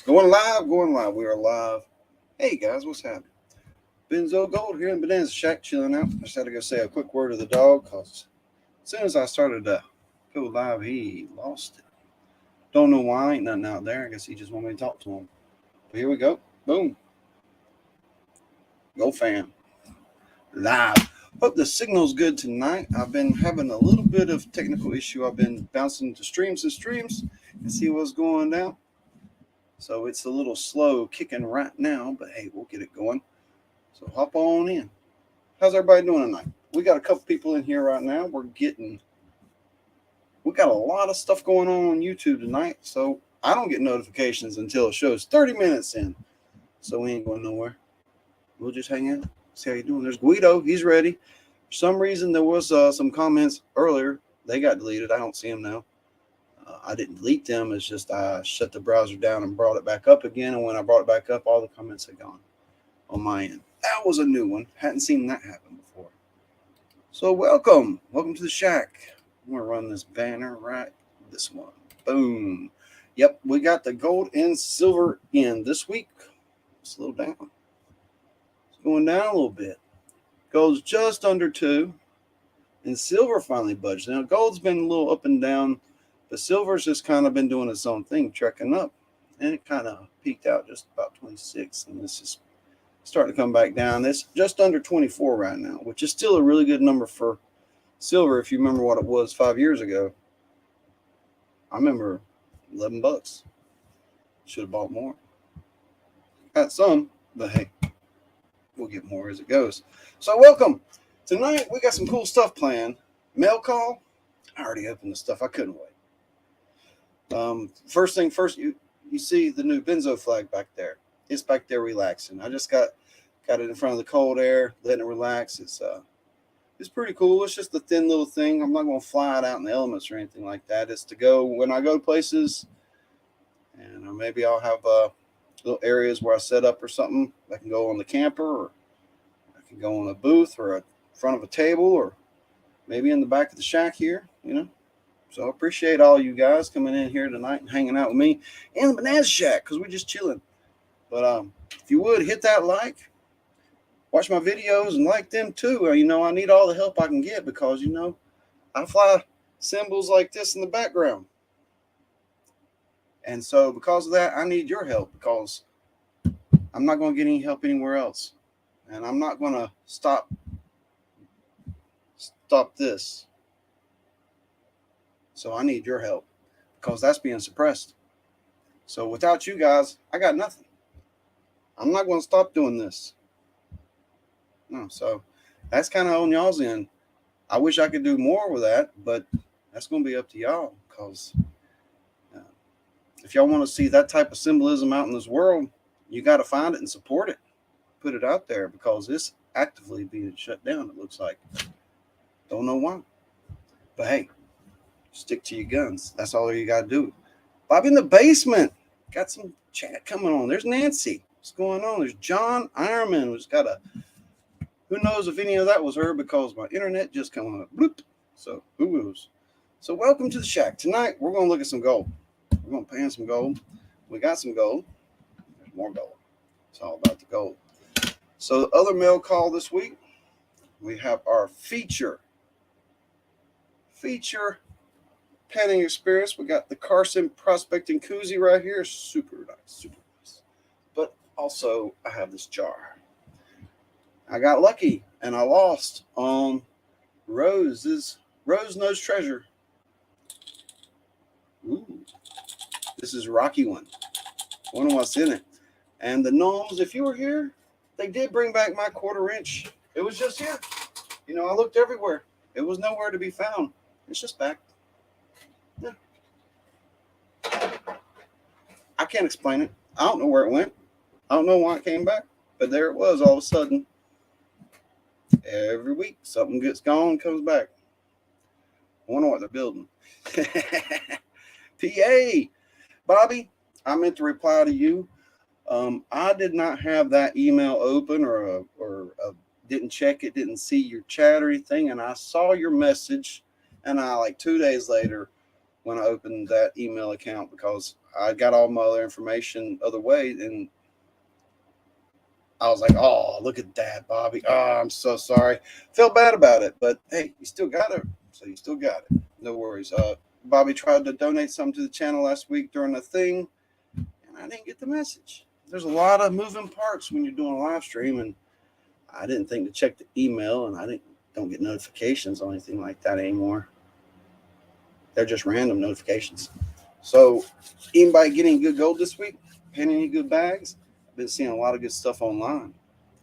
It's going live, going live. We are live. Hey guys, what's happening? BenzoGold here in Bonanza shack chilling out. I just had to go say a quick word to the dog because as soon as I started to go live, he lost it. Don't know why, ain't nothing out there. I guess he just wanted me to talk to him. But here we go. Boom. Go fam. Live. Hope the signal's good tonight. I've been having a little bit of technical issue. I've been bouncing to streams and see what's going down. So it's a little slow kicking right now, but hey, we'll get it going. So hop on in. How's everybody doing tonight? We got a couple people in here right now. We got a lot of stuff going on YouTube tonight. So I don't get notifications until it shows 30 minutes in. So we ain't going nowhere. We'll just hang out. See how you doing. There's Guido. He's ready. For some reason, there was some comments earlier. They got deleted. I don't see them now. I didn't delete them. It's just I shut the browser down and brought it back up again. And when I brought it back up, all the comments had gone on my end. That was a new one. Hadn't seen that happen before. So welcome to the shack. I'm going to run this banner right. This one. Boom. Yep, we got the gold and silver in this week. Slow down. It's going down a little bit. Gold's just under 2. And silver finally budged. Now, gold's been a little up and down. But silver's just kind of been doing its own thing, trekking up. And it kind of peaked out just about 26. And this is starting to come back down. It's just under 24 right now, which is still a really good number for silver. If you remember what it was 5 years ago. I remember $11. Should have bought more. Got some, but hey, we'll get more as it goes. So welcome. Tonight, we got some cool stuff planned. Mail call. I already opened the stuff. I couldn't wait. First thing first, you see the new benzo flag back there. It's back there relaxing. I just got it in front of the cold air, letting it relax. It's pretty cool. It's just a thin little thing. I'm not going to fly it out in the elements or anything like that. It's to go when I go places, and maybe I'll have little areas where I set up or something. I can go on the camper, or I can go on a booth or in front of a table, or maybe in the back of the shack here, So I appreciate all you guys coming in here tonight and hanging out with me in the Bonanza shack because we're just chilling. But if you would, hit that like, watch my videos and like them too. I need all the help I can get because, I fly symbols like this in the background. And so because of that, I need your help because I'm not going to get any help anywhere else. And I'm not going to stop this. So I need your help because that's being suppressed. So without you guys, I got nothing. I'm not going to stop doing this. No, so that's kind of on y'all's end. I wish I could do more with that, but that's going to be up to y'all because if y'all want to see that type of symbolism out in this world, you got to find it and support it. Put it out there because it's actively being shut down, it looks like. Don't know why. But hey. Stick to your guns. That's all you got to do. Bobby in the basement. Got some chat coming on. There's Nancy. What's going on? There's John Ironman, who's got who knows if any of that was her because my internet just come up. Bloop. So, who knows? So, welcome to the shack. Tonight, we're going to look at some gold. We're going to pan some gold. We got some gold. There's more gold. It's all about the gold. So, the other mail call this week, we have our feature panning experience. We got the Carson Prospecting Koozie right here. Super nice. But also, I have this jar. I got lucky, and I lost on Rose Knows Treasure. Ooh. This is Rocky one. Wonder what's in it. And the gnomes, if you were here, they did bring back my 1/4 inch. It was just here. I looked everywhere. It was nowhere to be found. It's just back. Yeah. I can't explain it. I don't know where it went. I don't know why it came back, but there it was all of a sudden. Every week, something gets gone, comes back. I wonder what they're building. PA, Bobby, I meant to reply to you. I did not have that email open or didn't check it, didn't see your chat or anything, and I saw your message, and I 2 days later when I opened that email account because I got all my other information other way, and I was like, oh, look at that, Bobby. Oh, I'm so sorry. Felt bad about it, but hey, you still got it. So you still got it. No worries. Bobby tried to donate something to the channel last week during the thing, and I didn't get the message. There's a lot of moving parts when you're doing a live stream, and I didn't think to check the email, and I don't get notifications or anything like that anymore. They're just random notifications. So anybody getting good gold this week? Paying any good bags? I've been seeing a lot of good stuff online.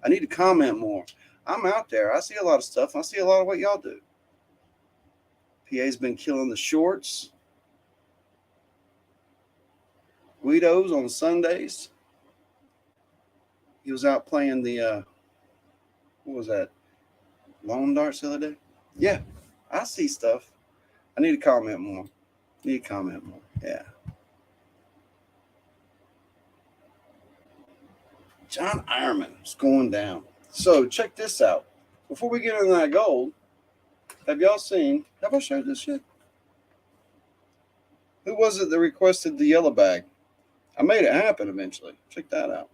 I need to comment more. I'm out there. I see a lot of stuff. I see a lot of what y'all do. PA's been killing the shorts. Guido's on Sundays. He was out playing the, what was that? Lawn darts the other day? Yeah, I see stuff. I need to comment more. Yeah. John Ironman is going down. So check this out. Before we get into that gold, have y'all seen? Have I showed this yet? Who was it that requested the yellow bag? I made it happen eventually. Check that out.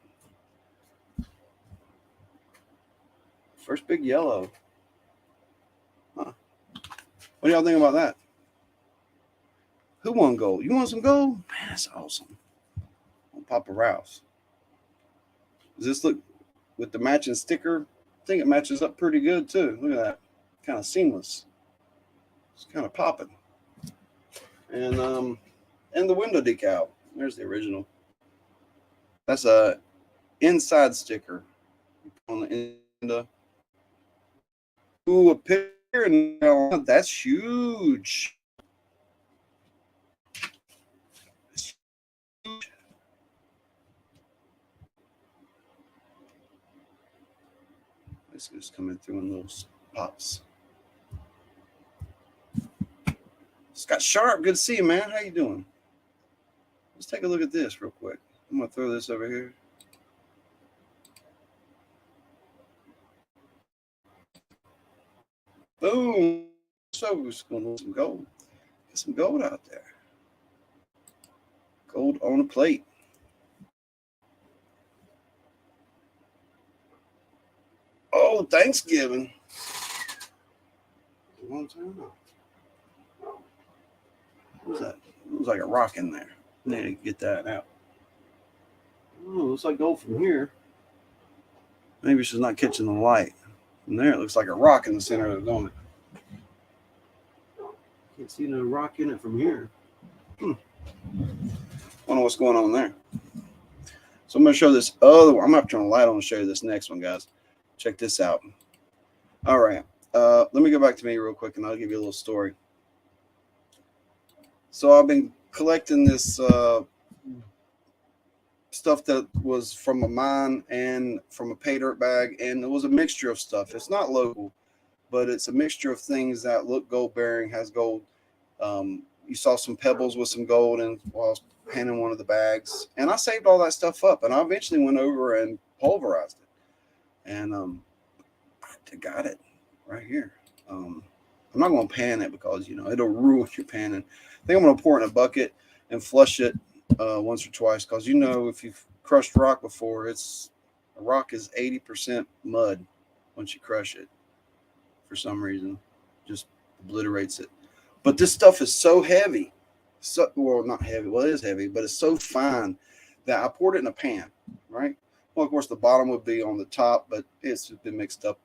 First big yellow. Huh. What do y'all think about that? Who won gold? You want some gold? Man, that's awesome. On Papa Ralph's. Does this look with the matching sticker? I think it matches up pretty good too. Look at that. Kind of seamless. It's kind of popping. And the window decal. There's the original. That's a inside sticker on the window. Ooh, a picture. That's huge. That's huge. This is coming through in little pops. Scott Sharp, good to see you, man. How you doing? Let's take a look at this real quick. I'm gonna throw this over here. Boom. So we're just gonna lose some gold. Get some gold out there. Gold on a plate. Oh, Thanksgiving. One time. What was that? It was like a rock in there. I need to get that out. Oh, looks like gold from here. Maybe she's not catching the light. From there, it looks like a rock in the center of it, don't it? Can't see no rock in it from here. Wonder what's going on there. So I'm going to show this other one. I'm going to turn the light on and show you this next one, guys. Check this out. All right. Let me go back to me real quick, and I'll give you a little story. So I've been collecting this stuff that was from a mine and from a pay dirt bag, and it was a mixture of stuff. It's not local, but it's a mixture of things that look gold bearing, has gold. You saw some pebbles with some gold in while I was panning one of the bags, and I saved all that stuff up, and I eventually went over and pulverized it, and I got it right here. I'm not going to pan it because, you know, it'll ruin your panning. I think I'm going to pour it in a bucket and flush it once or twice, because, you know, if you've crushed rock before, a rock is 80% mud once you crush it. For some reason, just obliterates it. But this stuff is so heavy. Well, not heavy. Well, it is heavy, but it's so fine that I poured it in a pan, right? Well, of course, the bottom would be on the top, but it's been mixed up.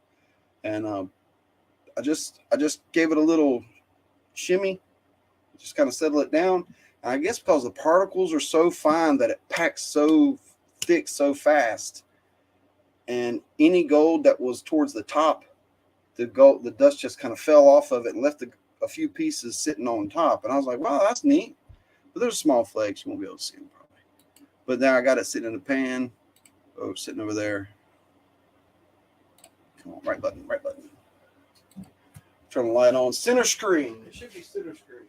And I just gave it a little shimmy, just kind of settle it down. And I guess because the particles are so fine that it packs so thick so fast, and any gold that was towards the top, the dust just kind of fell off of it and left a few pieces sitting on top. And I was like, wow, that's neat. But there's small flakes. You won't be able to see them probably. But now I got it sitting in the pan. Oh, sitting over there. Come on, right button. Turn the light on. Center screen. It should be center screen.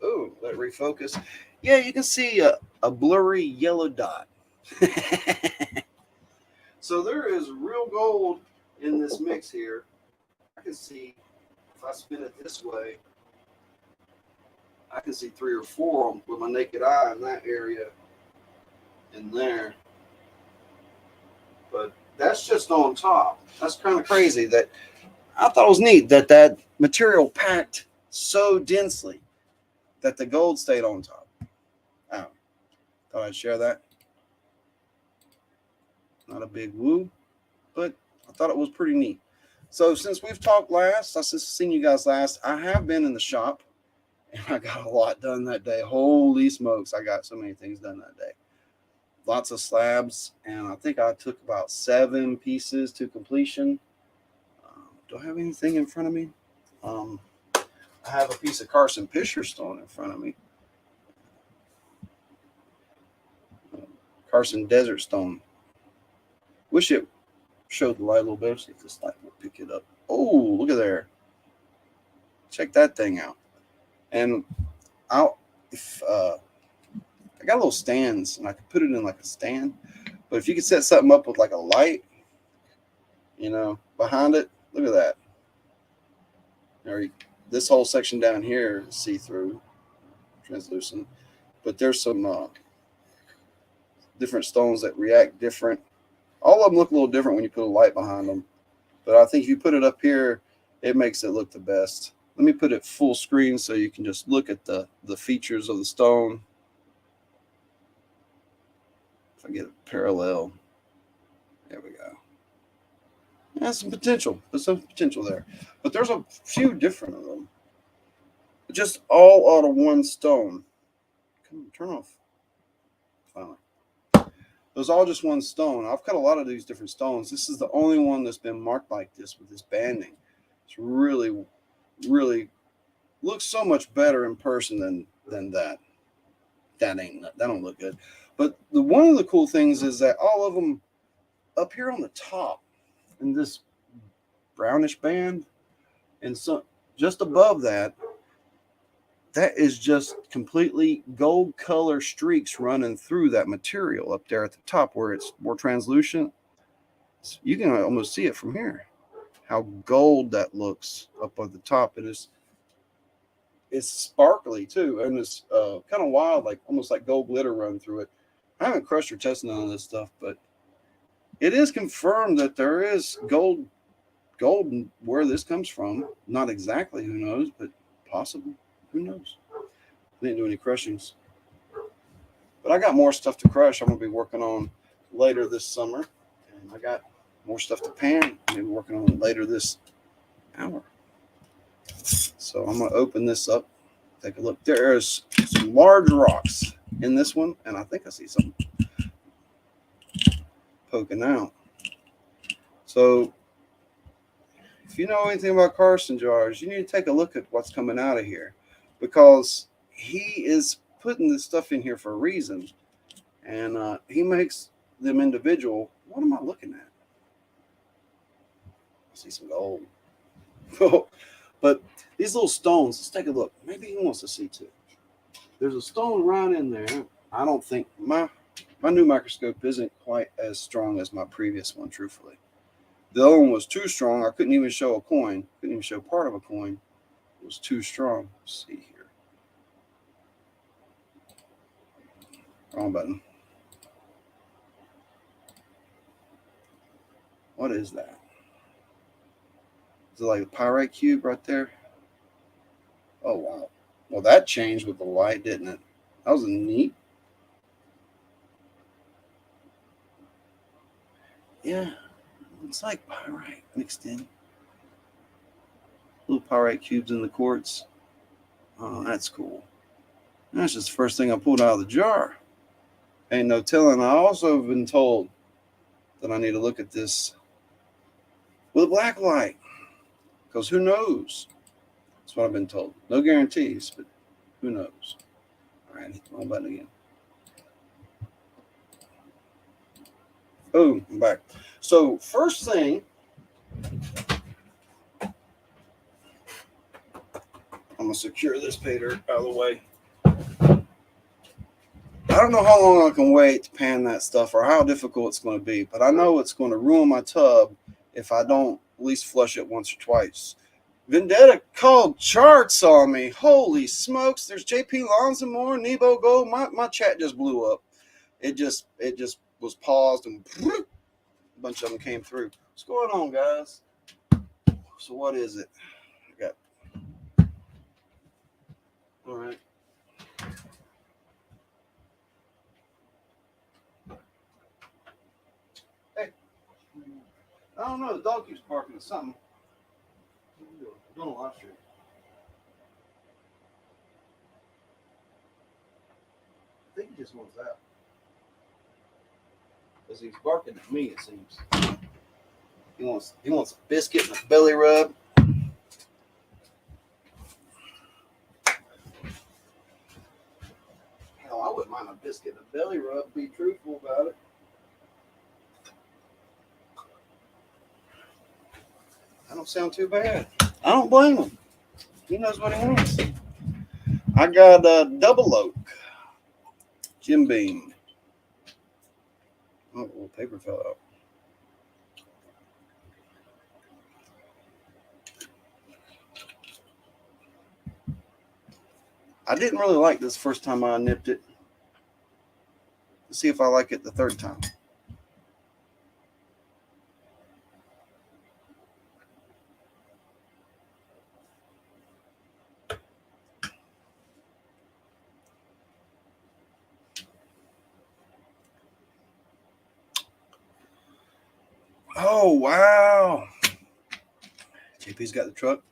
Oh, let it refocus. Yeah, you can see a blurry yellow dot. So there is real gold in this mix here. I can see, if if I spin it this way, I can see 3 or 4 of them with my naked eye in that area and there. But that's just on top. That's kind of crazy. That I thought it was neat that that material packed so densely that the gold stayed on top. Oh, thought I'd share that. Not a big woo, but I thought it was pretty neat. So since we've talked last, I seen you guys last, I have been in the shop and I got a lot done that day. Holy smokes, I got so many things done that day. Lots of slabs, and I think I took about 7 pieces to completion. Do I have anything in front of me? I have a piece of Carson Pisher stone in front of me. Carson Desert Stone. Wish it showed the light a little bit. See if this light will pick it up. Oh, look at there. Check that thing out. And I got little stands, and I could put it in like a stand. But if you could set something up with like a light, you know, behind it, look at that. This whole section down here is see-through, translucent. But there's some different stones that react different. All of them look a little different when you put a light behind them. But I think if you put it up here, it makes it look the best. Let me put it full screen so you can just look at the features of the stone. If I get it parallel. There we go. There's some potential. There's some potential there. But there's a few different of them. Just all out of one stone. Come on, turn off. Finally. There's all just one stone. I've cut a lot of these different stones. This is the only one that's been marked like this with this banding. It's really, really looks so much better in person than that. That don't look good. But one of the cool things is that all of them up here on the top in this brownish band, and so just above that, that is just completely gold color streaks running through that material up there at the top where it's more translucent. You can almost see it from here, how gold that looks up at the top. It's sparkly too, and it's kind of wild, like almost like gold glitter run through it. I haven't crushed or tested none of this stuff, but it is confirmed that there is gold where this comes from. Not exactly, who knows, but possible. Who knows? I didn't do any crushings. But I got more stuff to crush I'm going to be working on later this summer. And I got more stuff to pan I'm going to be working on later this hour. So I'm going to open this up. Take a look. There's some large rocks in this one. And I think I see some poking out. So if you know anything about Carson jars, you need to take a look at what's coming out of here. Because he is putting this stuff in here for a reason, and he makes them individual. What am I looking at? I see some gold. But these little stones, let's take a look. Maybe he wants to see too. There's a stone right in there. I don't think my new microscope isn't quite as strong as my previous one, truthfully. The other one was too strong. I couldn't even show a coin. Couldn't even show part of a coin. It was too strong. Let's see here. Wrong button. What is that? Is it like a pyrite cube right there? Oh, wow. Well, that changed with the light, didn't it? That was neat. Yeah. Looks like pyrite mixed in. Little pyrite cubes in the quartz. Oh, that's cool. That's just the first thing I pulled out of the jar. Ain't no telling. I also have been told that I need to look at this with a black light. Because who knows? That's what I've been told. No guarantees, but who knows? All right, hit the wrong button again. Oh, I'm back. So first thing, I'm going to secure this pay dirt out of the way. I don't know how long I can wait to pan that stuff or how difficult it's going to be, but I know it's going to ruin my tub if I don't at least flush it once or twice. Vendetta called charts on me. Holy smokes! There's JP Lonza more, Nebo Gold. My chat just blew up. It just was paused and a bunch of them came through. What's going on, guys? So what is it? I got all right. Hey, I don't know. The dog keeps barking at something. Doing a live stream. I think he just wants out. Because he's barking at me, it seems. He wants a biscuit and a belly rub. Hell, I wouldn't mind a biscuit and a belly rub, be truthful about it. I don't sound too bad. I don't blame him. He knows what he wants. I got a double oak. Jim Beam. Oh, a little paper fell out. I didn't really like this first time I nipped it. Let's see if I like it the third time. Oh, wow. JP's got the truck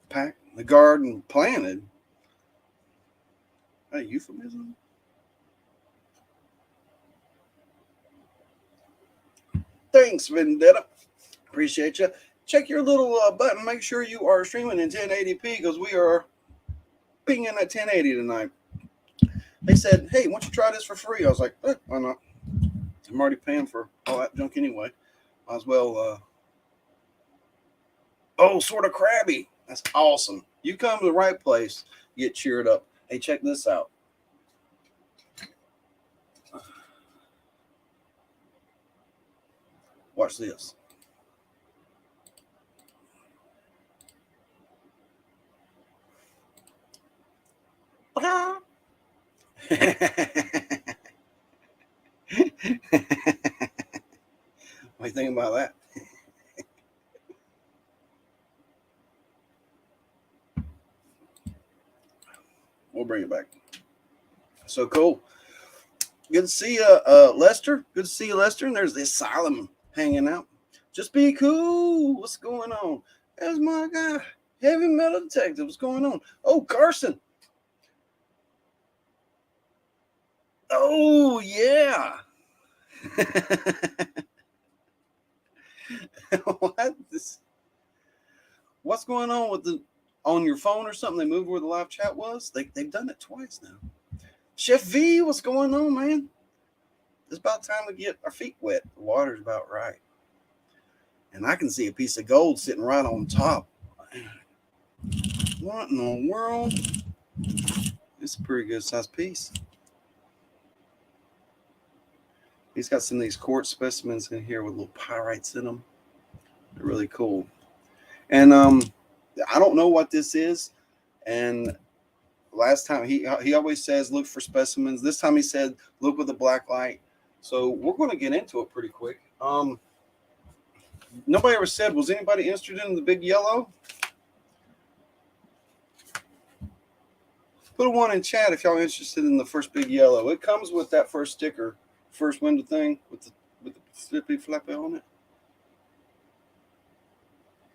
packed, the garden planted. A euphemism? Thanks, Vendetta. Appreciate you. Check your little button. Make sure you are streaming in 1080p because we are pinging at 1080 tonight. They said, hey, why don't you try this for free? I was like, why not? I'm already paying for all that junk anyway. Might as well. Oh, sort of crabby. That's awesome. You come to the right place, get cheered up. Hey, check this out. Watch this. What do you think about that? We'll bring it back. So cool. Good to see you, Lester. Good to see you, Lester. And there's the Asylum hanging out. Just be cool. What's going on? There's my guy, Heavy Metal Detective. What's going on? Oh, Carson. Oh, yeah. What's going on with on your phone or something? They moved where the live chat was? They've done it twice now. Chef V, what's going on, man? It's about time to get our feet wet. The water's about right. And I can see a piece of gold sitting right on top. What in the world? It's a pretty good sized piece. He's got some of these quartz specimens in here with little pyrites in them. They're really cool. And I don't know what this is. And last time he always says look for specimens. This time he said look with a black light. So we're going to get into it pretty quick. Nobody ever said, was anybody interested in the big yellow? Put a one in chat if y'all interested in the first big yellow. It comes with that first sticker, first window thing with the flippy flappy on it.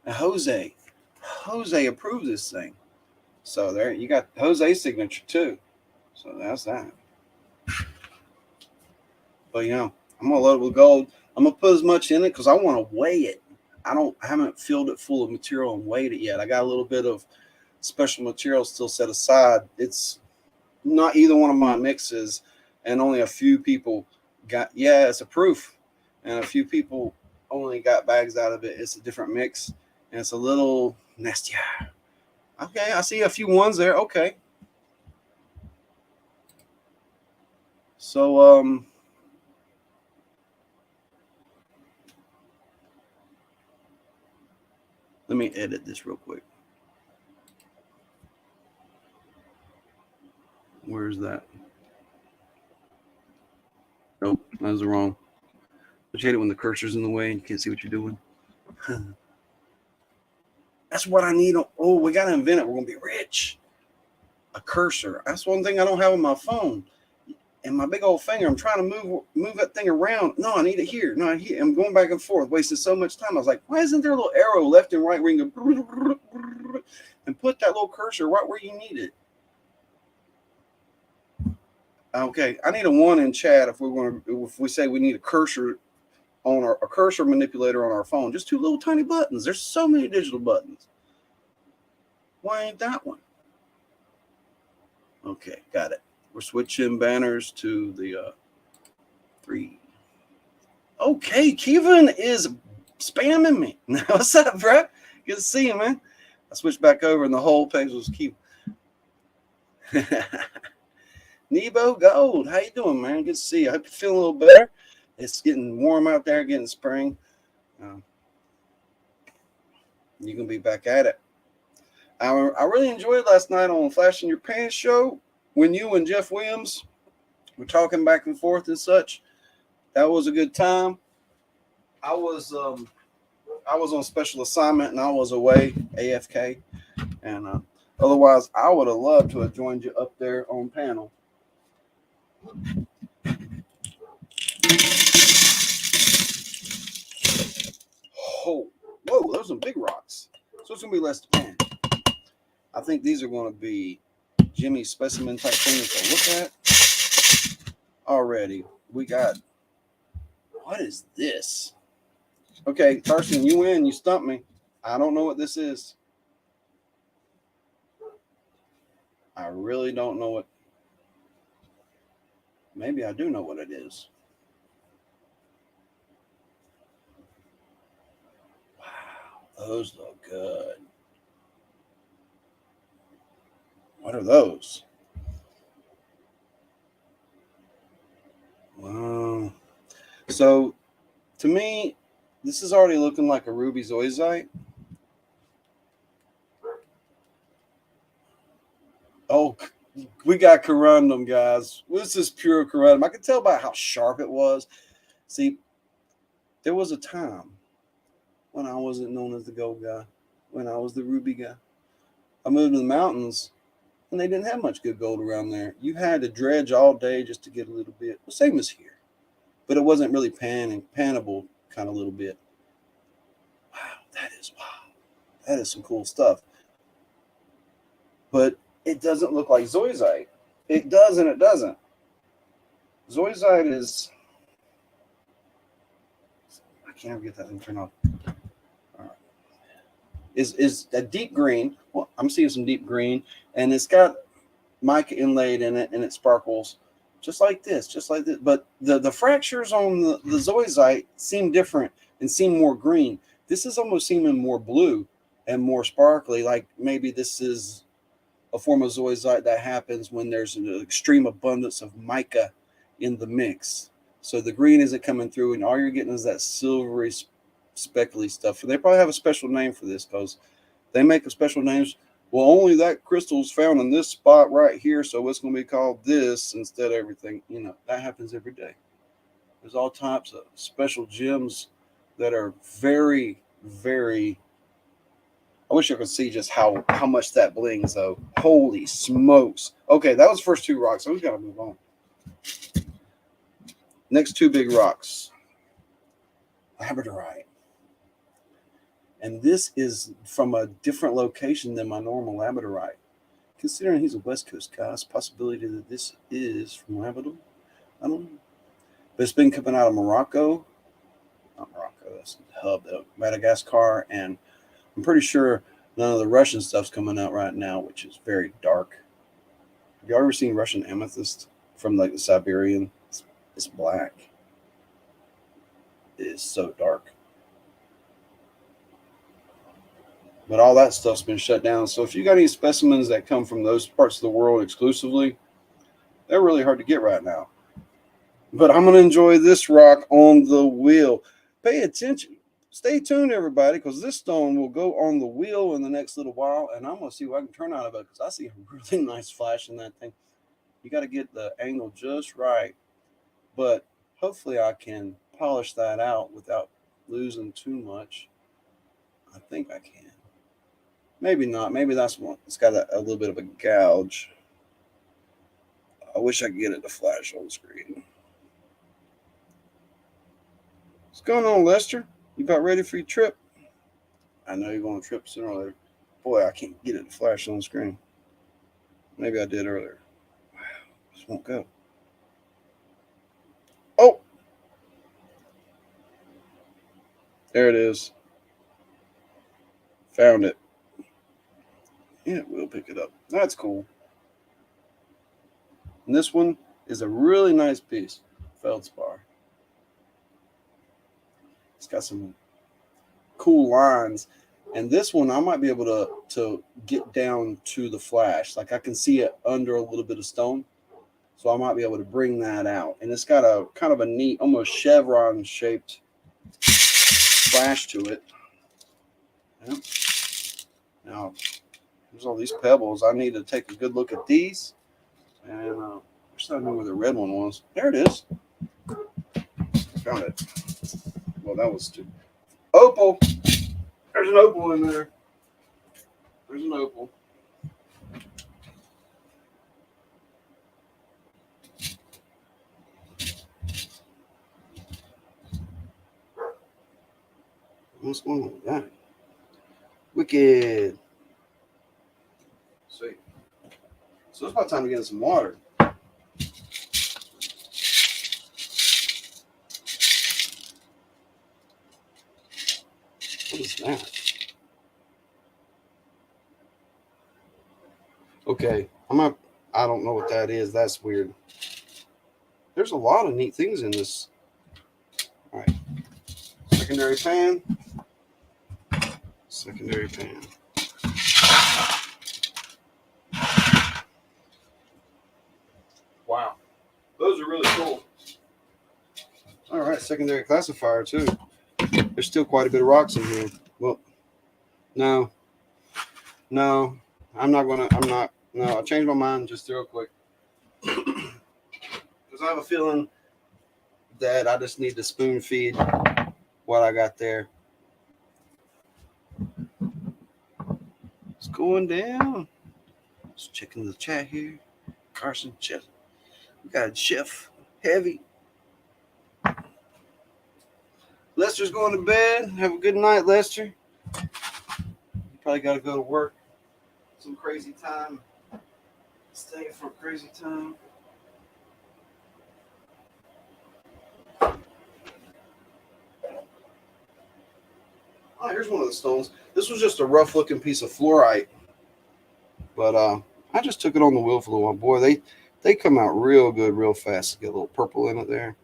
And Jose approved this thing. So there you got Jose's signature too. So that's that. But you know, I'm gonna load it with gold. I'm gonna put as much in it because I want to weigh it. I haven't filled it full of material and weighed it yet. I got a little bit of special material still set aside. It's not either one of my mixes, and only a few people got. Yeah, it's a proof, and a few people only got bags out of it. It's a different mix, and it's a little nasty. Okay, I see a few ones there. Okay, so let me edit this real quick. Where's that? Nope, that was wrong. Don't you hate it when the cursor's in the way and you can't see what you're doing? That's what I need. Oh, we got to invent it. We're going to be rich. A cursor. That's one thing I don't have on my phone. And my big old finger, I'm trying to move that thing around. No, I need it here. No, here. I'm going back and forth, wasting so much time. I was like, why isn't there a little arrow left and right where you can go and put that little cursor right where you need it? Okay, I need a 1 in chat if we say we need a cursor on a cursor manipulator on our phone. Just 2 little tiny buttons. There's so many digital buttons. Why ain't that one? Okay, got it. We're switching banners to the 3. Okay, Kevin is spamming me. What's up, bro? Good to see you, man. I switched back over and the whole page was Kevin. Nebo Gold, how you doing, man? Good to see you. I hope you're feeling a little better. It's getting warm out there, getting spring. You're going to be back at it. I really enjoyed last night on Flash in Your Pants show when you and Jeff Williams were talking back and forth and such. That was a good time. I was on special assignment and I was away, AFK. And otherwise, I would have loved to have joined you up there on panel. Oh, whoa, those are big rocks. So it's going to be less to pan. I think these are going to be Jimmy's specimen type things to look at. Already, we got, what is this? Okay, Carson, you win. You stumped me. I don't know what this is. I really don't know what. Maybe I do know what it is. Wow, those look good. What are those? Wow. So, to me, this is already looking like a ruby zoisite. Oh, we got corundum, guys. This is pure corundum. I can tell by how sharp it was. See, there was a time when I wasn't known as the gold guy, when I was the ruby guy. I moved to the mountains, and they didn't have much good gold around there. You had to dredge all day just to get a little bit. Well, same as here. But it wasn't really pannable kind of little bit. Wow. That is some cool stuff. But it doesn't look like zoisite. It does and it doesn't. Zoisite is, I can't ever get that thing turned off. All right. Is a deep green. Well, I'm seeing some deep green, and it's got mica inlaid in it, and it sparkles just like this. But the fractures on the zoisite seem different and seem more green. This is almost seeming more blue and more sparkly, like maybe this is a form of zoisite that happens when there's an extreme abundance of mica in the mix. So the green isn't coming through, and all you're getting is that silvery, speckly stuff. And they probably have a special name for this because they make special names. Well, only that crystal is found in this spot right here, so it's going to be called this instead of everything. You know, that happens every day. There's all types of special gems that are very, very. I wish you could see just how much that blings, though. Holy smokes. Okay, that was the first 2 rocks, so we've got to move on. Next 2 big rocks. Labradorite. And this is from a different location than my normal labradorite. Considering he's a West Coast guy, it's a possibility that this is from Labrador. I don't know. But it's been coming out of Morocco. Not Morocco, that's the hub, though. Madagascar, and I'm pretty sure none of the Russian stuff's coming out right now, which is very dark. Have you ever seen Russian amethyst from like the Siberian? It's black. It is so dark. But all that stuff's been shut down. So if you got any specimens that come from those parts of the world exclusively, they're really hard to get right now. But I'm going to enjoy this rock on the wheel. Pay attention. Stay tuned, everybody, because this stone will go on the wheel in the next little while, and I'm going to see what I can turn out of it because I see a really nice flash in that thing. You got to get the angle just right. But hopefully I can polish that out without losing too much. I think I can. Maybe not. Maybe that's one. It's got a little bit of a gouge. I wish I could get it to flash on the screen. What's going on, Lester? You about ready for your trip? I know you're going to trip sooner or later. Boy, I can't get it to flash on the screen. Maybe I did earlier. Wow, this won't go. Oh! There it is. Found it. Yeah, we'll pick it up. That's cool. And this one is a really nice piece. Feldspar. It's got some cool lines. And this one, I might be able to get down to the flash. Like I can see it under a little bit of stone. So I might be able to bring that out. And it's got a kind of a neat, almost chevron shaped flash to it. Yep. Now, there's all these pebbles. I need to take a good look at these. And I wish I knew where the red one was. There it is. Found it. Well, that was stupid. Opal. There's an opal in there. There's an opal. What's going on with that? Wicked. Sweet. So it's about time to get in some water. What is that? Okay, I don't know what that is. That's weird. There's a lot of neat things in this. All right. Secondary pan. Secondary pan. Wow. Those are really cool. All right, secondary classifier too. There's still quite a bit of rocks in here. Well, no, I changed my mind just real quick. Because I have a feeling that I just need to spoon feed what I got there. It's going down. Just checking the chat here. Carson, Chef. We got Chef Heavy. Lester's going to bed. Have a good night, Lester. You probably got to go to work. Some crazy time. Stay for a crazy time. Oh, here's one of the stones. This was just a rough looking piece of fluorite. But I just took it on the wheel for a while. Boy, they come out real good real fast. Get a little purple in it there.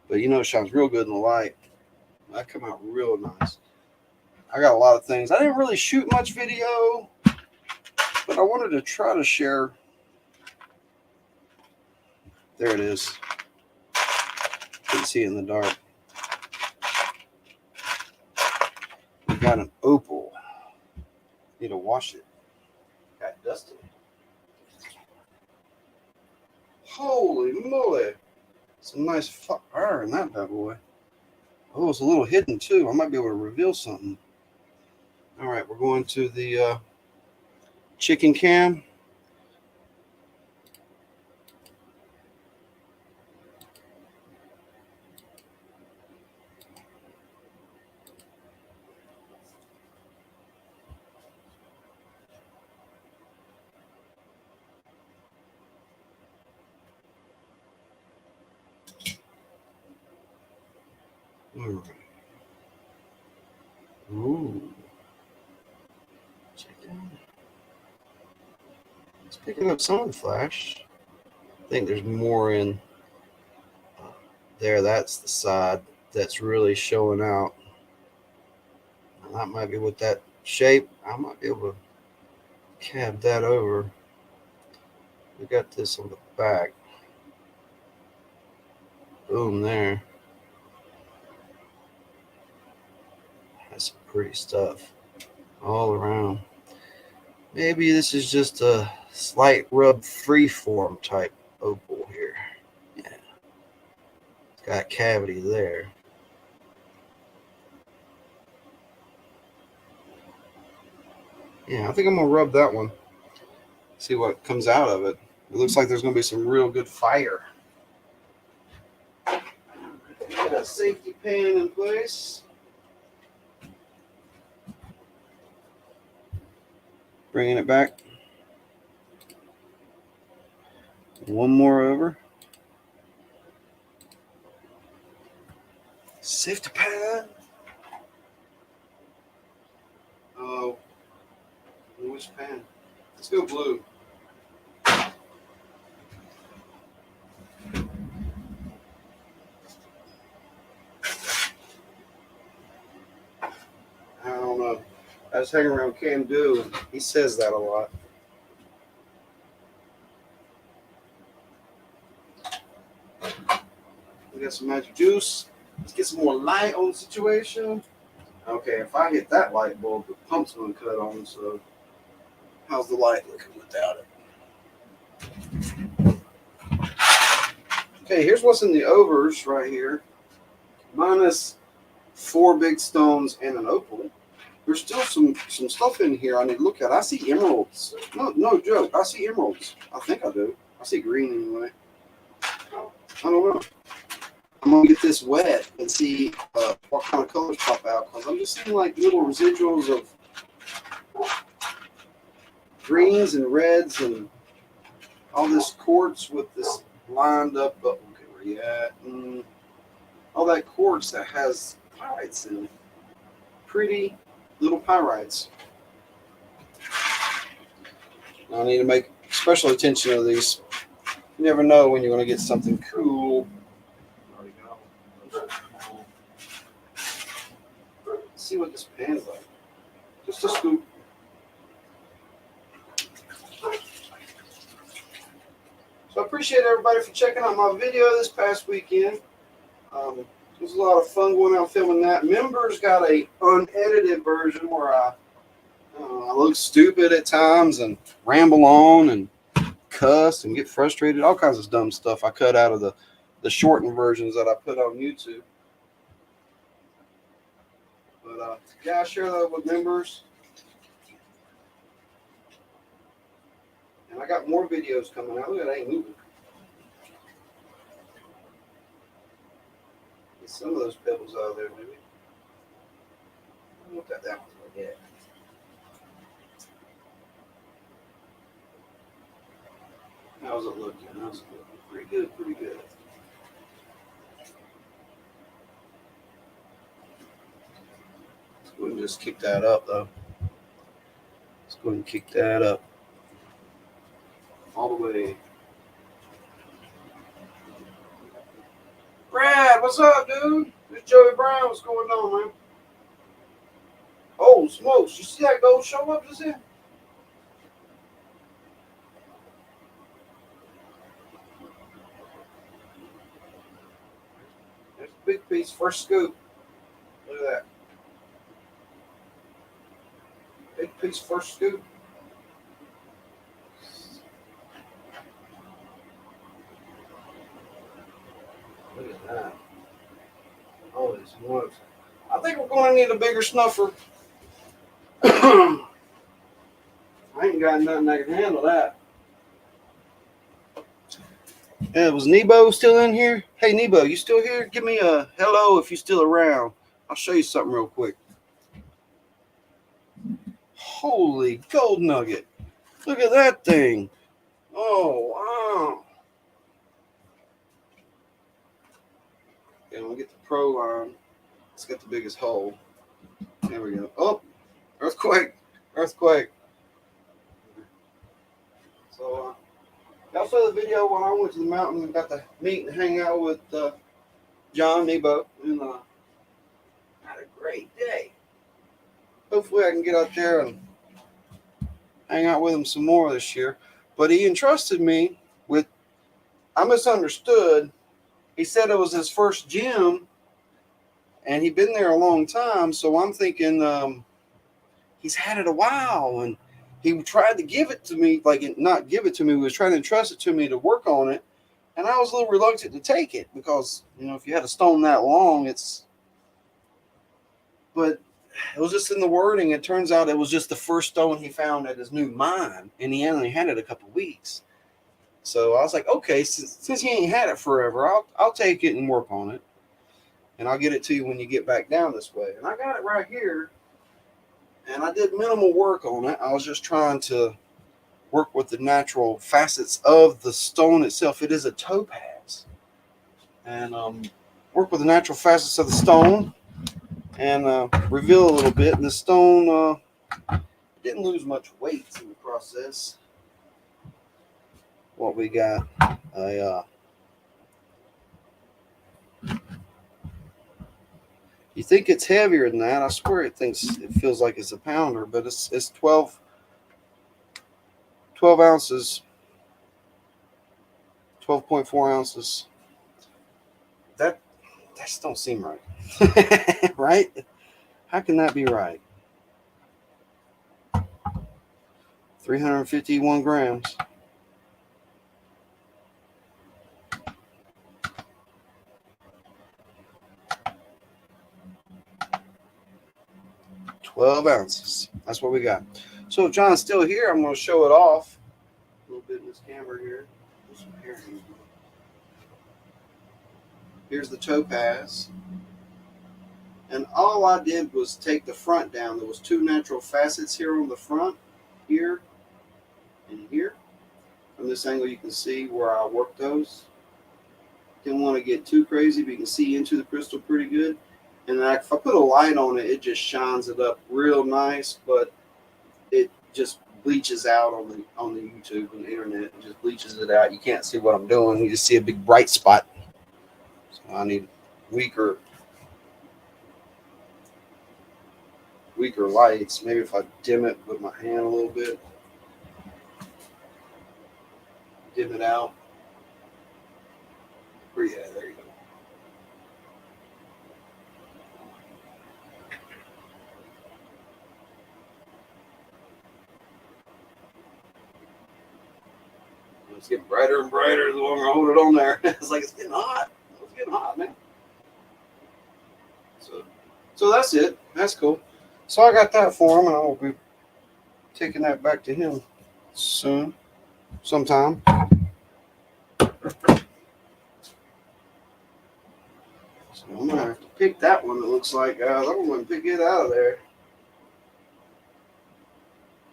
But you know it shines real good in the light. That come out real nice. I got a lot of things. I didn't really shoot much video, but I wanted to try to share. There it is. You can see it in the dark. We got an opal. Need to wash it. Got dusty. Holy moly. Some nice fire in that bad boy. Oh, it's a little hidden too. I might be able to reveal something. All right, we're going to the chicken cam. All right. Ooh. It's picking up some of the flash. I think there's more in there. That's the side that's really showing out. And that might be with that shape. I might be able to cab that over. We got this on the back. Boom, there. That's some pretty stuff all around. Maybe this is just a slight rub freeform type opal here. Yeah. It's got cavity there. Yeah, I think I'm going to rub that one. See what comes out of it. It looks like there's going to be some real good fire. Get a safety pan in place. Bringing it back. One more over. Safety pan. Oh, which pan? Let's go blue. I don't know. I was hanging around Candor, and he says that a lot. We got some magic juice. Let's get some more light on the situation. Okay, if I hit that light bulb, the pump's going to cut on. So, how's the light looking without it? Okay, here's what's in the overs right here. Minus 4 big stones and an opal. There's still some stuff in here I need to look at. I see emeralds. No joke. I see emeralds. I think I do. I see green anyway. I don't know. I'm going to get this wet and see what kind of colors pop out. Because I'm just seeing like little residuals of greens and reds and all this quartz with this lined up. Okay, where you at? All that quartz that has pyrites in it. Pretty little pyrites. I need to make special attention to these. You never know when you're going to get something cool. Let's see what this pan's like. Just a scoop. So I appreciate everybody for checking out my video this past weekend. It was a lot of fun going out filming that. Members got a unedited version where I look stupid at times and ramble on and cuss and get frustrated. All kinds of dumb stuff I cut out of the shortened versions that I put on YouTube. But yeah, I share that with members. And I got more videos coming out. Look at that, ain't moving. Get some of those pebbles out of there, maybe. Look at that one. Yeah. How's it looking? Pretty good, pretty good. Let's go ahead and just kick that up, though. Let's go ahead and kick that up. All the way. Brad, what's up, dude? This Joey Brown. What's going on, man? Oh, smokes. You see that gold show up just here? There's a big piece. First scoop. Look at that. Big piece, first scoop. Look at that. Holy smokes. I think we're going to need a bigger snuffer. I ain't got nothing that can handle that. Yeah, was Nebo still in here? Hey, Nebo, you still here? Give me a hello if you're still around. I'll show you something real quick. Holy gold nugget. Look at that thing. Oh, wow. Okay, we'll get the pro line. Let's get the biggest hole. There we go. Oh, earthquake. Earthquake. So, y'all saw the video when I went to the mountains and got to meet and hang out with John Nebo. And had a great day. Hopefully I can get out there and hang out with him some more this year. But he entrusted me with, I misunderstood. He said it was his first gym, and he'd been there a long time. So I'm thinking he's had it a while, and he tried to give it to me, like not give it to me. He was trying to entrust it to me to work on it. And I was a little reluctant to take it because, if you had a stone that long, but it was just in the wording. It turns out it was just the first stone he found at his new mine, and he only had it a couple weeks. So I was like, okay, since he ain't had it forever, I'll take it and work on it, and I'll get it to you when you get back down this way. And I got it right here, and I did minimal work on it. I was just trying to work with the natural facets of the stone itself. It is a topaz, and work with the natural facets of the stone and reveal a little bit. And the stone didn't lose much weight in the process. What we got? You think it's heavier than that? I swear it feels like it's a pounder, but it's 12 ounces, 12.4 ounces. That just don't seem right. Right? How can that be right? 351 grams. $12 ounces. That's what we got. So if John's still here, I'm going to show it off a little bit in this camera here. Here's the topaz. And all I did was take the front down. There was two natural facets here on the front, here and here. From this angle, you can see where I worked those. Didn't want to get too crazy, but you can see into the crystal pretty good. And if I put a light on it, it just shines it up real nice, but it just bleaches out on the YouTube and the internet. It just bleaches it out. You can't see what I'm doing. You just see a big bright spot. So I need weaker lights. Maybe if I dim it with my hand a little bit, dim it out. Yeah, there you go. It's getting brighter and brighter the longer I hold it on there. It's like it's getting hot. It's getting hot, man. So that's it. That's cool. So I got that for him, and I will be taking that back to him soon, sometime. So I'm gonna have to pick that one. It looks like I'm gonna pick it out of there.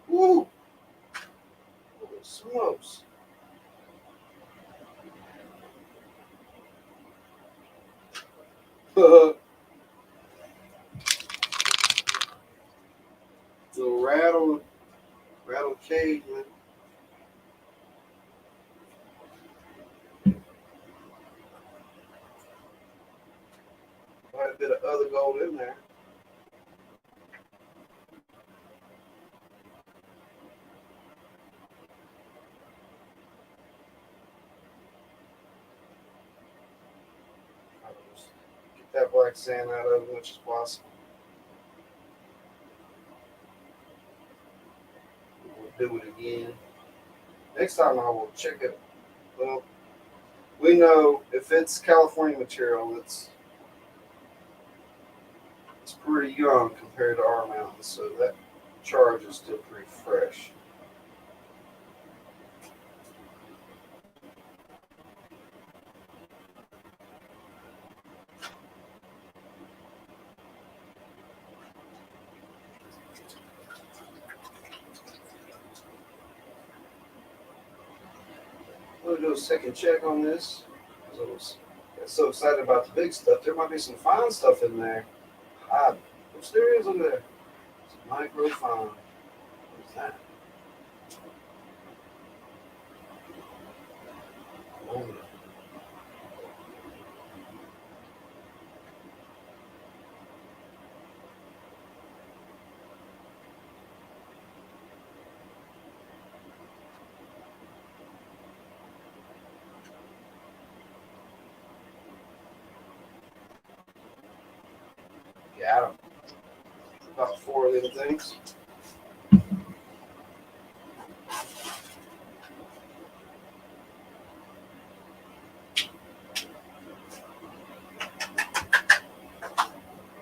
Woo! Holy smokes! Little rattle cage, man. Quite a bit of other gold in there. I'll just get that black sand out of it as much as possible. We'll do it again. Next time I will check it. Well, we know if it's California material, it's pretty young compared to our mountains, so that charge is still pretty fresh. We'll do a second check on this. I was so excited about the big stuff. There might be some fine stuff in there. Which there is in there. Some micro fine. What's that? Got them. About 4 of them things.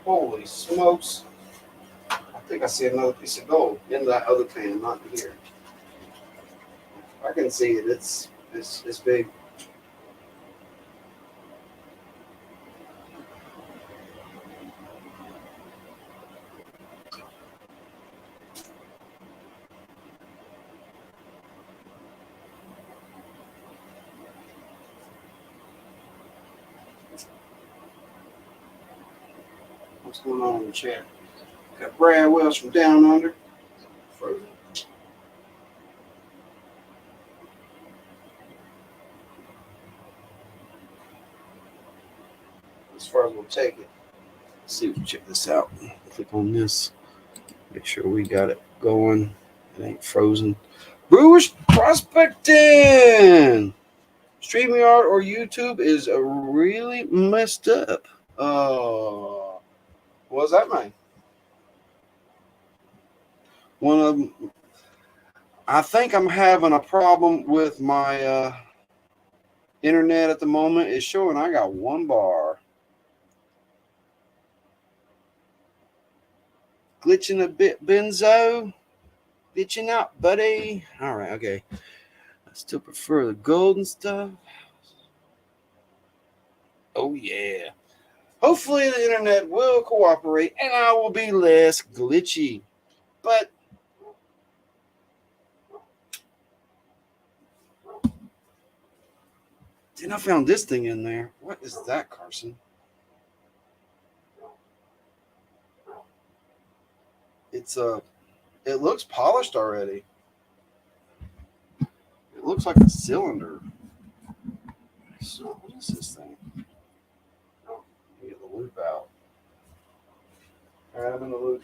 Holy smokes. I think I see another piece of gold in that other pan, not in here. I can see it. It's big. What's going on in the chat? Got Brad Wells from Down Under. Frozen. As far as we'll take it. Let's see if we can check this out. Click on this. Make sure we got it going. It ain't frozen. Brewers prospecting. StreamYard or YouTube is really messed up. What's that mean? One of them. I think I'm having a problem with my internet at the moment. It's showing I got one bar. Glitching a bit, Benzo. Glitching out, buddy. All right, okay. I still prefer the golden stuff. Oh, yeah. Hopefully the internet will cooperate and I will be less glitchy. But then I found this thing in there. What is that, Carson? It's it looks polished already. It looks like a cylinder. So what is this thing? Get the loop out. All right, I'm in the loop.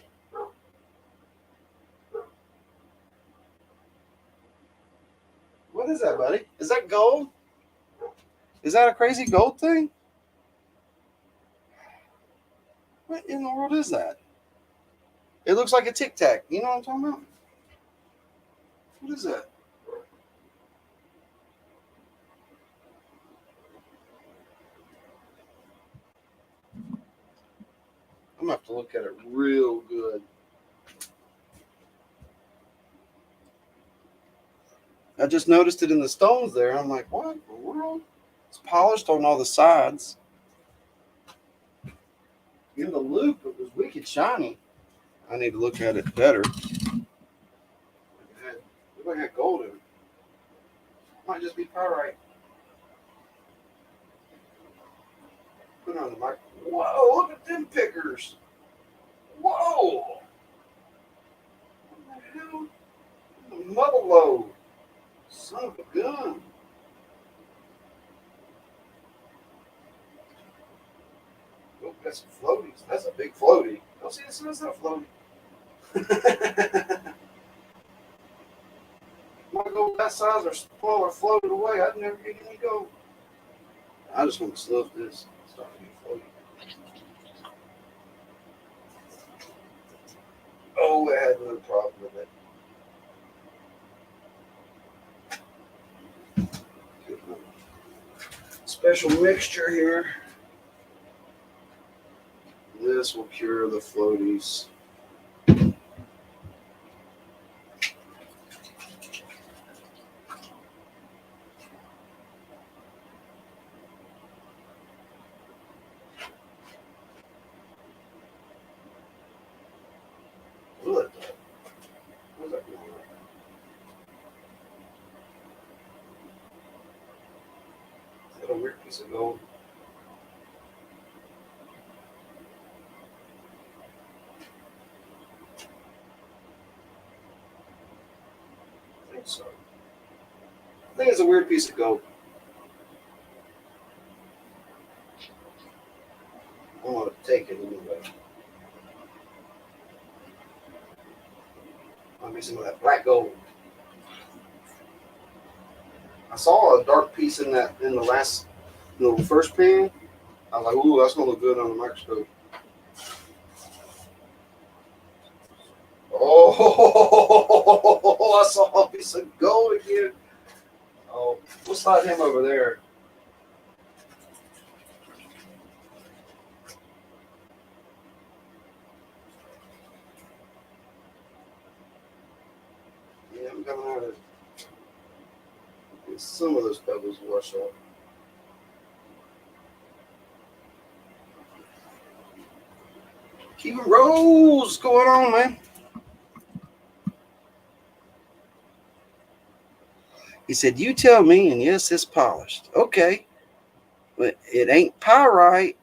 What is that, buddy? Is that gold? Is that a crazy gold thing? What in the world is that? It looks like a Tic Tac. You know what I'm talking about? What is that? I'm gonna have to look at it real good. I just noticed it in the stones there. I'm like, what in the world? It's polished on all the sides. In the loop, it was wicked shiny. I need to look at it better. It looked like it had gold in it. Might just be pyrite. Put it on the mic. Whoa, look at them pickers. Whoa. What the hell? The mother load. Son of a gun. Oh, got some floaties. That's a big floaty. Don't see this. That's not a floaty. My gold that size or smaller floated away. I'd never get any gold. I just want to slough this. Start getting floaty. Oh, I had no problem with it. Special mixture here. This will cure the floaties. Look. What's that going on? Is that a weird piece of gold? I think so. I think it's a weird piece of gold. I want to take it anyway. Might be some of that black gold. I saw a dark piece in the first pan. I was like, ooh, that's gonna look good on the microscope. Oh, I saw a piece of gold again. Oh, we'll slide him over there. I'm coming out of it. Some of those pebbles wash off. Keeping rolls. What's going on, man? He said, you tell me, and yes, it's polished. Okay. But it ain't pyrite.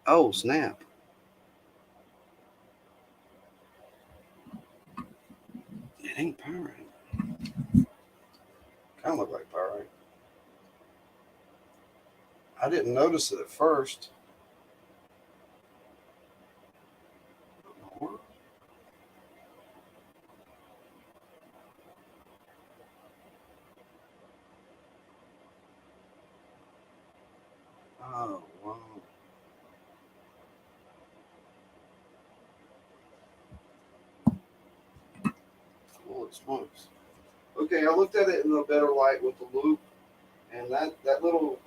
Oh, snap. It ain't pyrite. Kind of look like pyrite. I didn't notice it at first. Oh, wow. Holy smokes. Okay, I looked at it in a better light with the loop, and that little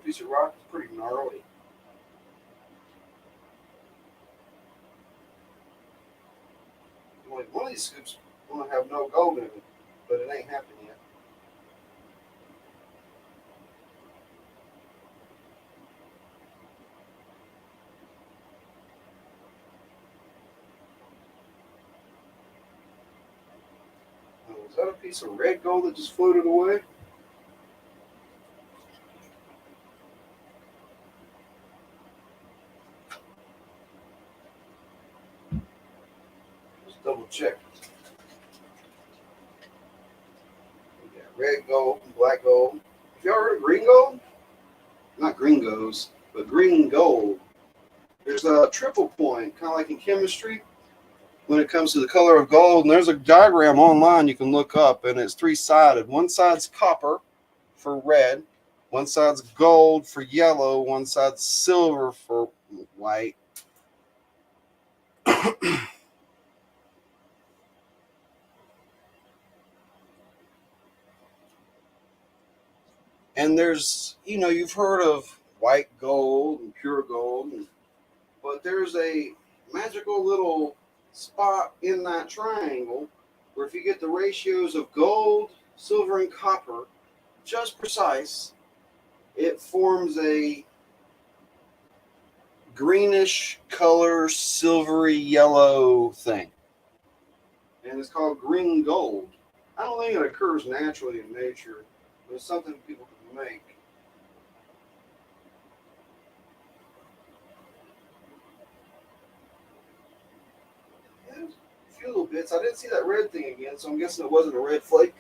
piece of rock is pretty gnarly. Like one of these scoops want to have no gold in it, but it ain't happened yet. Oh, is that a piece of red gold that just floated away? Just double check. We got red gold and black gold. Have y'all heard of green gold? Not gringos, but green gold. There's a triple point, kind of like in chemistry, when it comes to the color of gold. And there's a diagram online you can look up, and it's three-sided. One side's copper for red, one side's gold for yellow, one side's silver for white. And there's, you've heard of white gold and pure gold, but there's a magical little spot in that triangle where if you get the ratios of gold, silver, and copper just precise, it forms a greenish color, silvery yellow thing. And it's called green gold. I don't think it occurs naturally in nature, but it's something people can make. Yeah, there's a few little bits. I didn't see that red thing again, so I'm guessing it wasn't a red flake.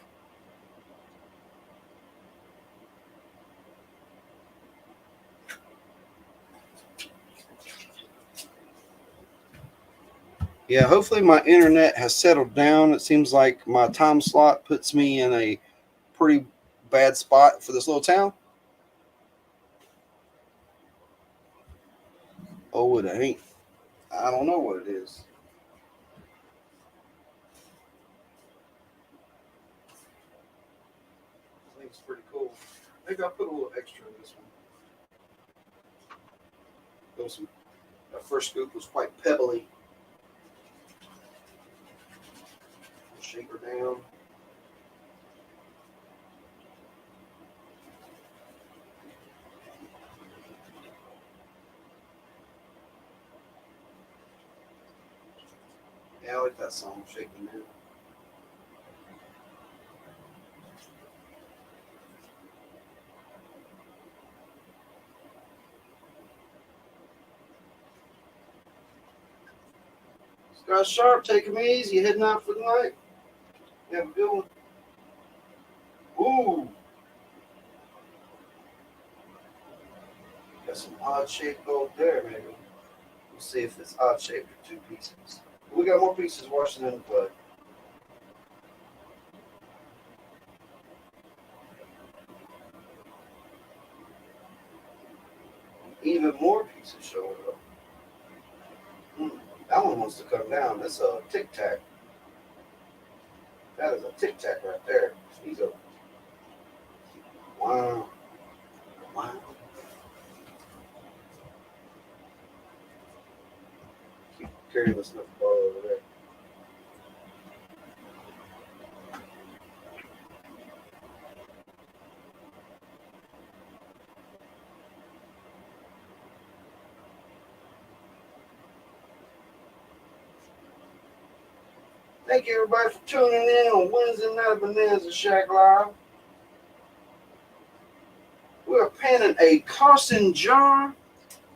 Yeah, hopefully my internet has settled down. It seems like my time slot puts me in a pretty bad spot for this little town. Oh, it ain't. I don't know what it is. I think it's pretty cool. Maybe I'll put a little extra in this one. That first scoop was quite pebbly. Shake her down. Yeah, I like that song, Shaking Down. Scott Sharp, taking me easy. You heading out for the night? You have a good one. Ooh. Got some odd shaped gold there, maybe. We'll see if it's odd shaped or two pieces. We got more pieces washing in the blood. Even more pieces showing up. That one wants to come down. That's a tic tac. That is a tic tac right there. He's a wow. Wow. Keep carrying this enough ball over there. Thank you, everybody, for tuning in on Wednesday night Bonanza Shack Live. We're panning a Carson jar.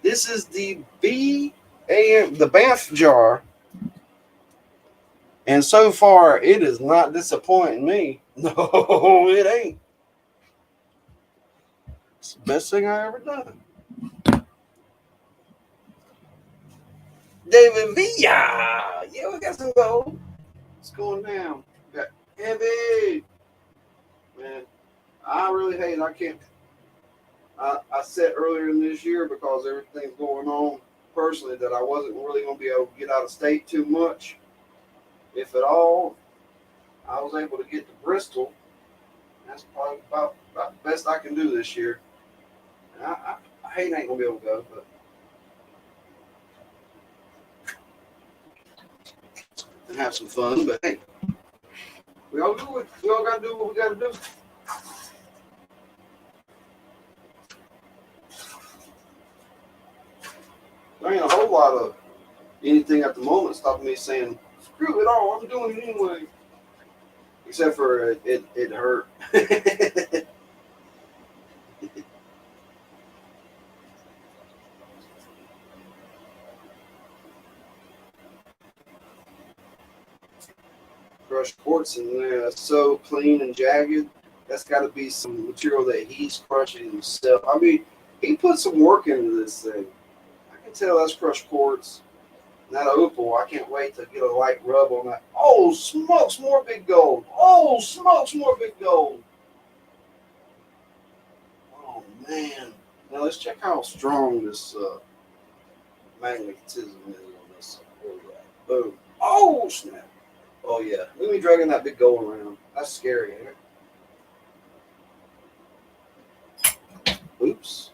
This is the BAMF jar. And so far, it is not disappointing me. No, it ain't. It's the best thing I ever done. David Villa. Yeah, we got some gold. It's going down. We got heavy. Man, I really hate it. I can't. I said earlier in this year, because everything's going on personally, that I wasn't really going to be able to get out of state too much, if at all. I was able to get to Bristol. That's probably about the best I can do this year. And I hate I ain't going to be able to go, but and have some fun. But hey, we all do it. We all got to do what we got to do. There ain't a whole lot of anything at the moment stopping me saying, screw it all, I'm doing it anyway. Except for it hurt. Crushed quartz in there. That's so clean and jagged. That's got to be some material that he's crushing himself. I mean, he put some work into this thing. I can tell that's crushed quartz. And that opal, I can't wait to get a light rub on that. Oh, smokes, more big gold. Oh, smokes, more big gold. Oh, man. Now, let's check how strong this magnetism is on this. Boom. Oh, snap. Oh, yeah. Look at me dragging that big gold around. That's scary, ain't it? Oops.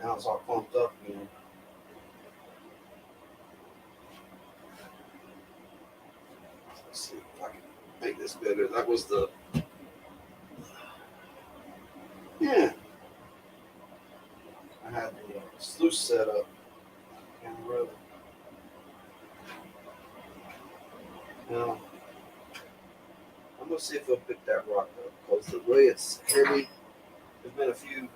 Now it's all clumped up again. Let's see if I can make this better. That was the... Yeah. I had the sluice set up. And really... Now, I'm going to see if they'll pick that rock up, because the way it's heavy, there's been a few...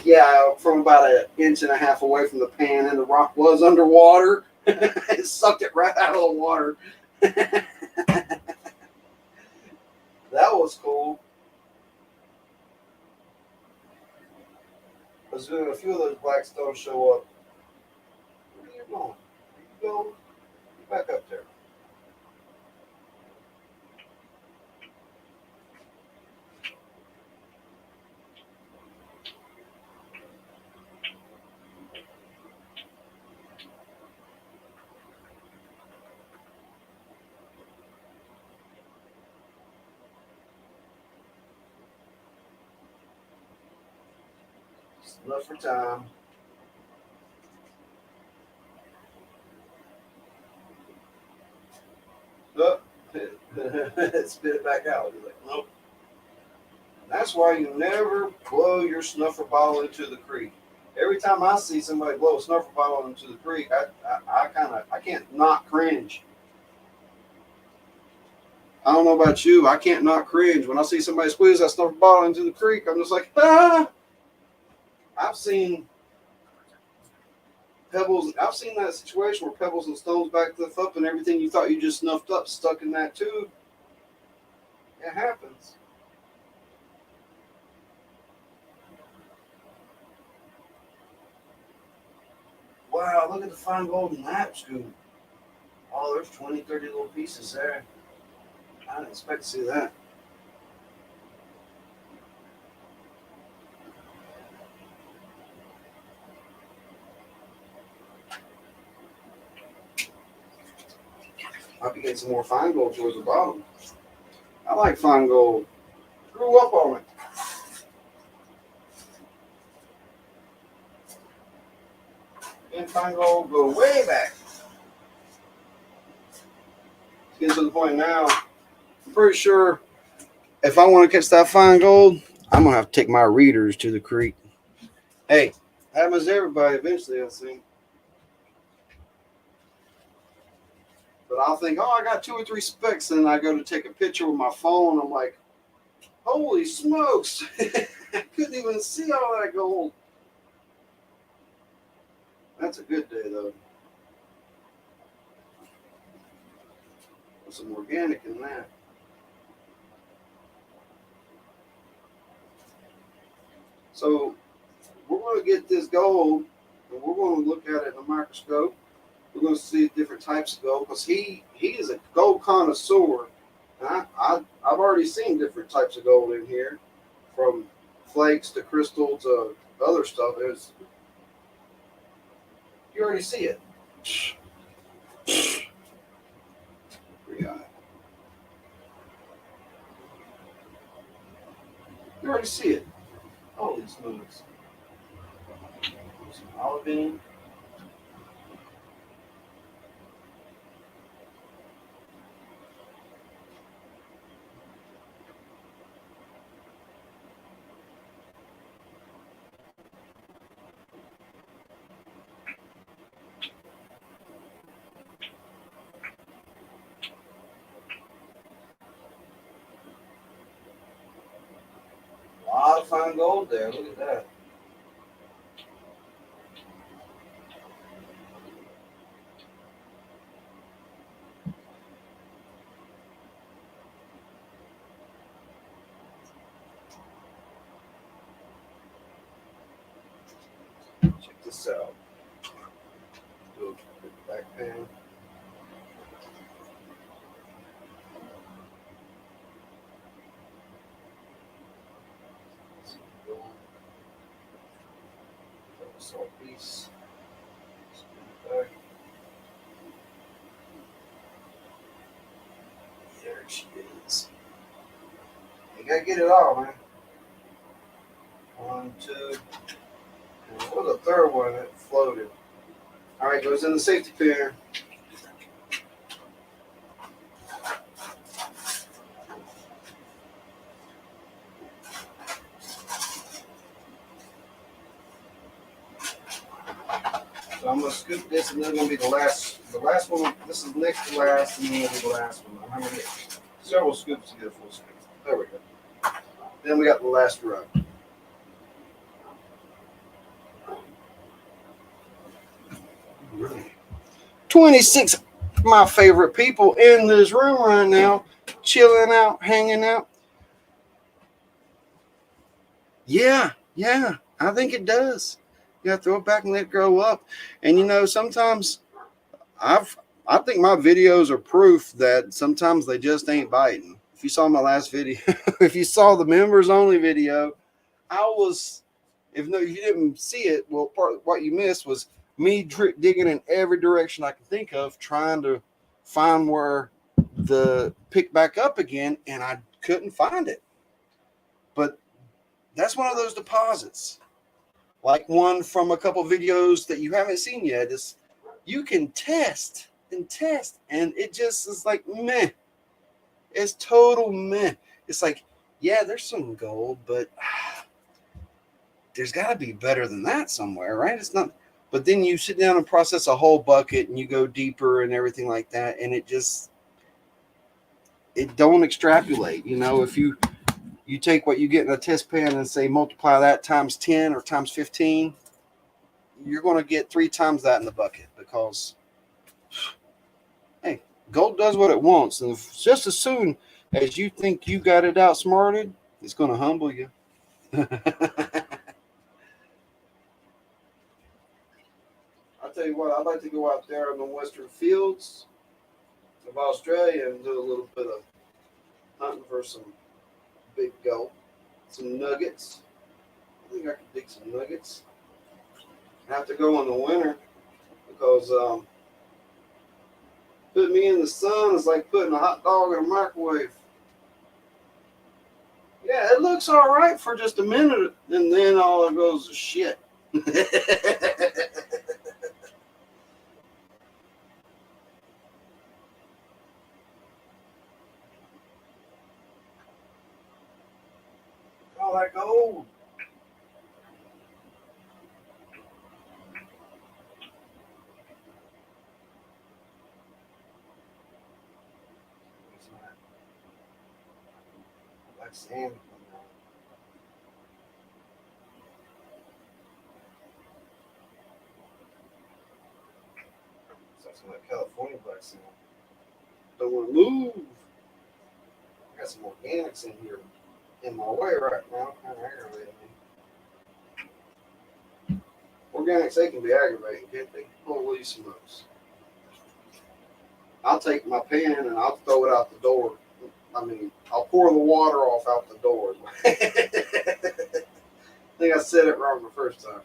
yeah, from about 1.5 inches away from the pan, and the rock was underwater. It sucked it right out of the water. That was cool. Because a few of those black stones show up. Where are you going? You go back up there. Enough for time. Oh, spit it back out. You're like, nope. That's why you never blow your snuffer bottle into the creek. Every time I see somebody blow a snuffer bottle into the creek, I can't not cringe. I don't know about you, I can't not cringe. When I see somebody squeeze that snuffer bottle into the creek, I'm just like, ah! I've seen pebbles. I've seen that situation where pebbles and stones back up, and everything you thought you just snuffed up stuck in that tube. It happens. Wow, look at the fine gold in that scoop. Oh, there's 20, 30 little pieces there. I didn't expect to see that. I could get some more fine gold towards the bottom. I like fine gold. Grew up on it. And fine gold go way back. It's getting to the point now. I'm pretty sure if I want to catch that fine gold, I'm going to have to take my readers to the creek. Hey, happens to everybody eventually, I think. But I'll think, oh, I got 2 or 3 specks, and I go to take a picture with my phone. I'm like, holy smokes! I couldn't even see all that gold. That's a good day, though. There's some organic in that. So we're going to get this gold, and we're going to look at it in a microscope. We're going to see different types of gold, because he is a gold connoisseur. And I've already seen different types of gold in here, from flakes to crystal to other stuff. You already see it. Yeah. You already see it. Holy smokes. Some olivine. A lot of fine gold there. Look at that. Check this out. Do a quick back pan. Salt piece. There she is. You gotta get it all, man. 1, 2. What was the third one that floated? All right, goes in the safety pin. So I'm gonna scoop this, and then gonna be the last one. This is next to last, and then it'll be the last one. I'm gonna get several scoops to get a full scoop. There we go. Then we got the last run. 26 my favorite people in this room right now, chilling out, hanging out. Yeah, I think it does. You gotta throw it back and let it grow up. And sometimes I think my videos are proof that sometimes they just ain't biting. If you saw my last video, if you saw the members only video, if you didn't see it, well, part of what you missed was me digging in every direction I can think of, trying to find where the pick back up again, and I couldn't find it. But that's one of those deposits, like one from a couple videos that you haven't seen yet. Is you can test, and it just is like meh. It's total meh. It's like, yeah, there's some gold, but there's got to be better than that somewhere, right? It's not. But then you sit down and process a whole bucket, and you go deeper and everything like that, and it don't extrapolate. If you take what you get in a test pan and say multiply that times 10 or times 15, you're going to get 3 times that in the bucket, because hey, gold does what it wants, and just as soon as you think you got it outsmarted, it's going to humble you. I'll tell you what, I'd like to go out there in the western fields of Australia and do a little bit of hunting for some big gold, some nuggets. I think I could dig some nuggets. I have to go in the winter, because putting me in the sun is like putting a hot dog in a microwave. Yeah, it looks all right for just a minute, and then all it goes to shit. All that gold. sand. That's some of that California black sand. Don't want to move. I got some organics in here in my way right now. Kind of aggravating me. Organics, they can be aggravating, can't they? Holy smokes. I'll take my pan and I'll throw it out the door. I mean, I'll pour the water off out the door. I think I said it wrong the first time.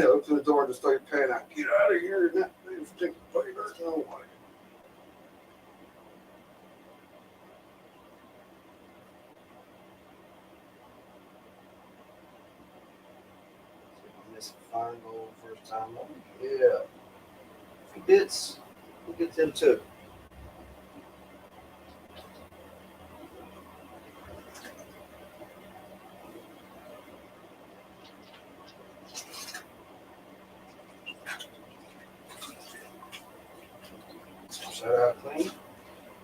Open the door and just throw your pan out. Get out of here and that particular plate. There's no way. I missed a fine goal first time. Oh, yeah. If he hits, we'll get them too. Set out clean.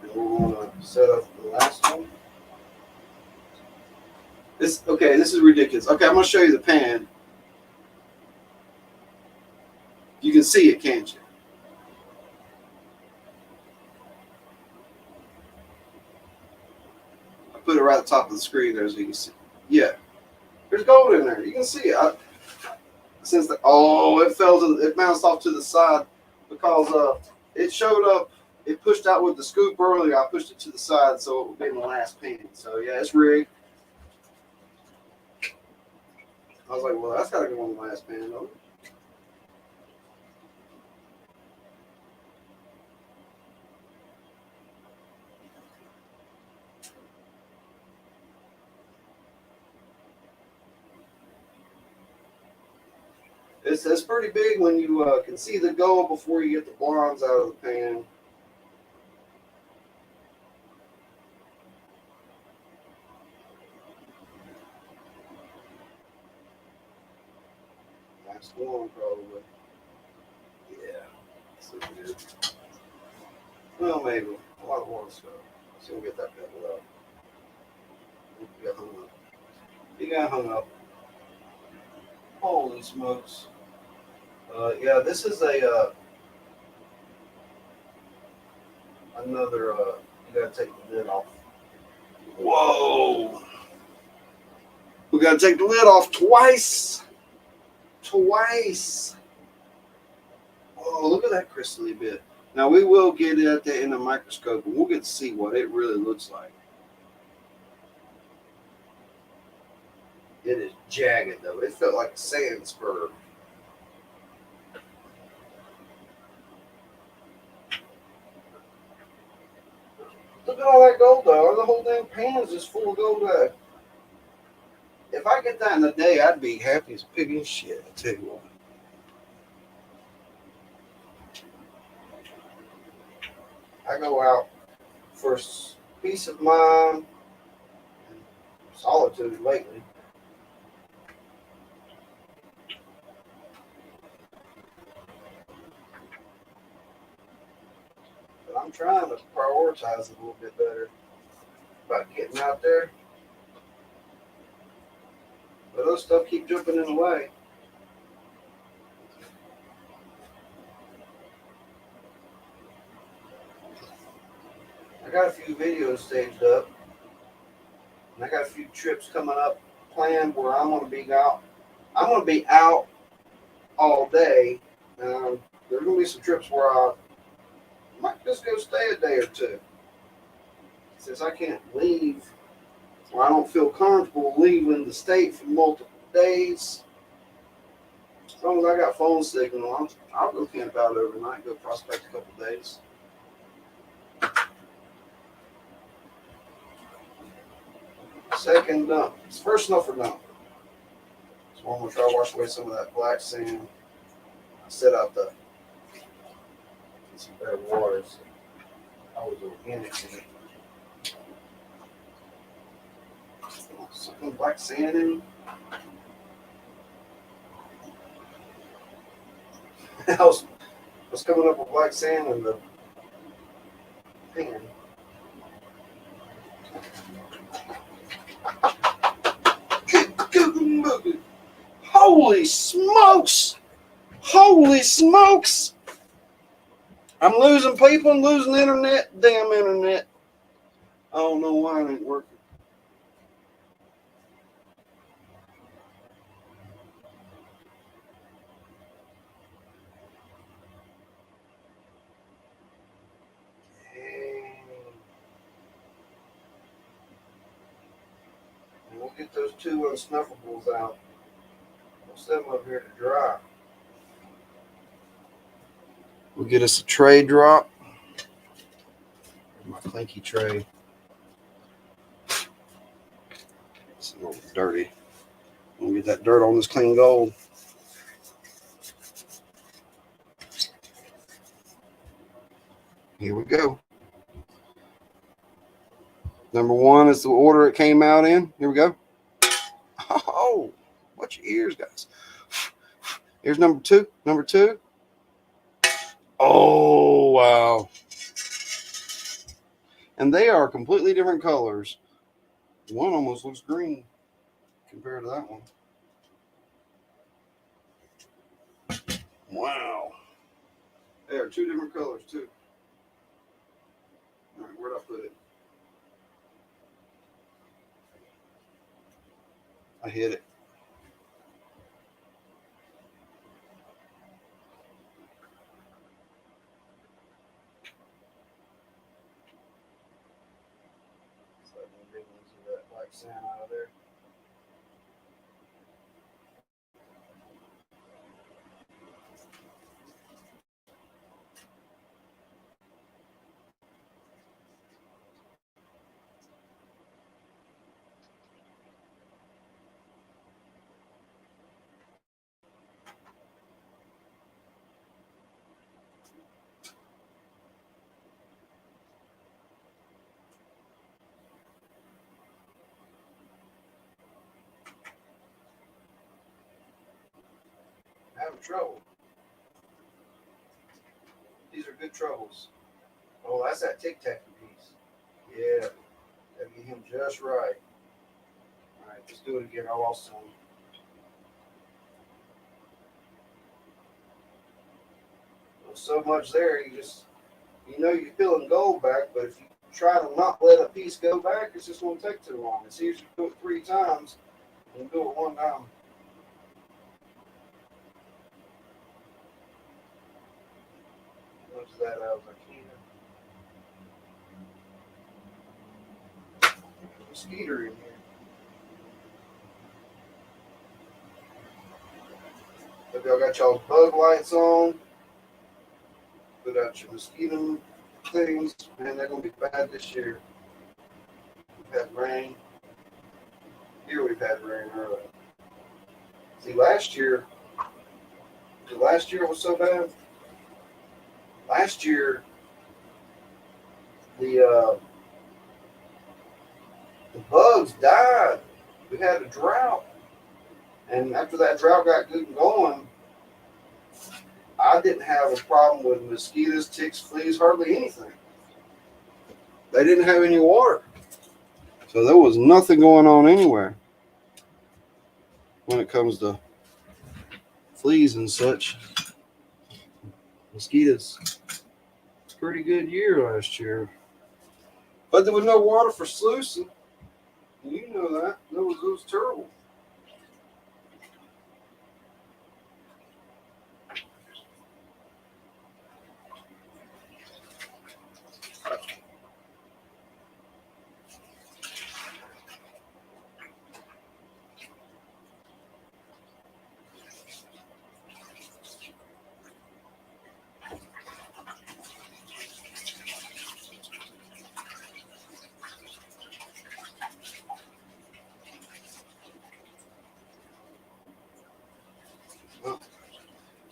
And we're going to set up the last one. This is ridiculous. Okay, I'm going to show you the pan. You can see it, can't you? I put it right at the top of the screen there so you can see. Yeah. There's gold in there. You can see it. It bounced off to the side because it showed up. It pushed out with the scoop earlier. I pushed it to the side so it would be in the last pan. So yeah, it's rigged. I was like, well, that's got to go on the last pan, though. It's pretty big when you can see the gold before you get the bronze out of the pan. Last one, probably. Yeah. So good. Well, maybe. A lot of water stuff. So we'll get that pebble out. He got hung up. He got hung up. Holy smokes. Yeah, this is another, you gotta take the lid off. Whoa! We gotta take the lid off twice! Twice! Oh, look at that crystally bit. Now, we will get it in the microscope, and we'll get to see what it really looks like. It is jagged, though. It felt like a sand spur. Look at all that gold, though. The whole damn pan is just full of gold. If I get that in a day, I'd be happy as pig and shit. I tell you what. I go out for peace of mind and solitude lately. But I'm trying to prioritize it a little bit better about getting out there. But those stuff keep jumping in the way. I got a few videos staged up. And I got a few trips coming up planned where I'm going to be out. I'm going to be out all day. There's going to be some trips where I might just go stay a day or two. Since I can't leave, or I don't feel comfortable leaving the state for multiple days. As long as I got phone signal, I'll go camp out overnight, go prospect a couple days. Second dump. It's first snuffer dump. So I'm going to try to wash away some of that black sand. I set out the some better waters. I was organic in it. Some black sand in. I was coming up with black sand in the pan. Holy smokes! Holy smokes! I'm losing people and losing internet. Damn internet. I don't know why it ain't working. And we'll get those two unsnuffables out. We'll set them up here to dry. We'll get us a tray drop. My clinky tray. It's a little dirty. We'll get that dirt on this clean gold. Here we go. Number one is the order it came out in. Here we go. Oh, watch your ears, guys. Here's number two. Number two. Oh, wow. And they are completely different colors. One almost looks green compared to that one. Wow. They are two different colors, too. All right, where'd I put it? I hit it. So I'm big ones of that black sand out of there. Having trouble. These are good troubles. Oh, that's that tic-tac piece. Yeah. Gotta get him just right. All right, let's do it again. I lost some. So much there, you know you're peeling gold back, but if you try to not let a piece go back, it's just going to take too long. It's easier to do it 3 times than do it 1 time. What's that out of a mosquito in here? If y'all got y'all's bug lights on, put out your mosquito things, man, they're going to be bad this year. We've had rain. Here we've had rain early. See, last year it was so bad. Last year, the bugs died. We had a drought. And after that drought got good and going, I didn't have a problem with mosquitoes, ticks, fleas, hardly anything. They didn't have any water. So there was nothing going on anywhere when it comes to fleas and such. Mosquitoes. Pretty good year last year. But there was no water for sluicing. You know that. It was terrible.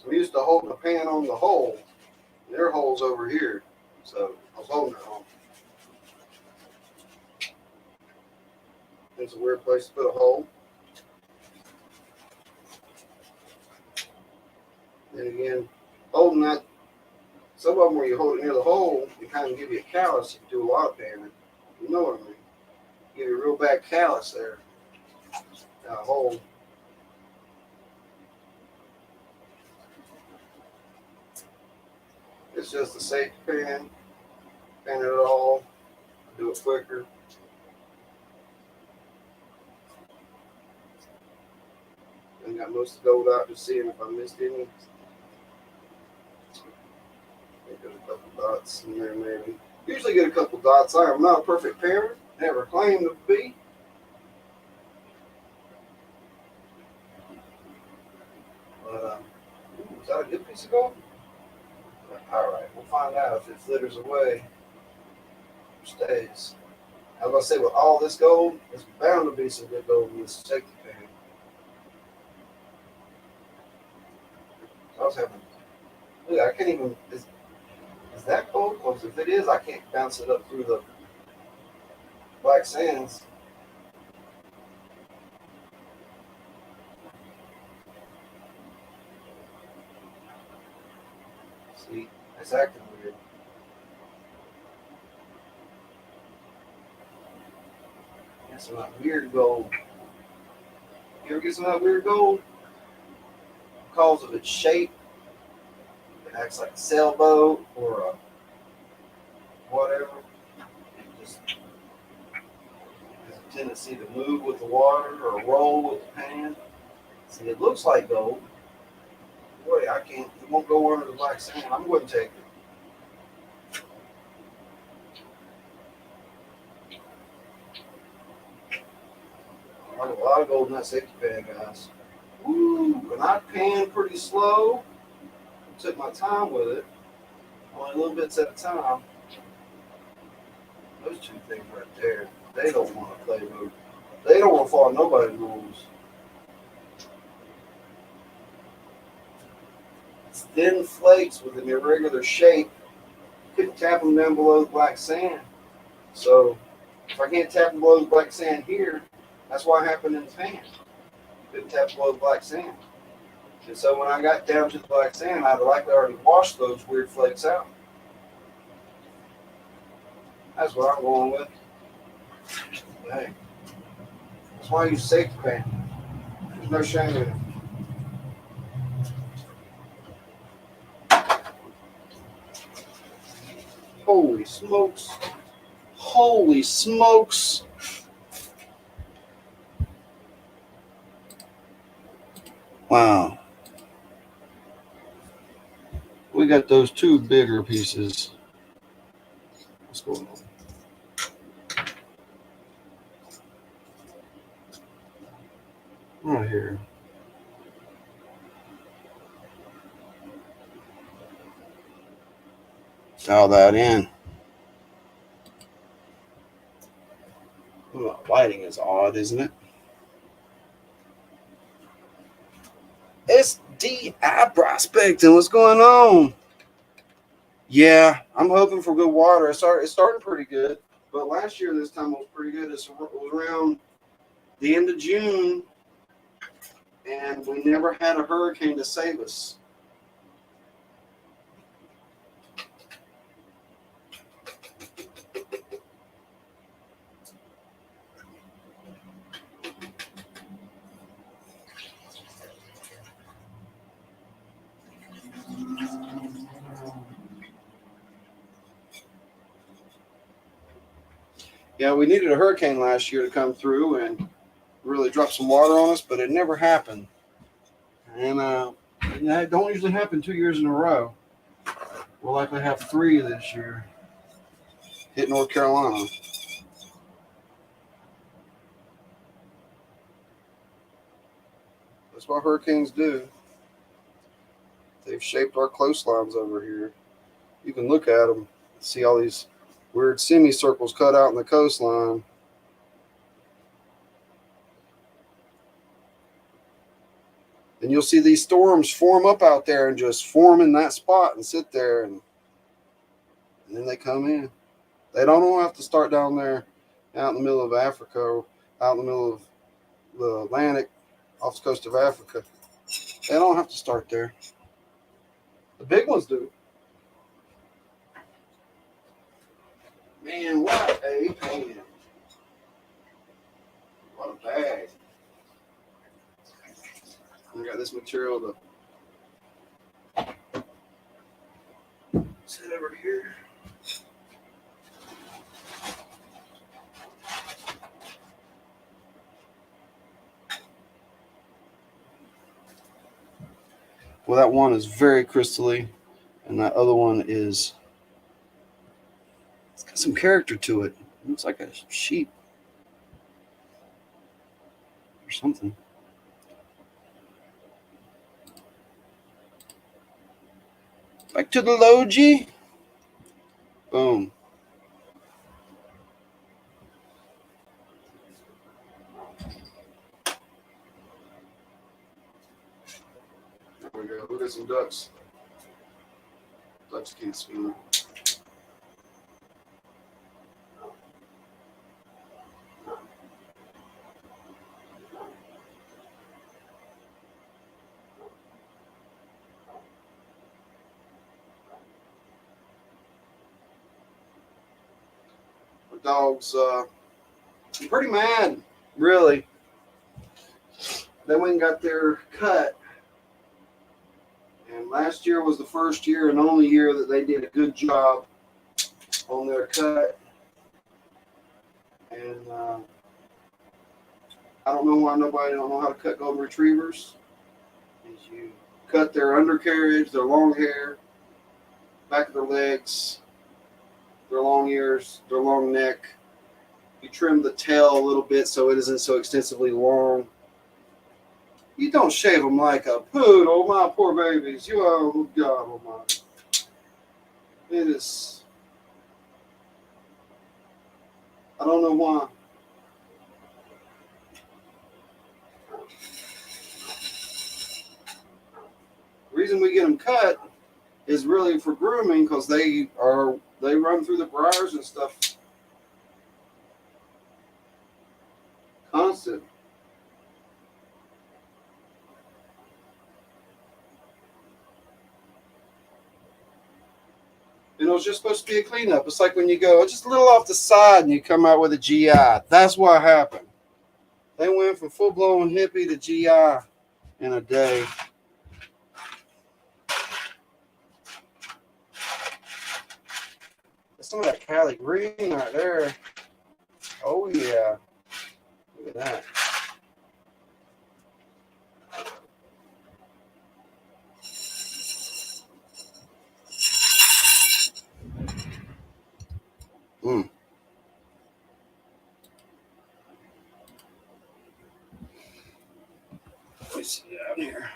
I'm used to holding the pan on the hole. Their hole's over here. So I was holding it on. It's a weird place to put a hole. And again, holding that, some of them where you hold it near the hole, it kind of give you a callus if you do a lot of panning. You know what I mean? Give you a real bad callus there. That hole. it's just a safety pan. Pan it all. Do it quicker. I got most of the gold out, just seeing if I missed any. I think there's a couple dots in there maybe. Usually get a couple dots. I am not a perfect parent. Never claimed to be. But, is that a good piece of gold? Alright, we'll find out if it flitters away or stays. I was going to say, with all this gold, there's bound to be some good gold in this safety pan. I was having, look, I can't even, is that gold? Because if it is, I can't bounce it up through the black sands. See, it's acting weird. Get some of that weird gold. You ever get some of that weird gold? Because of its shape, it acts like a sailboat or a whatever. It just has a tendency to move with the water or roll with the pan. See, it looks like gold. Boy, I can't, it won't go under the black sand. I'm going to take it. I got a lot of gold in that safety pan, guys. Woo! And I pan pretty slow. Took my time with it. Only little bits at a time. Those two things right there, they don't want to play with. They don't want to follow nobody's rules. It's thin flakes with an irregular shape. You couldn't tap them down below the black sand. So if I can't tap them below the black sand here, that's what happened in the pan. Couldn't tap below the black sand. And so when I got down to the black sand, I'd likely already washed those weird flakes out. That's what I'm going with. Hey, that's why I use safety pan. There's no shame in it. Holy smokes. Holy smokes. Wow. We got those two bigger pieces. What's going on? Right here. Dial that in. Ooh, lighting is odd, isn't it? It's DI prospecting. What's going on? Yeah, I'm hoping for good water. It's starting pretty good. But last year, this time was pretty good. It was around the end of June, and we never had a hurricane to save us. Yeah, we needed a hurricane last year to come through and really drop some water on us, but it never happened. And it don't usually happen 2 years in a row. We'll likely have 3 this year. Hit North Carolina. That's what hurricanes do. They've shaped our coastlines over here. You can look at them, see all these weird semicircles cut out in the coastline. And you'll see these storms form up out there and just form in that spot and sit there, and then they come in. They don't have to start down there out in the middle of Africa or out in the middle of the Atlantic off the coast of Africa. They don't have to start there. The big ones do. Man, what a pan. What a bag. I got this material to that over here. Well, that one is very crystally, and that other one is, it's got some character to it. It looks like a sheep or something. Back to the Logi. Boom. There we go. Look at some ducks. Ducks can't swim. The dogs, pretty mad, really. They went and got their cut. And last year was the first year and only year that they did a good job on their cut. And I don't know why nobody don't know how to cut golden retrievers. Is you cut their undercarriage, their long hair, back of their legs, their long ears, their long neck. You trim the tail a little bit so it isn't so extensively long. You don't shave them like a poodle, my poor babies. You are, oh God almighty. It is, I don't know why. The reason we get them cut is really for grooming because they run through the briars and stuff constant. You know, it's just supposed to be a cleanup. It's like when you go just a little off the side and you come out with a GI. That's what happened. They went from full-blown hippie to GI in a day. Some of that Cali green right there. Oh, yeah. Look at that. Mm. Let me see down here.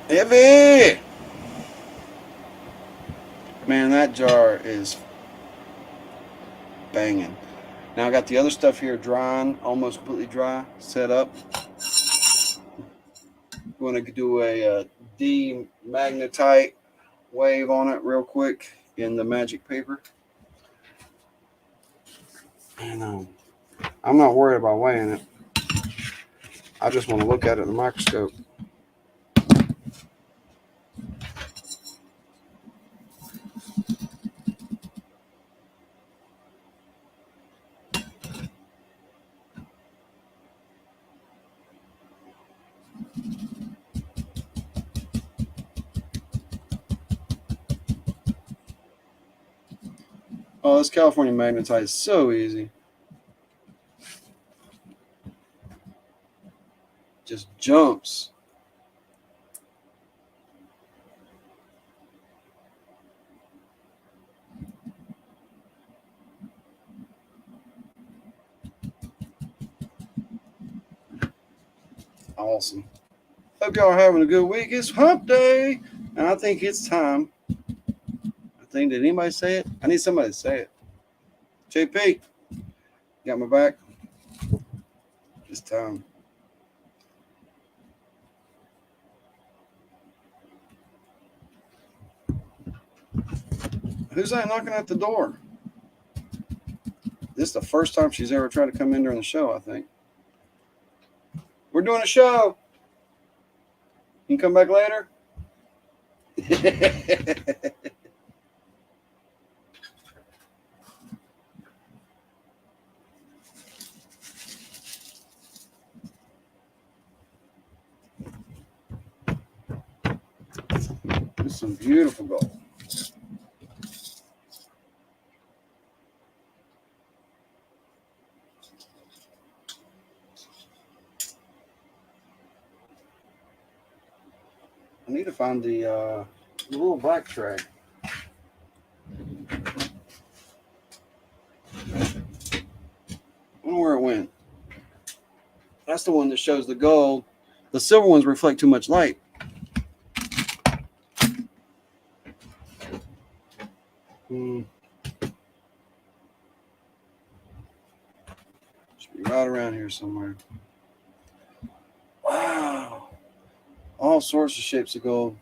Heavy! Man, that jar is banging. Now I got the other stuff here drying, almost completely dry, set up. I'm going to do a demagnetite wave on it real quick in the magic paper. And I'm not worried about weighing it. I just want to look at it in the microscope. Oh, this California magnetite is so easy. Just jumps. Awesome. Hope y'all are having a good week. It's hump day, and I think it's time. Did anybody say it? I need somebody to say it. JP, got my back? It's time. Who's that knocking at the door? This is the first time she's ever tried to come in during the show, I think. We're doing a show. You can come back later. This is some beautiful gold. I need to find the little black tray. I don't know where it went. That's the one that shows the gold. The silver ones reflect too much light. Should be right around here somewhere. Wow. All sorts of shapes of gold.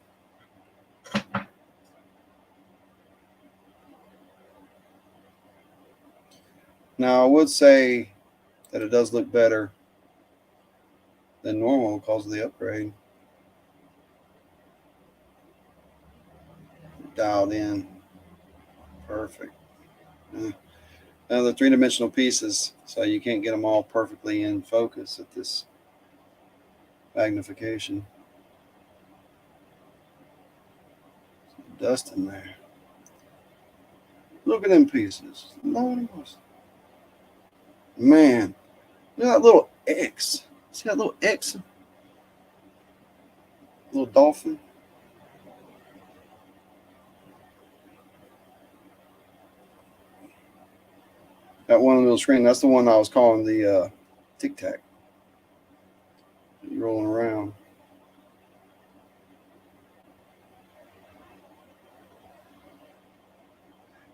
Now, I would say that it does look better than normal because of the upgrade. Dialed in. Perfect. Now, they're three-dimensional pieces, so you can't get them all perfectly in focus at this magnification. Some dust in there. Look at them pieces. Man, look at that little X. See that little X? Little dolphin. That one on the middle screen, that's the one I was calling the Tic Tac. You're rolling around.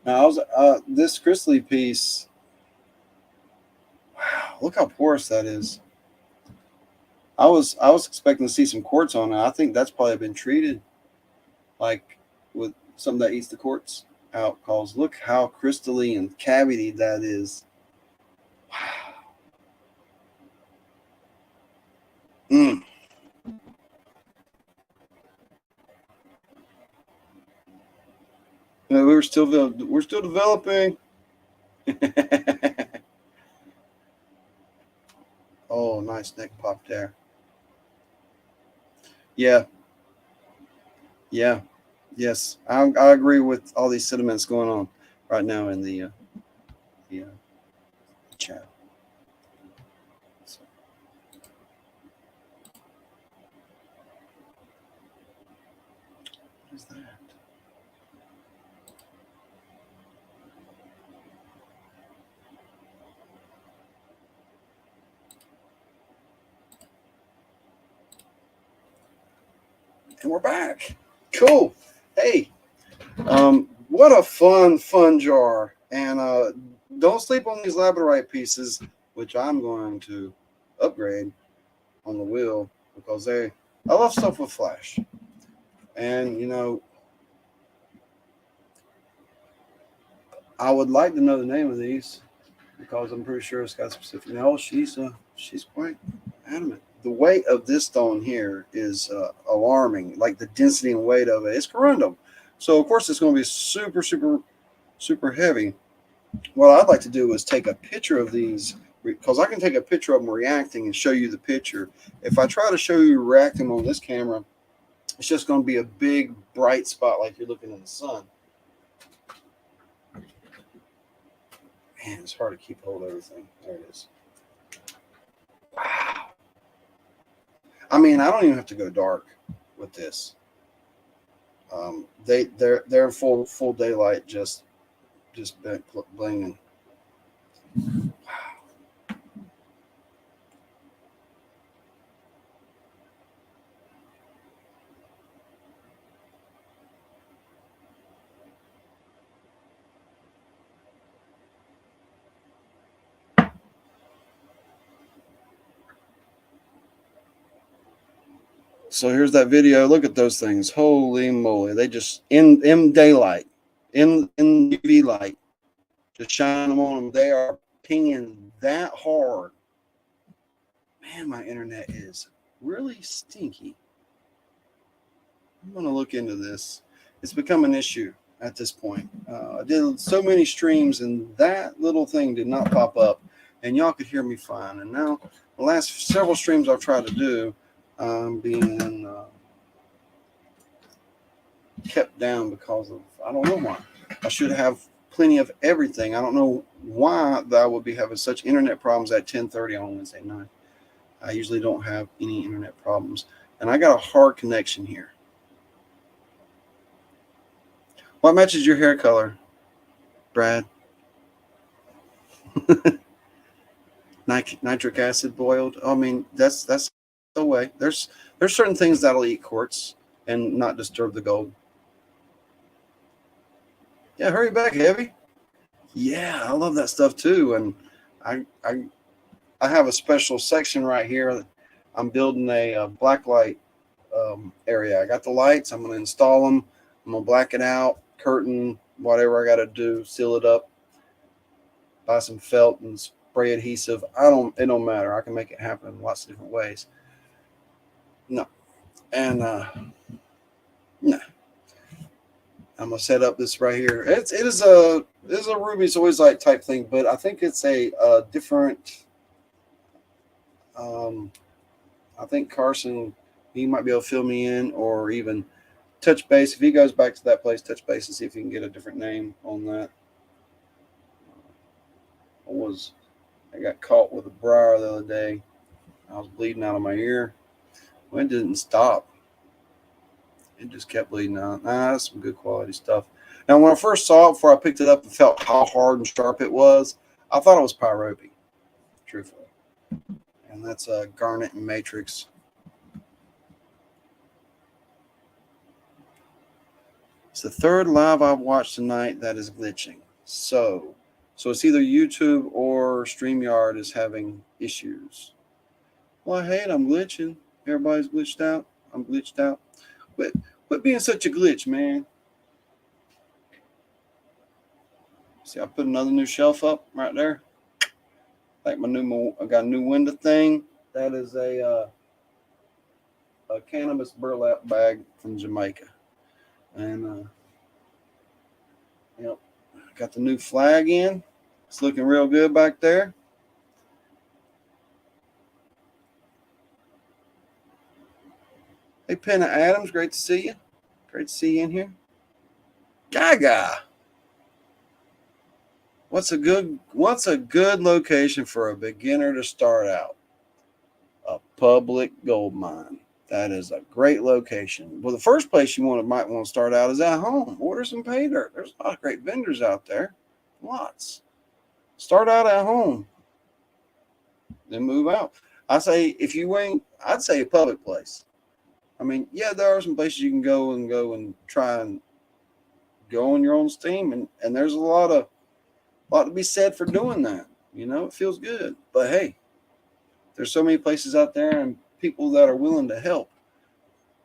Now, I was this crystally piece. Wow, look how porous that is. I was expecting to see some quartz on it. I think that's probably been treated like with something that eats the quartz out. Cause look how crystally and cavity that is. Wow. Yeah, we're still developing. Oh, nice neck pop there. Yeah. Yes, I agree with all these sentiments going on right now in the chat. So. What is that? And we're back. Cool. Hey, what a fun jar. And don't sleep on these labradorite pieces, which I'm going to upgrade on the wheel because I love stuff with flash. And you know, I would like to know the name of these because I'm pretty sure it's got specific. Now she's quite adamant. The weight of this stone here is alarming. Like the density and weight of it, it's corundum. So of course it's going to be super heavy. What I'd like to do is take a picture of these because I can take a picture of them reacting and show you the picture. If I try to show you reacting on this camera, it's just going to be a big bright spot like you're looking in the sun. Man, it's hard to keep hold of everything. There it is. Wow. I mean, I don't even have to go dark with this. They're in full daylight, just blinging. Wow. So here's that video. Look at those things. Holy moly. They just in daylight, in UV light, just shine them on them. They are pinging that hard. Man, my internet is really stinky. I'm going to look into this. It's become an issue at this point. I did so many streams, and that little thing did not pop up, and y'all could hear me fine. And now, the last several streams I've tried to do, being kept down because of, I don't know why. I should have plenty of everything. I don't know why that I would be having such internet problems at 10:30 on Wednesday night. I usually don't have any internet problems, and I got a hard connection here. What matches your hair color, Brad? Nitric acid boiled. I mean, that's the way. There's certain things that'll eat quartz and not disturb the gold. Yeah, hurry back, Heavy. Yeah, I love that stuff too. And I have a special section right here. I'm building a black light area. I got the lights. I'm going to install them. I'm going to black it out, curtain, whatever I got to do, seal it up, buy some felt and spray adhesive. It don't matter. I can make it happen in lots of different ways. No. And no. I'm gonna set up this right here. It is a Ruby Zoisite type thing, but I think it's a different. I think Carson, he might be able to fill me in, or even touch base if he goes back to that place. Touch base and see if he can get a different name on that. I got caught with a briar the other day. I was bleeding out of my ear. Well, it didn't stop. It just kept bleeding out. That's some good quality stuff. Now, when I first saw it, before I picked it up and felt how hard and sharp it was, I thought it was pyrope, truthfully. And that's a garnet and matrix. It's the third live I've watched tonight that is glitching. So it's either YouTube or StreamYard is having issues. Well, I hate I'm glitching. Everybody's glitched out. I'm glitched out. But quit being such a glitch, man. See, I put another new shelf up right there. Like I got a new window thing. That is a cannabis burlap bag from Jamaica. And yep, got the new flag in. It's looking real good back there. Hey, Penna Adams, great to see you. Great to see you in here. Gaga. What's a good location for a beginner to start out? A public gold mine. That is a great location. Well, the first place you might want to start out is at home. Order some pay dirt. There's a lot of great vendors out there. Lots. Start out at home. Then move out. I'd say a public place. I mean, yeah, there are some places you can go and try and go on your own steam, and there's a lot to be said for doing that. You know, it feels good. But hey, there's so many places out there and people that are willing to help.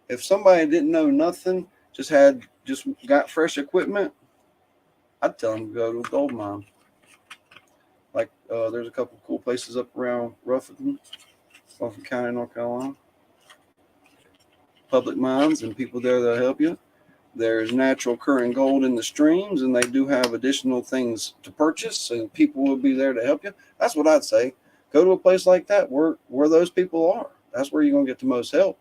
If somebody didn't know nothing, just got fresh equipment, I'd tell them to go to a gold mine. Like there's a couple of cool places up around Ruffin County, North Carolina. Public mines and people there that'll help you. There's natural occurring gold in the streams, and they do have additional things to purchase, and people will be there to help you. That's what I'd say. Go to a place like that where those people are. That's where you're going to get the most help.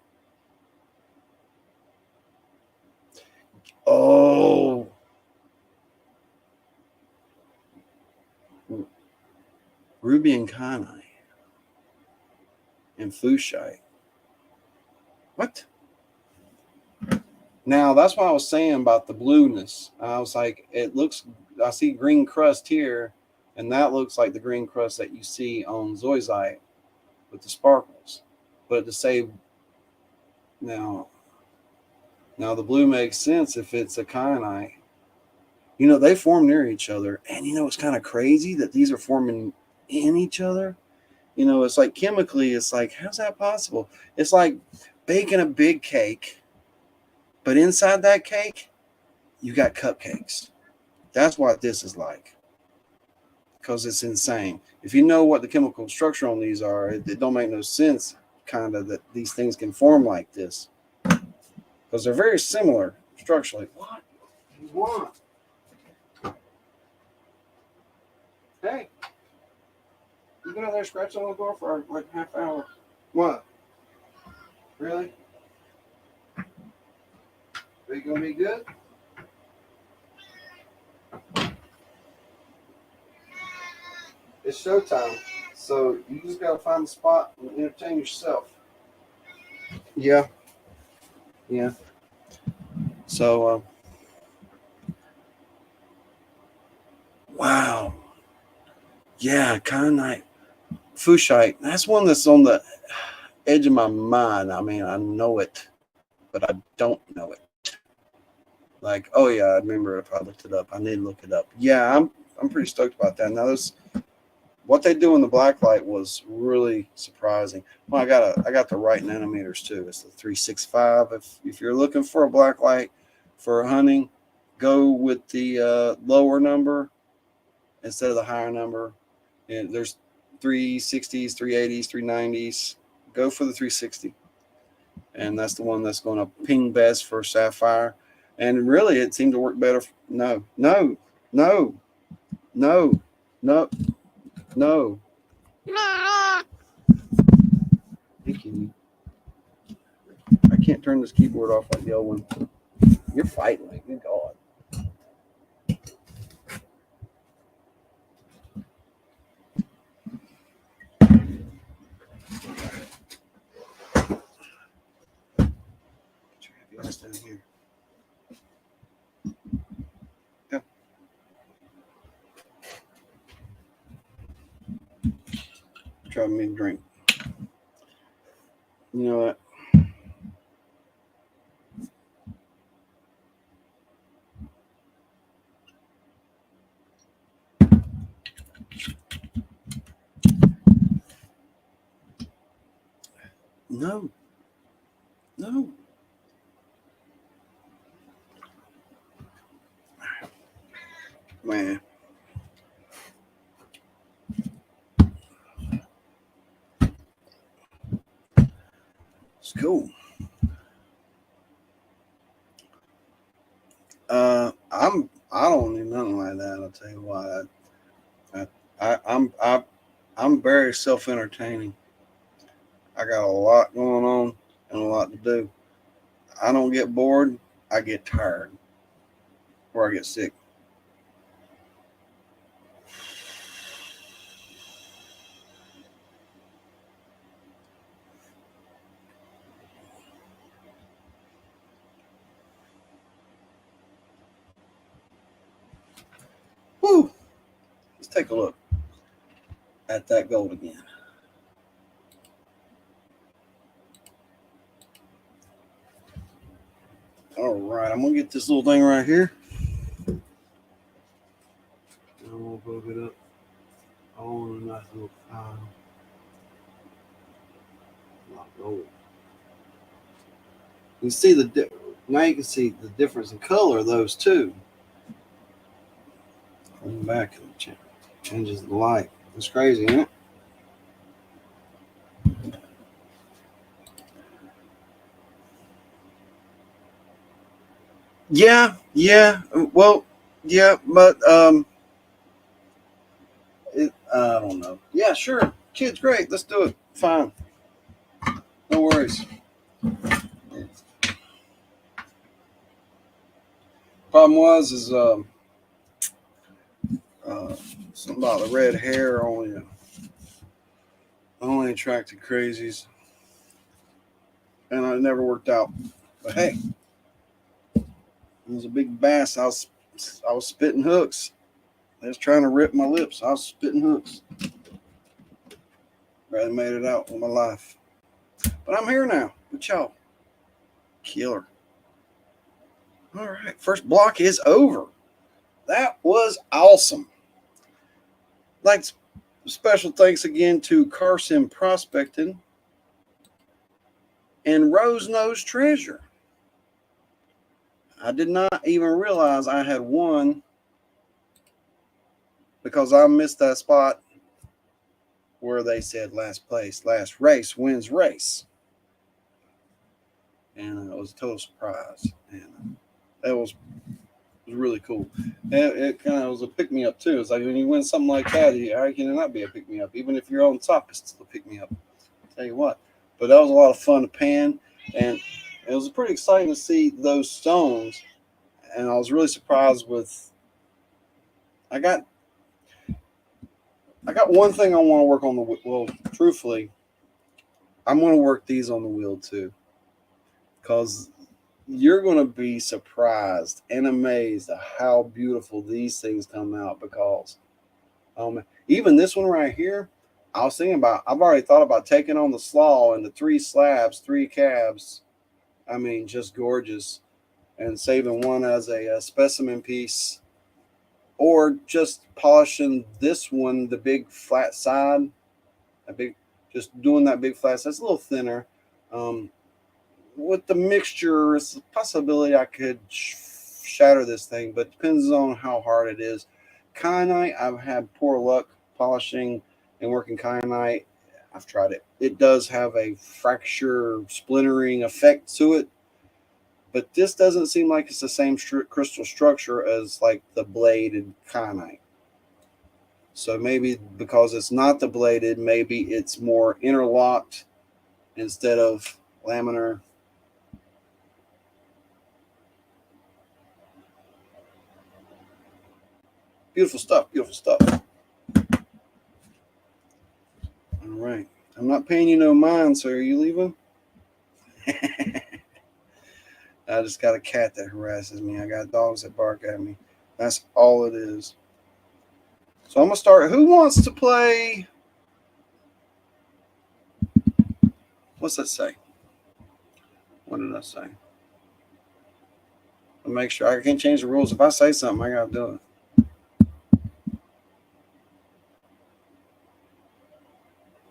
Oh. Ruby and Kyanite. And Fuchsite. What? Now, that's what I was saying about the blueness. I was like, I see green crust here, and that looks like the green crust that you see on zoisite with the sparkles. But to say, now the blue makes sense if it's a kyanite. You know, they form near each other. And, you know, it's kind of crazy that these are forming in each other. You know, it's like chemically, it's like, how's that possible? It's like baking a big cake. But inside that cake, you got cupcakes. That's what this is like. because it's insane. If you know what the chemical structure on these are, it don't make no sense kind of that these things can form like this, because they're very similar structurally. What do you want? Hey, you been out there scratching on the door for like half hour. What? Really? Are you gonna be good? It's showtime, so you just gotta find a spot and entertain yourself. Yeah, yeah. So, wow. Yeah, Kyanite, Fushite. That's one that's on the edge of my mind. I mean, I know it, but I don't know it. Like, oh yeah, I remember if I looked it up. I need to look it up. Yeah, I'm pretty stoked about that. Now this, what they do in the blacklight was really surprising. Well, I got the right nanometers too. It's the 365. If you're looking for a blacklight for hunting, go with the lower number instead of the higher number. And there's 360s, 380s, 390s. Go for the 360. And that's the one that's going to ping best for sapphire. And really, it seemed to work better. No, no, no, no, no, no. I can't turn this keyboard off like the old one. You're fighting me. Good God. Down here. Yeah. Try me to drink. You know what? No. No. Man. It's cool. I don't need nothing like that. I'll tell you why. I'm very self-entertaining. I got a lot going on and a lot to do. I don't get bored. I get tired, or I get sick. Woo! Let's take a look at that gold again. All right, I'm gonna get this little thing right here. I'm gonna hook it up. Oh, nice little file. Not gold. You can see now you can see the difference in color of those two. Going back and changes the light. It's crazy, isn't it? Yeah, yeah. Well, yeah, but I don't know. Yeah, sure. Kid's great. Let's do it. Fine. No worries. Problem was is something about the red hair only attracted crazies, and it never worked out. But hey, it was a big bass. I was spitting hooks. They was trying to rip my lips. I was spitting hooks. Barely made it out with my life. But I'm here now with y'all. Killer. All right, first block is over. That was awesome. Like, special thanks again to Carson Prospecting and Rose Nose Treasure. I did not even realize I had won because I missed that spot where they said last place, last race wins race. And it was a total surprise. And that was really cool. And it kind of was a pick me up too. It's like when you win something like that, how can it not be a pick me up? Even if you're on top, it's still a pick me up. I'll tell you what. But that was a lot of fun to pan, and it was pretty exciting to see those stones. And I was really surprised with. I got one thing I want to work on the well. Truthfully, I'm going to work these on the wheel too, because you're going to be surprised and amazed at how beautiful these things come out. Because even this one right here, I was thinking about. I've already thought about taking on the slaw and the 3 slabs, 3 cabs. I mean, just gorgeous, and saving one as a specimen piece, or just polishing this one, the big flat side, just doing that big flat side. It's a little thinner. With the mixture, it's a possibility I could shatter this thing, but depends on how hard it is. Kyanite, I've had poor luck polishing and working kyanite. I've tried it. It does have a fracture, splintering effect to it, but this doesn't seem like it's the same crystal structure as like the bladed kyanite. So maybe because it's not the bladed, maybe it's more interlocked instead of laminar. Beautiful stuff, beautiful stuff. All right. I'm not paying you no mind, so are you leaving? I just got a cat that harasses me. I got dogs that bark at me. That's all it is. So I'm going to start. Who wants to play? What's that say? What did I say? I'll make sure. I can't change the rules. If I say something, I got to do it.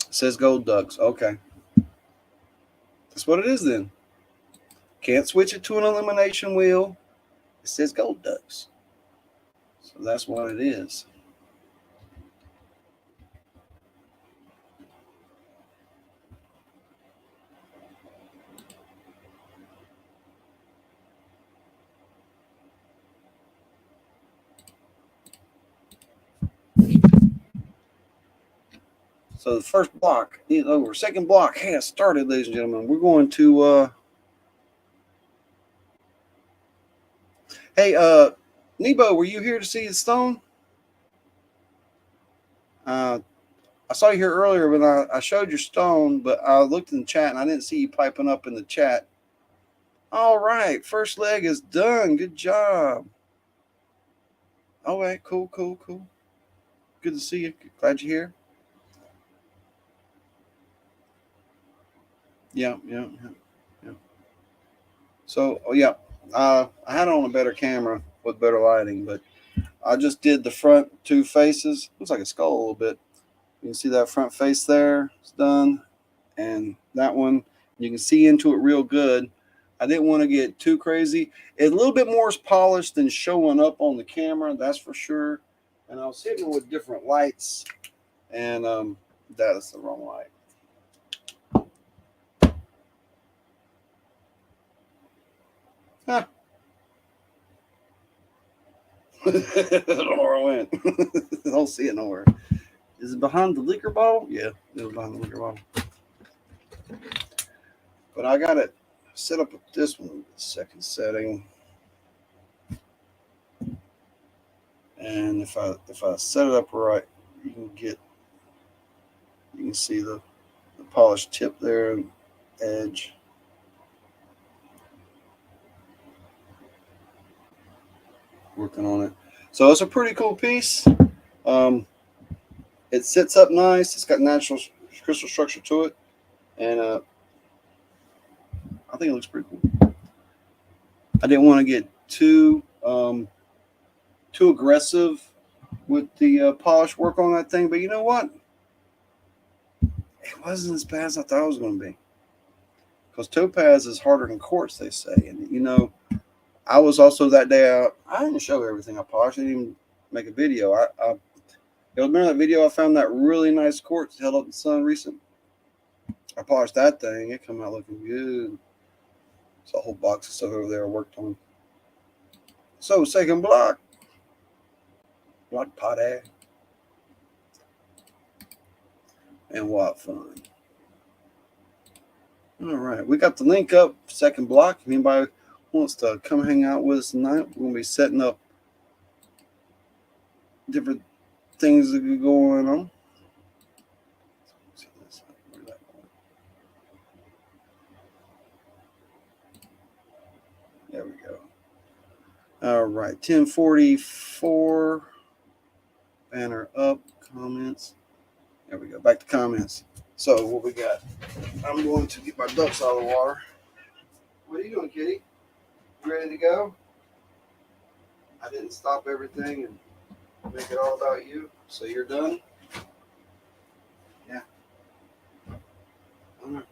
It says gold ducks. Okay. That's what it is then. Can't switch it to an elimination wheel. It says gold ducks. So that's what it is. So the first block is over. Second block has started, ladies and gentlemen. We're going to hey, Nebo, were you here to see the stone? I saw you here earlier when I showed your stone, but I looked in the chat and I didn't see you piping up in the chat. All right, first leg is done. Good job. All right, cool. Good to see you. Glad you're here. Yeah. So, I had on a better camera with better lighting, but I just did the front 2 faces. Looks like a skull a little bit. You can see that front face there. It's done. And that one, you can see into it real good. I didn't want to get too crazy. It's a little bit more polished than showing up on the camera, that's for sure. And I was hitting with different lights, and that is the wrong light. Huh. I don't know where I went. I don't see it nowhere. Is it behind the liquor bottle? Yeah, it was behind the liquor bottle. But I got it set up with this one, second setting. And if I set it up right, you can see the polished tip there and edge. Working on it. So it's a pretty cool piece. It sits up nice. It's got natural crystal structure to it. And I think it looks pretty cool. I didn't want to get too aggressive with the polish work on that thing, but you know what? It wasn't as bad as I thought it was going to be. Because topaz is harder than quartz, they say. And you know, I was also that day I didn't show everything I polished. I didn't even make a video. You remember that video? I found that really nice quartz held up in the sun recent. I polished that thing. It come out looking good. It's a whole box of stuff over there I worked on. So, second block. Block potty. And what fun. All right. We got the link up. Second block. If anybody wants to come hang out with us tonight, we're going to be setting up different things that are going on. There we go. All right, 1044. Banner up. Comments. There we go. Back to comments. So what we got? I'm going to get my ducks out of the water. What are you doing, kitty? You ready to go? I didn't stop everything and make it all about you. So you're done? Yeah. All right.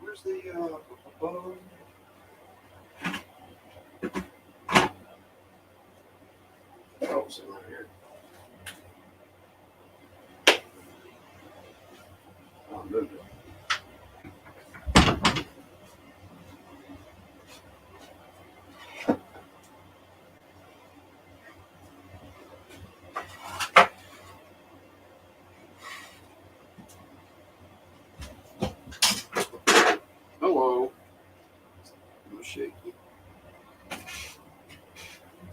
Where's the oh, it's in right here. Oh, moved it. Hello. I'm shaky.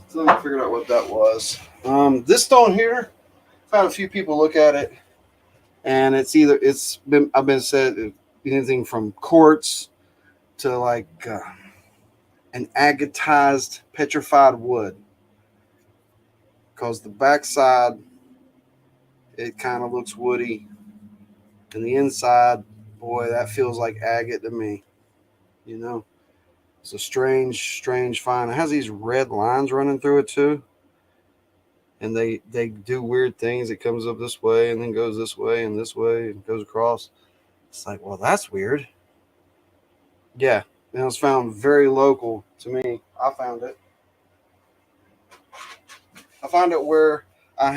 So I figured out what that was. This stone here, I've had a few people look at it, and I've been said anything from quartz to like an agatized petrified wood, because the backside it kind of looks woody, and the inside, boy, that feels like agate to me. You know, it's a strange find. It has these red lines running through it too, and they do weird things. It comes up this way and then goes this way and goes across. It's like, well, that's weird. Yeah, and it was found very local to me. I found it. I found it where I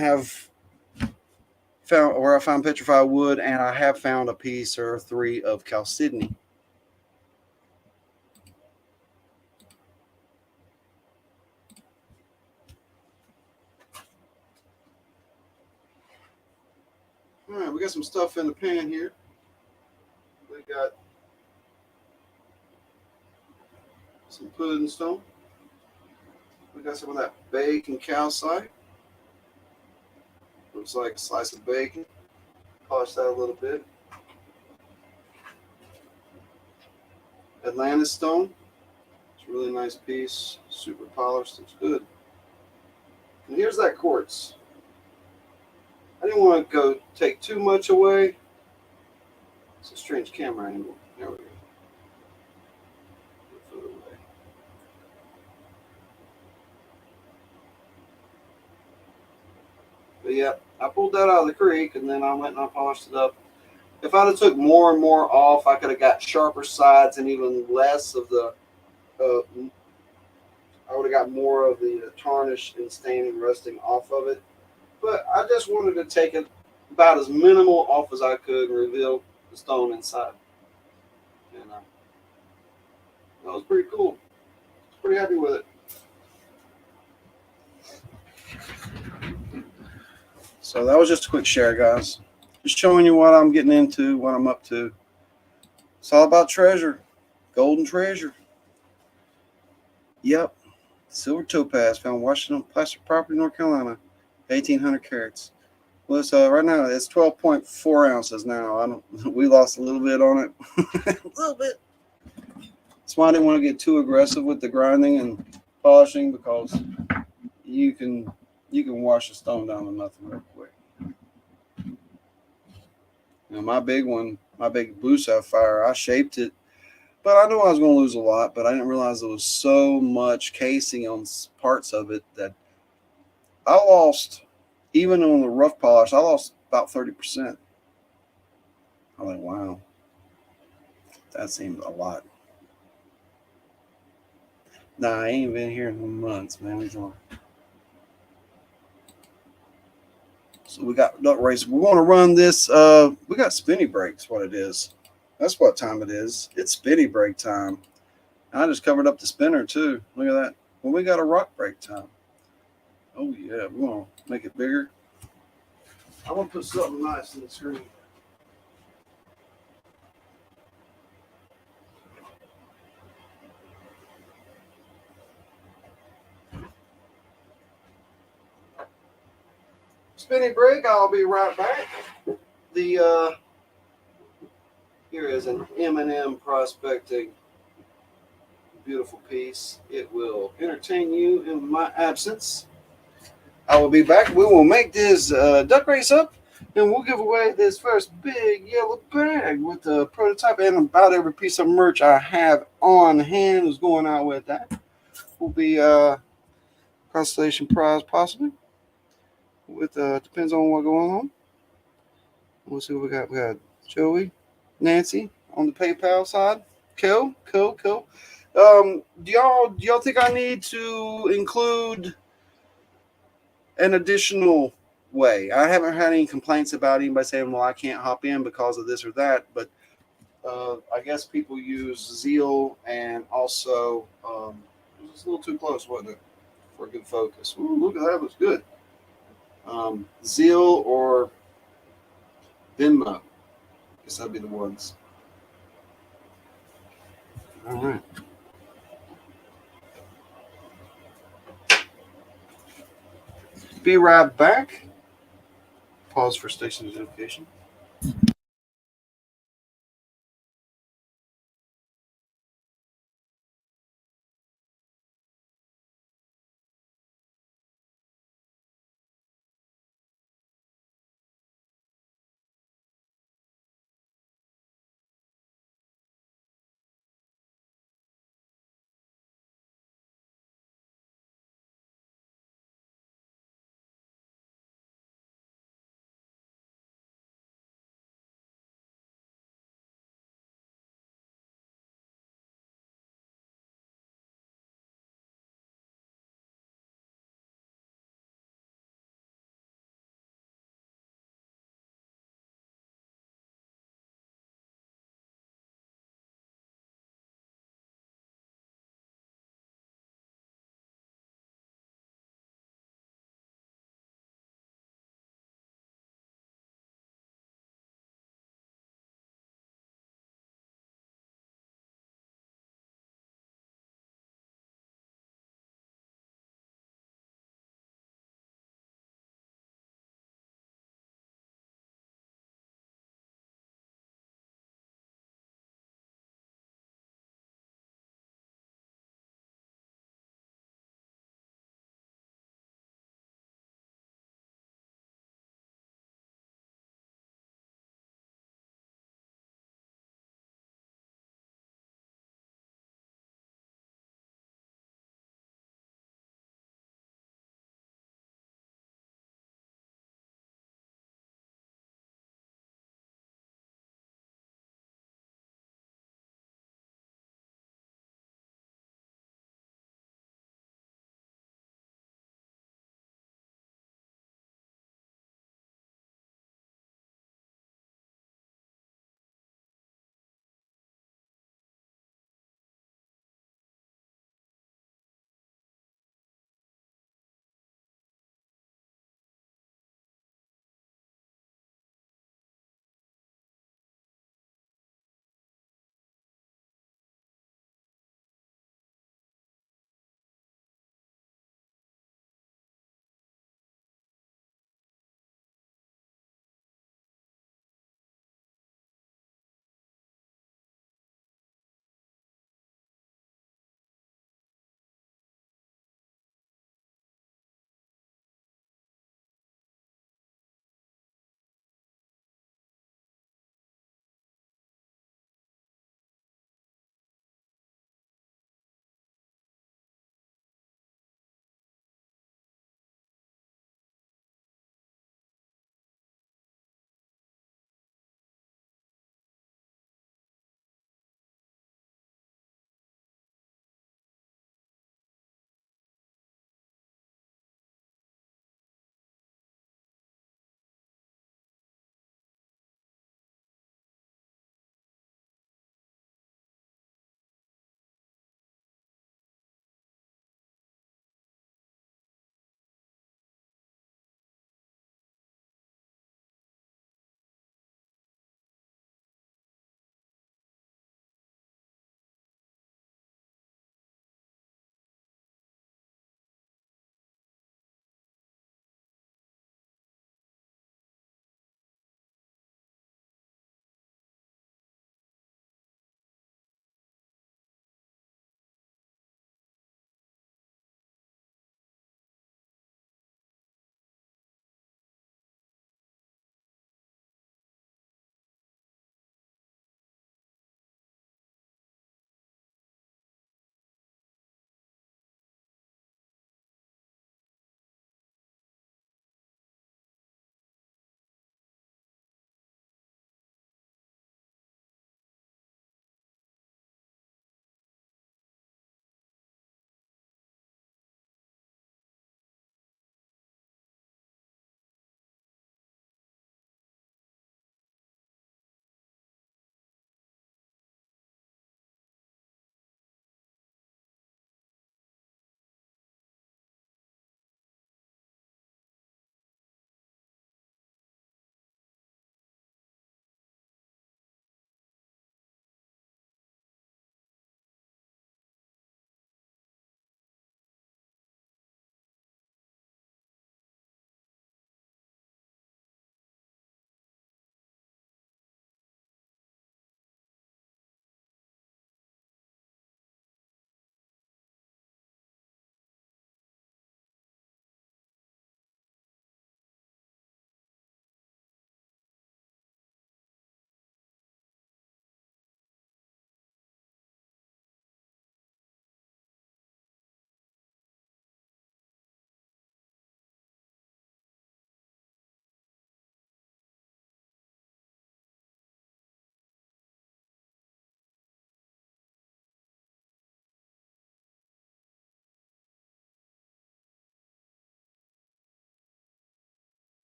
found petrified wood, and I have found a piece or three of chalcedony. All right, we got some stuff in the pan here. We got some pudding stone. We got some of that bacon calcite. Looks like a slice of bacon. Polish that a little bit. Atlantis stone. It's a really nice piece. Super polished. It's good. And here's that quartz. I didn't want to go take too much away. It's a strange camera angle. There we go. But yeah, I pulled that out of the creek, and then I went and I polished it up. If I'd have took more and more off, I could have got sharper sides and even less of the. I would have got more of the tarnish and stain and rusting off of it. But I just wanted to take it about as minimal off as I could and reveal the stone inside. And that was pretty cool. I was pretty happy with it. So that was just a quick share, guys. Just showing you what I'm getting into, what I'm up to. It's all about treasure. Golden treasure. Yep. Silver topaz found Washington placer property, North Carolina. 1,800 carats. Well, it's right now it's 12.4 ounces now. We lost a little bit on it. A little bit. That's why I didn't want to get too aggressive with the grinding and polishing, because you can wash a stone down to nothing real quick. You know, my big blue sapphire, I shaped it, but I knew I was going to lose a lot, but I didn't realize there was so much casing on parts of it that I lost, even on the rough polish, I lost about 30%. I'm like, wow, that seems a lot. Nah, I ain't been here in months, man. So we got duck race. We want to run this. We got spinny breaks. What it is? That's what time it is. It's spinny break time. I just covered up the spinner too. Look at that. Well, we got a rock break time. Oh yeah, we're gonna make it bigger. I want to put something nice in the screen. Spinny break. I'll be right back. The Here is an M&M prospecting beautiful piece. It will entertain you in my absence. I will be back. We will make this duck race up, and we'll give away this first big yellow bag with the prototype and about every piece of merch I have on hand is going out with that. Will be constellation prize possibly. With depends on what going on. We'll see what we got. We got Joey, Nancy on the PayPal side. Cool, cool, cool. Do y'all think I need to include an additional way? I haven't had any complaints about anybody saying, "Well, I can't hop in because of this or that." But I guess people use Zeal and also it was a little too close, wasn't it, for a good focus? Ooh, look at that, it was good. Zeal or Venmo, I guess that'd be the ones. All right. Be right back. Pause for station identification.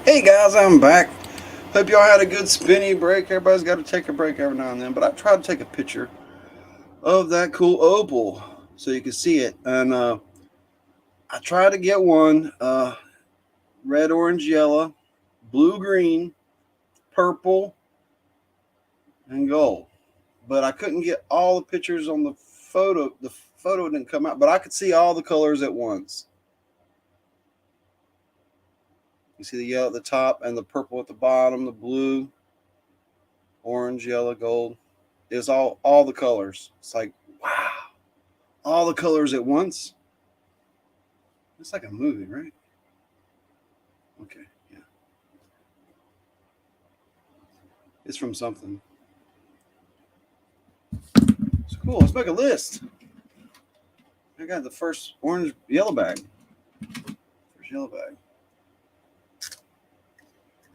Hey guys, I'm back. Hope y'all had a good spinny break. Everybody's got to take a break every now and then, but I tried to take a picture of that cool opal so you can see it. And I tried to get one red, orange, yellow, blue, green, purple, and gold. But I couldn't get all the pictures on the photo. The photo didn't come out, but I could see all the colors at once. You see the yellow at the top and the purple at the bottom, the blue, orange, yellow, gold. It's all the colors. It's like, wow, all the colors at once. It's like a movie, right? Okay, yeah. It's from something. It's cool. Let's make a list. I got the first orange yellow bag. First yellow bag.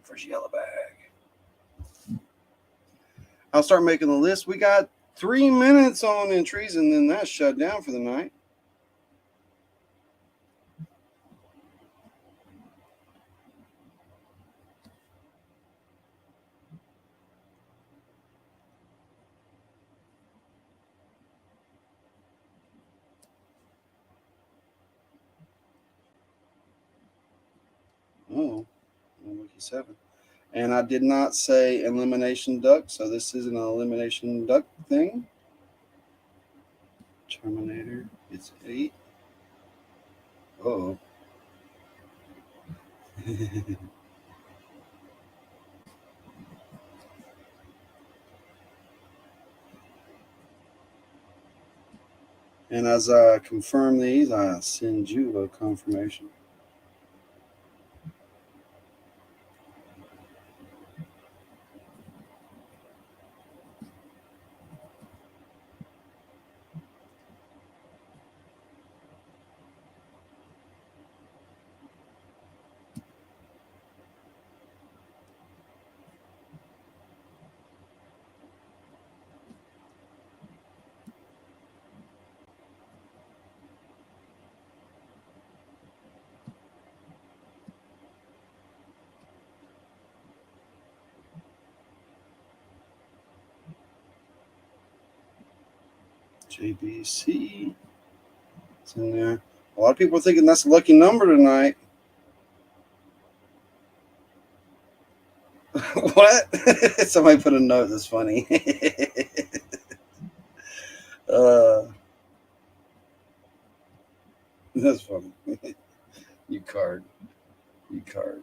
First yellow bag. I'll start making the list. We got 3 minutes on entries, and then that's shut down for the night. Oh, lucky 7. And I did not say elimination duck, so this is an elimination duck thing. Terminator, it's 8. Oh. And as I confirm these, I send you a confirmation. JBC. It's in there. A lot of people are thinking that's a lucky number tonight. What? Somebody put a note that's funny. That's funny. You card. You card.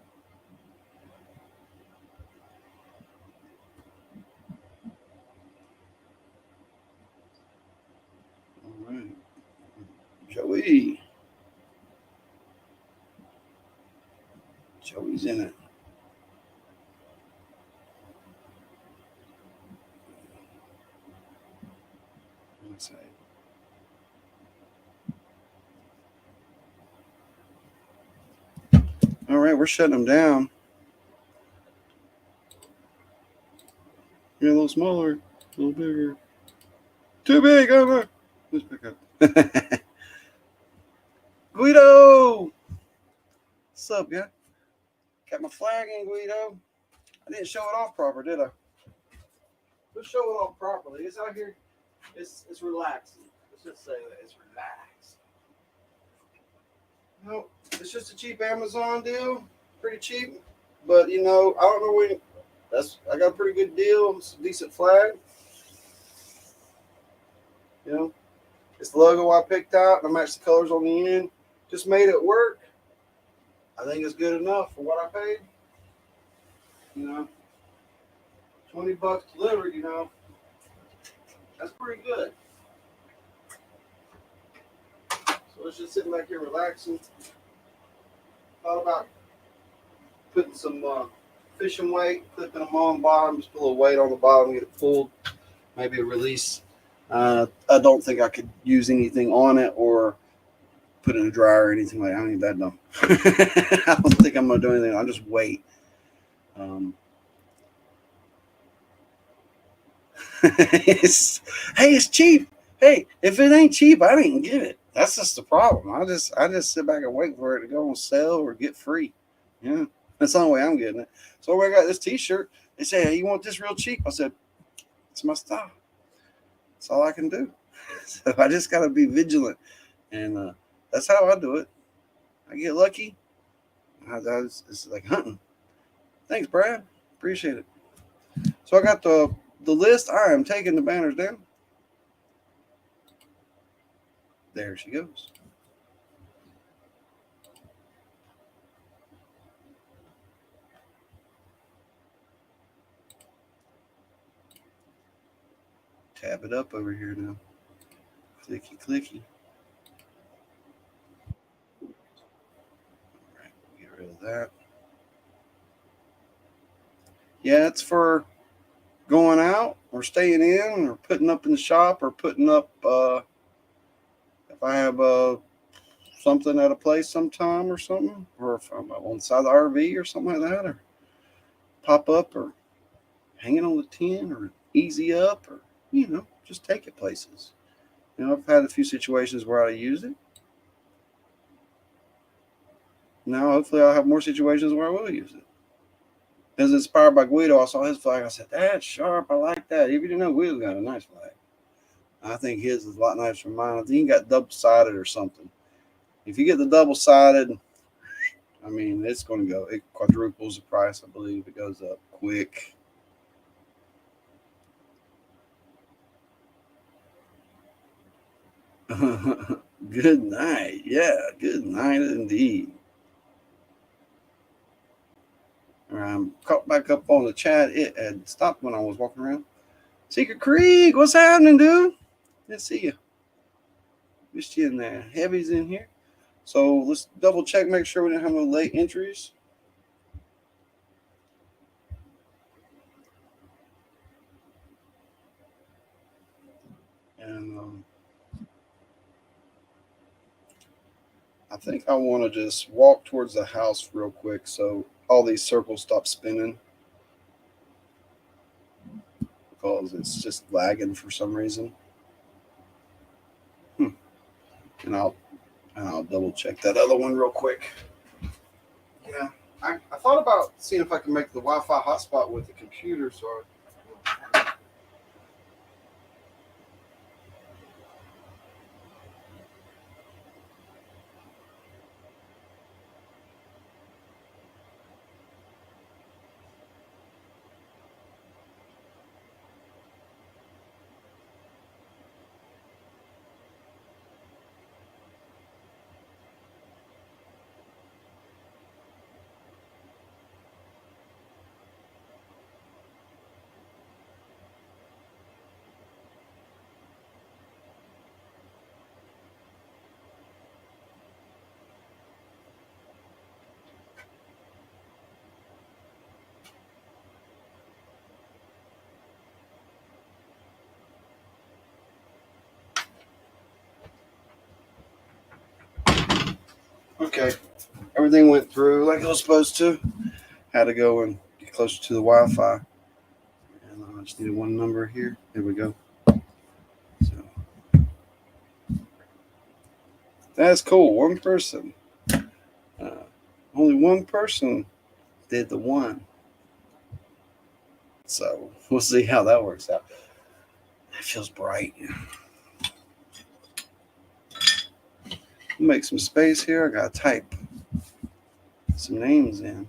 All right. Joey. Joey's in it. Let's see. All right, we're shutting them down. You're a little smaller, a little bigger. Too big, over. Let's pick up. Guido! What's up, guy? Got my flag in, Guido. I didn't show it off proper, did I? Let's show it off properly. It's out here. It's relaxing. Let's just say that it's relaxed. No, it's just a cheap Amazon deal. Pretty cheap. But you know, I don't know when I got a pretty good deal. It's a decent flag. You know, it's the logo I picked out, and I matched the colors on the end. Just made it work. I think it's good enough for what I paid. You know, $20 delivered. You know, that's pretty good. So let's just sit back here relaxing. Thought about putting some fishing weight, clipping them on the bottom, just put a little weight on the bottom, get it pulled, maybe a release. I don't think I could use anything on it or put it in a dryer or anything like that. I don't need that done. I don't think I'm going to do anything. I'll just wait. It's cheap. Hey, if it ain't cheap, I didn't get it. That's just the problem. I just sit back and wait for it to go on sale or get free. Yeah. That's the only way I'm getting it. So I got this T-shirt. They say, "Hey, you want this real cheap?" I said, "It's my style. That's all I can do." So I just got to be vigilant, and that's how I do it. I get lucky. It's like hunting. Thanks, Brad. Appreciate it. So I got the list. I am taking the banners down. There she goes. Tab it up over here now. Clicky, clicky. All right, get rid of that. Yeah, it's for going out or staying in or putting up in the shop or putting up if I have something at a place sometime or something, or if I'm on the side of the RV or something like that, or pop up or hanging on the tin or easy up or, just take it places. I've had a few situations where I used it. Now, hopefully, I'll have more situations where I will use it. As inspired by Guido, I saw his flag. I said, "That's sharp. I like that." If you didn't know, Guido's got a nice flag. I think his is a lot nicer than mine. I think he got double-sided or something. If you get the double-sided, I mean, it's going to go. It quadruples the price, I believe. It goes up quick. Good night. Yeah, good night indeed. I'm caught back up on the chat. It had stopped when I was walking around. Secret Creek, what's happening, dude? Good to see you. Missed you in there. Heavy's in here. So let's double check, make sure we didn't have no late entries. And I think I want to just walk towards the house real quick so all these circles stop spinning, because it's just lagging for some reason. And I'll double check that other one real quick. Yeah, I thought about seeing if I can make the Wi-Fi hotspot with the computer. So okay, everything went through like it was supposed to. Had to go and get closer to the Wi-Fi, and I just needed one number here. There we go. So that's cool. One person. Only one person did the one. So we'll see how that works out. It feels bright. Make some space here. I gotta type some names in.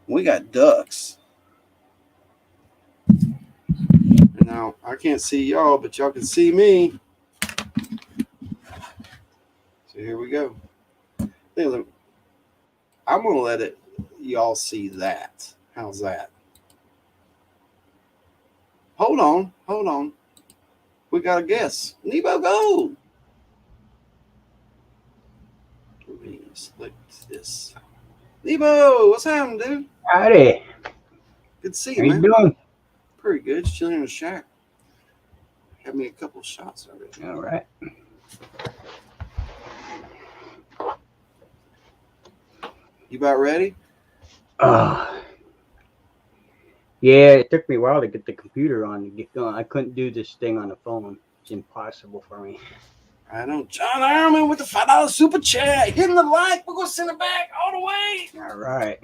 We got ducks. Now I can't see y'all, but y'all can see me. So here we go. I'm gonna let y'all see that. How's that? Hold on. We got a guess. BenzoGold. Let me select this. Nebo, what's happening, dude? Howdy. Good to see How you, you man. doing? Pretty good. Just chilling in the shack. Had me a couple of shots already. All right. You about ready? Yeah, it took me a while to get the computer on to get going. I couldn't do this thing on the phone. It's impossible for me. I know. John Ironman with the $5 super chat. Hitting the like. We're going to send it back all the way. All right.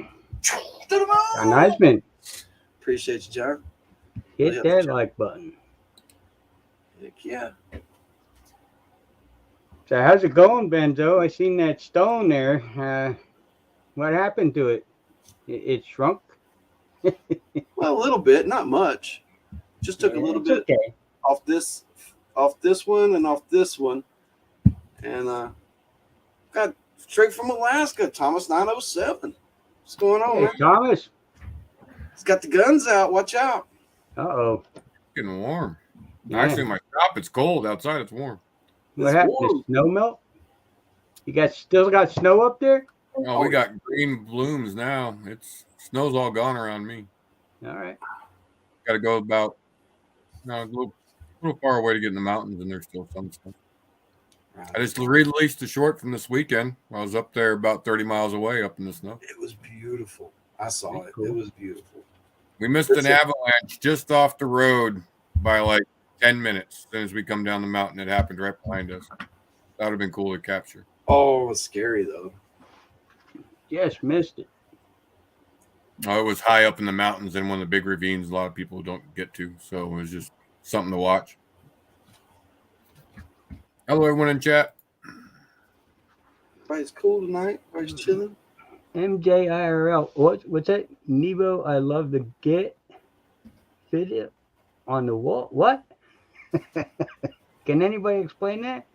To the John moon. Heisman, Appreciate you, John. hit that like button. Heck yeah. So how's it going, Benzo? I seen that stone there. What happened to it? It shrunk? Well, a little bit, not much. Just took a little It's bit okay. off this one and off this one. And got straight from Alaska, Thomas 907. What's going on, Hey, man? Thomas. He's got the guns out. Watch out. Uh-oh. Getting warm. Yeah. Actually, in my shop, it's cold. Outside, it's warm. What It's happened? warm. The snow melt? You still got snow up there? Oh, we got green blooms now. Snow's all gone around me. All right. Got to go about a little far away to get in the mountains, and there's still some stuff. I just released the short from this weekend. I was up there about 30 miles away up in the snow. It was beautiful. I saw it. Cool. It was beautiful. We missed an avalanche just off the road by like 10 minutes. As soon as we come down the mountain, it happened right behind us. That would have been cool to capture. Oh, it was scary, though. Just missed it. Oh, it was high up in the mountains in one of the big ravines a lot of people don't get to. So it was just something to watch. Hello, everyone in chat. Everybody's cool tonight. Everybody's chilling. MJIRL. What's that? Nebo, I love the get fit it on the wall. What? Can anybody explain that?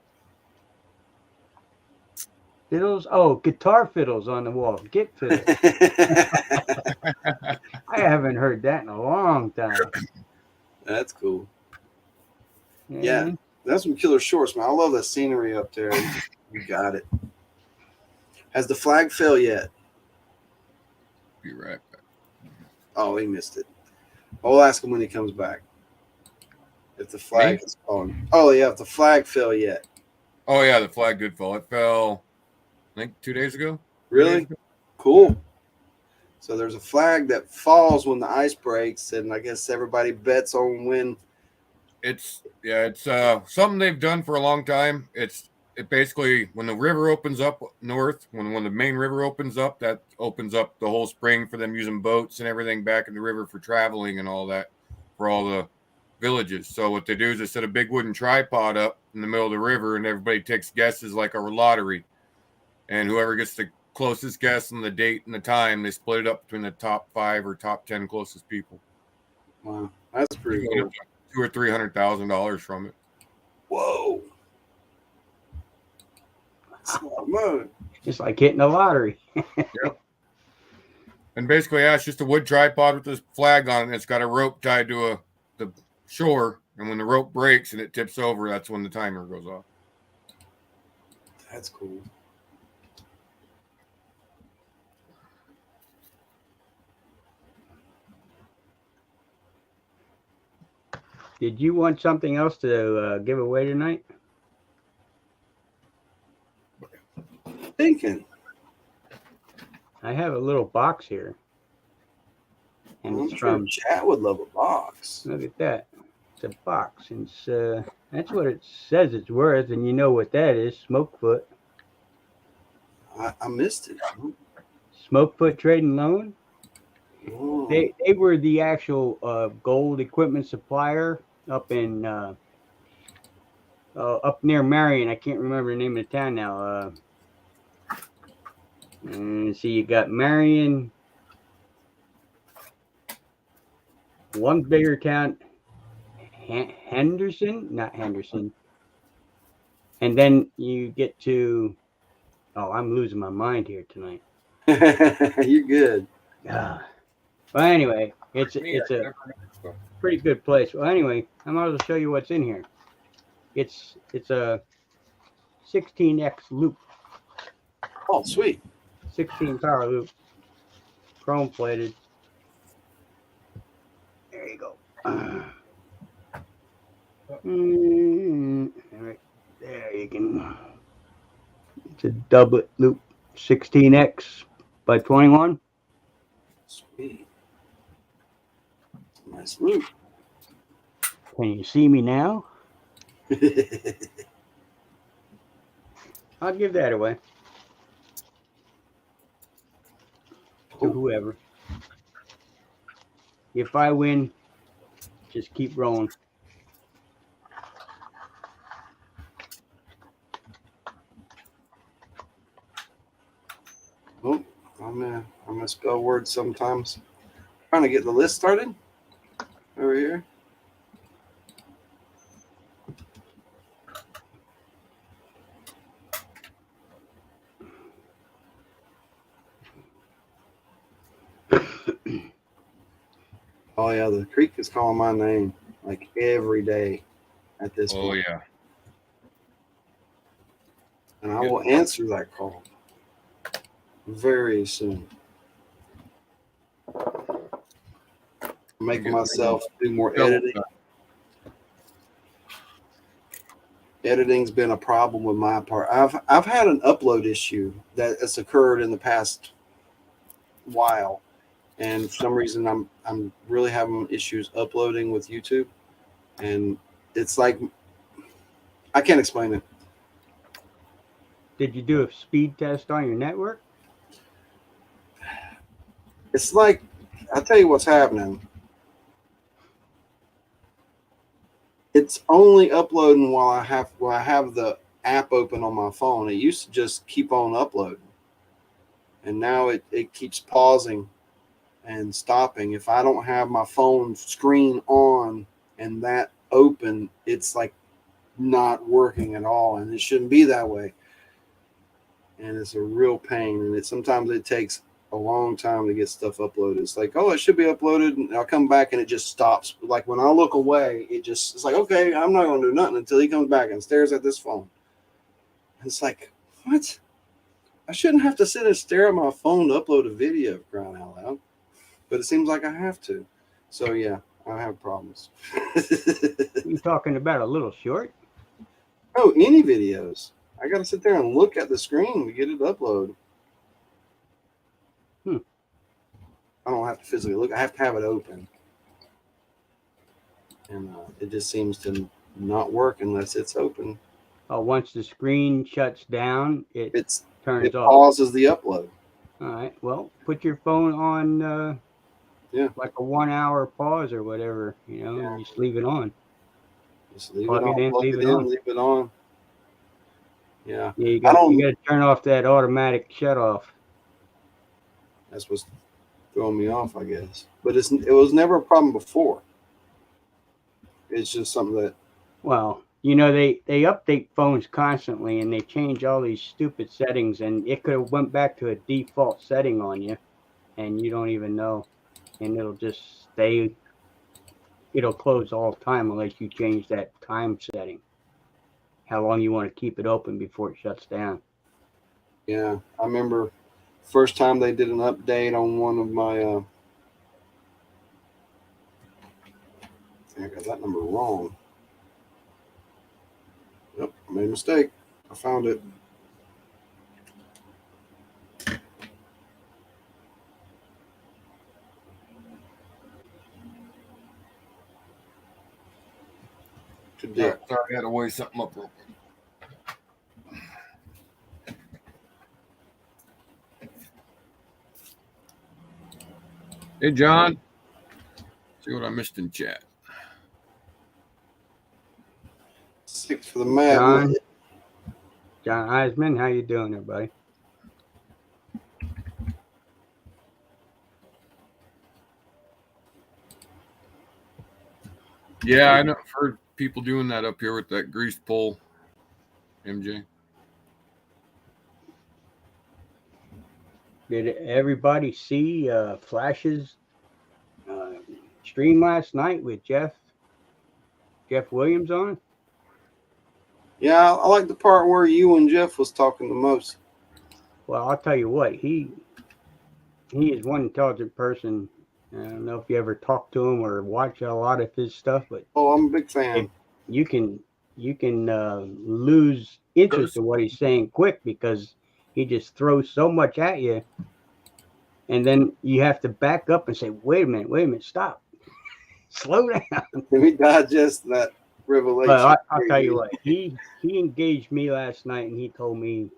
Fiddles? Oh, guitar fiddles on the wall. Get fiddles. I haven't heard that in a long time. That's cool. Yeah. That's some killer shorts, man. I love the scenery up there. You got it. Has the flag fell yet? Be right back. Oh, he missed it. I'll ask him when he comes back. If the flag is fallen. Oh, yeah. If the flag fell yet. Oh, yeah. The flag did fall. It fell, I think, 2 days ago. Really? Cool. So there's a flag that falls when the ice breaks, and I guess everybody bets on when. It's something they've done for a long time. It basically, when the river opens up north, when the main river opens up, that opens up the whole spring for them using boats and everything back in the river for traveling and all that for all the villages. So what they do is they set a big wooden tripod up in the middle of the river, and everybody takes guesses like a lottery. And whoever gets the closest guess on the date and the time, they split it up between the top 5 or top 10 closest people. Wow, that's pretty cool. $200,000 or $300,000 from it. Whoa. Smart mode. Just like hitting the lottery. Yep. And basically, it's just a wood tripod with this flag on it. And it's got a rope tied to the shore. And when the rope breaks and it tips over, that's when the timer goes off. That's cool. Did you want something else to give away tonight? Thinking. I have a little box here. And I'm it's sure from, chat would love a box. look at that. It's a box. And it's, that's what it says it's worth. And you know what that is. Smokefoot. I missed it. Smokefoot Trade and Loan. Oh. They were the actual gold equipment supplier up in up near Marion. I can't remember the name of the town now. And see, you got Marion, one bigger town, not Henderson, and then you get to. Oh, I'm losing my mind here tonight. You're good. Well, anyway, it's a pretty good place. Well, anyway, I might as well show you what's in here. It's a 16X loop. Oh, sweet. 16 power loop, chrome plated. There you go. Right there, you can. It's a doublet loop, 16X by 21. Sweet. Nice loop. Can you see me now? I'll give that away. to whoever. If I win, just keep rolling. Oh, I'm gonna spell words sometimes. Trying to get the list started over here. Oh yeah, the creek is calling my name like every day at this Oh point. yeah. And I will answer that call very soon. I'm making myself do more editing. Editing's been a problem with my part. I've had an upload issue that has occurred in the past while, and for some reason I'm really having issues uploading with YouTube, and it's like I can't explain it. Did you do a speed test on your network? It's like I'll tell you what's happening. It's only uploading while I have the app open on my phone. It used to just keep on uploading, and now it keeps pausing and stopping. If I don't have my phone screen on and that open, it's like not working at all, and it shouldn't be that way. And it's a real pain, and sometimes it takes a long time to get stuff uploaded. It's like, oh, it should be uploaded, and I'll come back and it just stops. Like when I look away, it's like, okay, I'm not gonna do nothing until he comes back and stares at this phone. It's like, what? I shouldn't have to sit and stare at my phone to upload a video, crying out loud. But it seems like I have to. So yeah, I have problems. You talking about a little short? Oh, any videos. I gotta sit there and look at the screen to get it uploaded. I don't have to physically look. I have to have it open. And it just seems to not work unless it's open. Once the screen shuts down, it turns off. Pauses the upload. All right. Well, put your phone on like a 1 hour pause or whatever, and just leave it on. Just leave Plug it on. it in, Plug leave it it in, on. leave it on. Yeah. Yeah, you got to turn off that automatic shut off. That's what's throwing me off, I guess. But it was never a problem before. It's just something that. Well, they update phones constantly, and they change all these stupid settings, and it could have went back to a default setting on you, and you don't even know, and it'll just stay. It'll close all the time unless you change that time setting. How long you want to keep it open before it shuts down. Yeah, I remember first time they did an update on one of my. I got that number wrong. Yep, I made a mistake. I found it. Sorry, I had to weigh something up real quick. Hey, John. See what I missed in chat. 6 for the Mad. John Eisman, how you doing there, buddy? Yeah, I know. I've heard people doing that up here with that greased pole, MJ. Did everybody see Flash's stream last night with Jeff Williams on it? Yeah, I like the part where you and Jeff was talking the most. Well, I'll tell you what, he is one intelligent person. I don't know if you ever talk to him or watch a lot of his stuff, but I'm a big fan. You can lose interest in what he's saying quick because he just throws so much at you, and then you have to back up and say, "Wait a minute, stop, slow down." Let me digest that revelation. But I'll tell you what, he engaged me last night, and he told me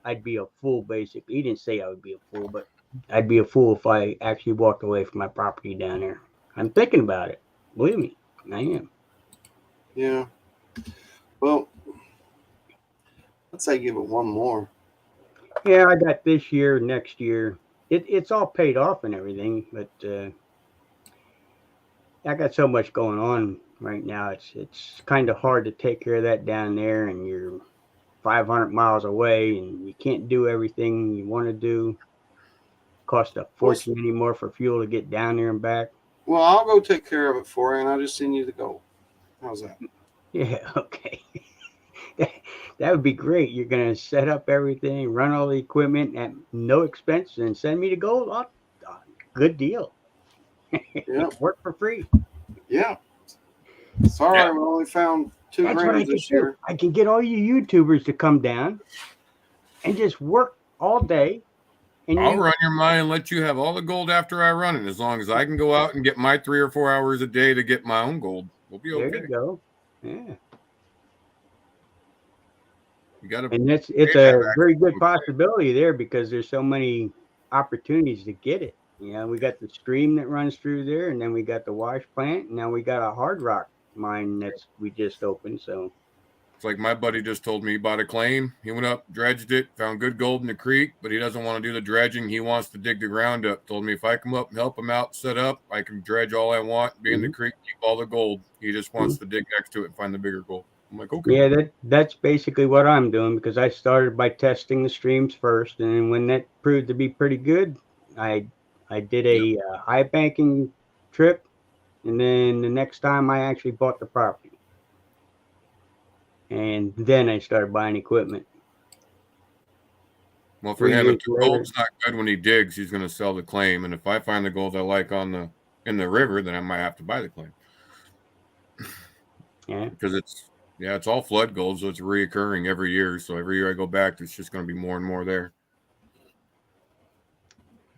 I'd be a fool. Basically, he didn't say I would be a fool, but I'd be a fool if I actually walked away from my property down there. I'm thinking about it. Believe me, I am. Yeah. Well, I'd say give it one more. Yeah, I got this year, next year. It's all paid off and everything, but I got so much going on right now. It's kind of hard to take care of that down there, and you're 500 miles away, and you can't do everything you want to do. Cost a fortune anymore for fuel to get down there and back. Well, I'll go take care of it for you, and I'll just send you the gold. How's that? Yeah, okay. That would be great. You're going to set up everything, run all the equipment at no expense, and send me the gold. Good deal. Yeah. Work for free. Yeah. Sorry, we only found 2 That's what I grams can this do. year. I can get all you YouTubers to come down and just work all day. And I'll run your mine and let you have all the gold after I run it, as long as I can go out and get my 3 or 4 hours a day to get my own gold. We'll be okay. There you go. Yeah. You got to. And it's a very good possibility there because there's so many opportunities to get it. You know, we got the stream that runs through there, and then we got the wash plant, and now we got a hard rock mine we just opened. So it's like my buddy just told me he bought a claim. He went up, dredged it, found good gold in the creek, but he doesn't want to do the dredging. He wants to dig the ground up. Told me if I come up and help him out, set up, I can dredge all I want, be in the creek, keep all the gold. He just wants to dig next to it and find the bigger gold. I'm like, okay. Yeah, that's basically what I'm doing because I started by testing the streams first, and then when that proved to be pretty good, I did a high banking trip, and then the next time I actually bought the property, and then I started buying equipment. Well, for him, if the gold's not good when he digs, he's going to sell the claim, and if I find the gold I like in the river, then I might have to buy the claim. Yeah, because it's all flood gold, so it's reoccurring every year. So every year I go back, there's just going to be more and more there.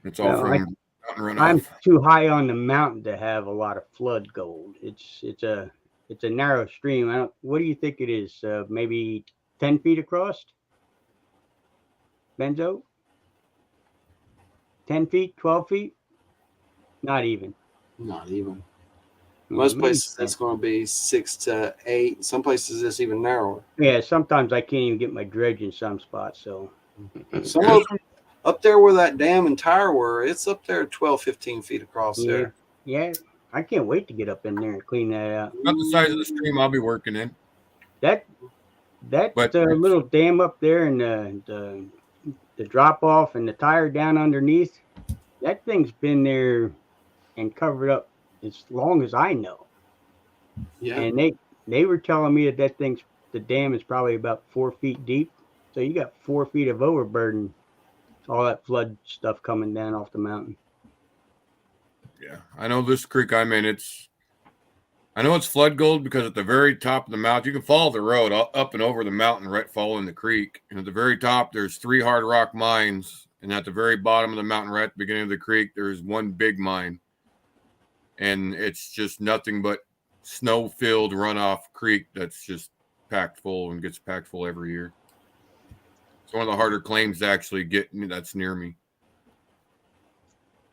It's all from mountain runoff. I'm too high on the mountain to have a lot of flood gold. It's a narrow stream. What do you think it is? Maybe 10 feet across? Benzo? 10 feet? 12 feet? Not even. Not even. Most places it's going to be 6 to 8. Some places it's even narrower. Yeah, sometimes I can't even get my dredge in some spots. So some of them up there where that dam and tire were, it's up there 12, 15 feet across there. Yeah, I can't wait to get up in there and clean that out. Not the size of the stream I'll be working in. That little dam up there and the drop off and the tire down underneath, that thing's been there and covered up as long as I know. Yeah. And they were telling me that the dam is probably about 4 feet deep. So you got 4 feet of overburden, all that flood stuff coming down off the mountain. Yeah, I know this creek I'm in, I know it's flood gold because at the very top of the mountain, you can follow the road up and over the mountain right following the creek. And at the very top, there's 3 hard rock mines. And at the very bottom of the mountain, right at the beginning of the creek, there's one big mine. And it's just nothing but snow-filled runoff creek that's just packed full and gets packed full every year. It's one of the harder claims to actually get that's near me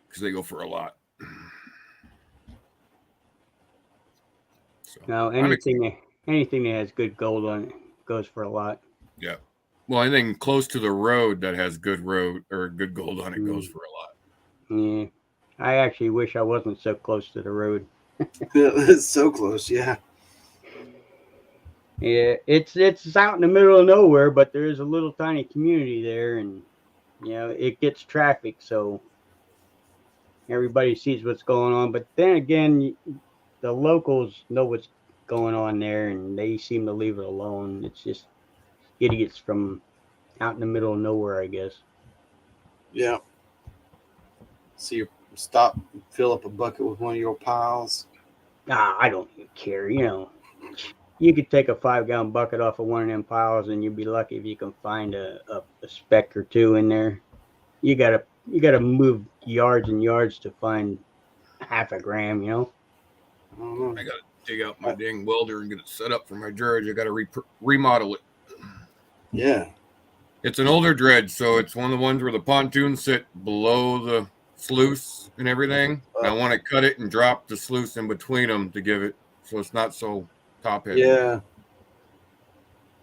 because they go for a lot. So, now, anything that has good gold on it goes for a lot. Yeah. Well, anything close to the road that has good road or good gold on it goes for a lot. Yeah. I actually wish I wasn't so close to the road. It's so close, yeah. Yeah, it's out in the middle of nowhere, but there is a little tiny community there, and it gets traffic, so everybody sees what's going on. But then again, the locals know what's going on there, and they seem to leave it alone. It's just idiots from out in the middle of nowhere, I guess. Yeah. So you stop, fill up a bucket with one of your piles. I don't even care. You could take a 5-gallon bucket off of one of them piles, and you'd be lucky if you can find a speck or two in there. You gotta move yards and yards to find half a gram. I gotta dig out my dang welder and get it set up for my dredge. I gotta remodel it. Yeah. It's an older dredge, so it's one of the ones where the pontoons sit below the sluice and everything. And I want to cut it and drop the sluice in between them to give it so it's not so top heavy. Yeah.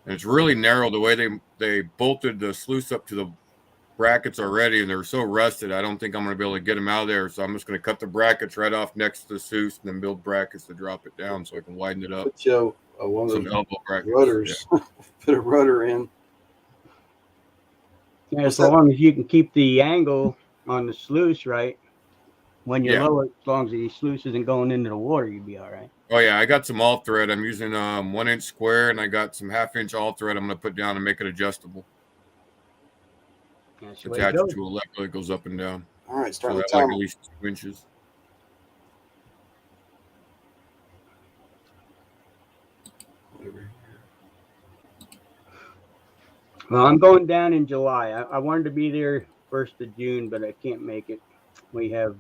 And it's really narrow the way they bolted the sluice up to the brackets already, and they're so rusted. I don't think I'm going to be able to get them out of there. So I'm just going to cut the brackets right off next to the sluice and then build brackets to drop it down so I can widen it up. Put you one of Some those elbow brackets. rudders. Yeah. Put a rudder in. Yeah, as long as you can keep the angle on the sluice right, when you lower it, as long as the sluice isn't going into the water, you'd be all right. Oh yeah, I got some all thread. I'm using 1 inch square, and I got some 1/2 inch all thread. I'm going to put down and make it adjustable. Attach it to a lever that goes up and down. All right, start so the time. Like at least 2 inches. Well, I'm going down in July. I wanted to be there 1st of June, but I can't make it. We have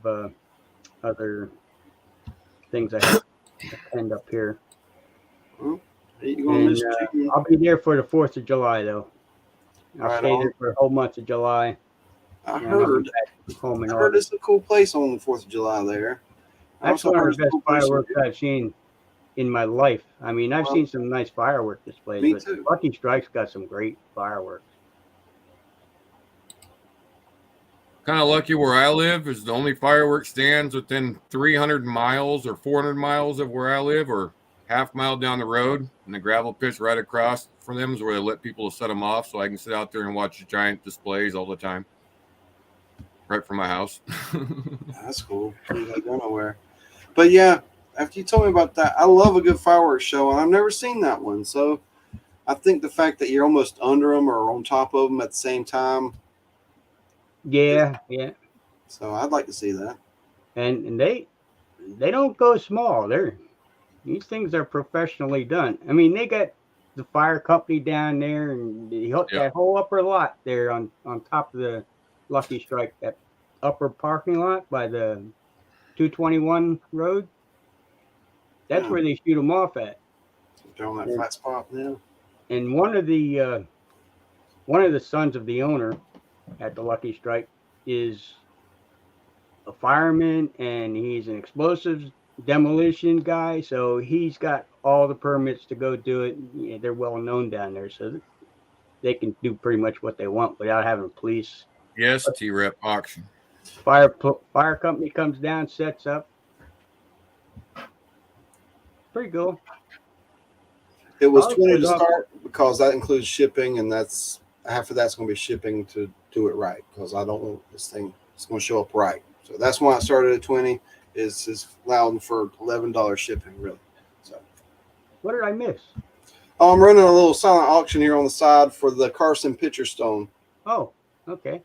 other things I have to attend up here. Well, and, I'll be there for the 4th of July, though. I'll stay there for the whole month of July. I heard it's a cool place on the 4th of July there. That's one of the best fireworks I've seen in my life. I mean, I've seen some nice firework displays, but too. Lucky Strike's got some great fireworks. Kind of lucky where I live is the only fireworks stands within 300 miles or 400 miles of where I live, or half mile down the road, and the gravel pit's right across from them is where they let people set them off, so I can sit out there and watch the giant displays all the time, right from my house. That's cool. You don't go nowhere. But yeah, after you told me about that, I love a good fireworks show, and I've never seen that one. So I think the fact that you're almost under them or on top of them at the same time. Yeah. So I'd like to see that. And they don't go small. These things are professionally done. I mean, they got the fire company down there, and they hooked that whole upper lot there on top of the Lucky Strike, that upper parking lot by the 221 road. That's where they shoot them off at. They're on that flat spot now. And one of the sons of the owner at the Lucky Strike is a fireman, and he's an explosives demolition guy, so he's got all the permits to go do it. Yeah, they're well known down there, so they can do pretty much what they want without having police. Yes, T-Rep auction. Fire company comes down, sets up. Pretty cool. It was 20 to start because that includes shipping, and that's half of that's going to be shipping to do it right, because I don't want this thing. It's going to show up right. So that's why I started at 20. Is allowing for $11 shipping, really. So what did I miss? Oh, I'm running a little silent auction here on the side for the Carson Pitcher Stone. Oh, okay.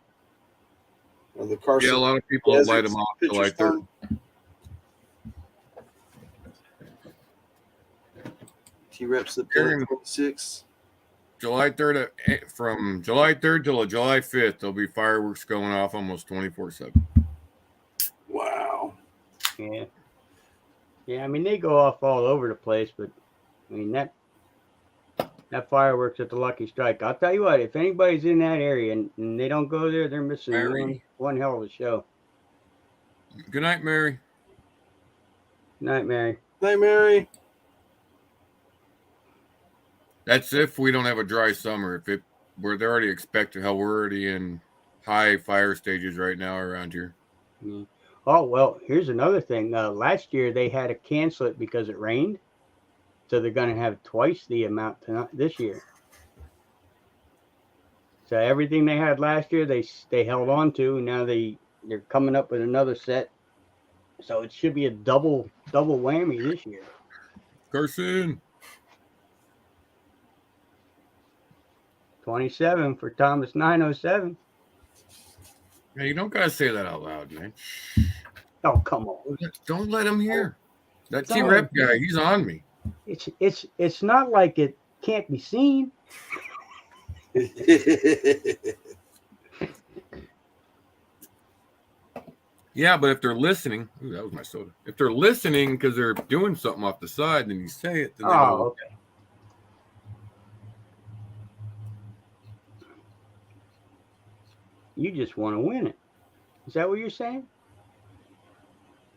The Carson. Yeah, a lot of people light them off July 3rd. T-Reps the 26. July 3rd, from July 3rd till July 5th, there'll be fireworks going off almost 24/7. Wow. Yeah. I mean, they go off all over the place, but I mean that fireworks at the Lucky Strike. I'll tell you what, if anybody's in that area and they don't go there, they're missing one hell of a show. Good night, Mary. Night, Mary. Night, Mary. That's if we don't have a dry summer. They're already expecting how we're already in high fire stages right now around here. Yeah. Oh, well, here's another thing. Last year they had to cancel it because it rained, so they're going to have twice the amount this year. So everything they had last year, they held on to, and now they're coming up with another set. So it should be a double whammy this year. Carson. 27 for Thomas 907. Yeah, you don't gotta say that out loud, man. Oh, come on! Don't let him hear. That T-Rep guy, he's on me. It's not like it can't be seen. Yeah, but if they're listening, ooh, that was my soda. If they're listening because they're doing something off the side, then you say it. Then okay. You just want to win it. Is that what you're saying?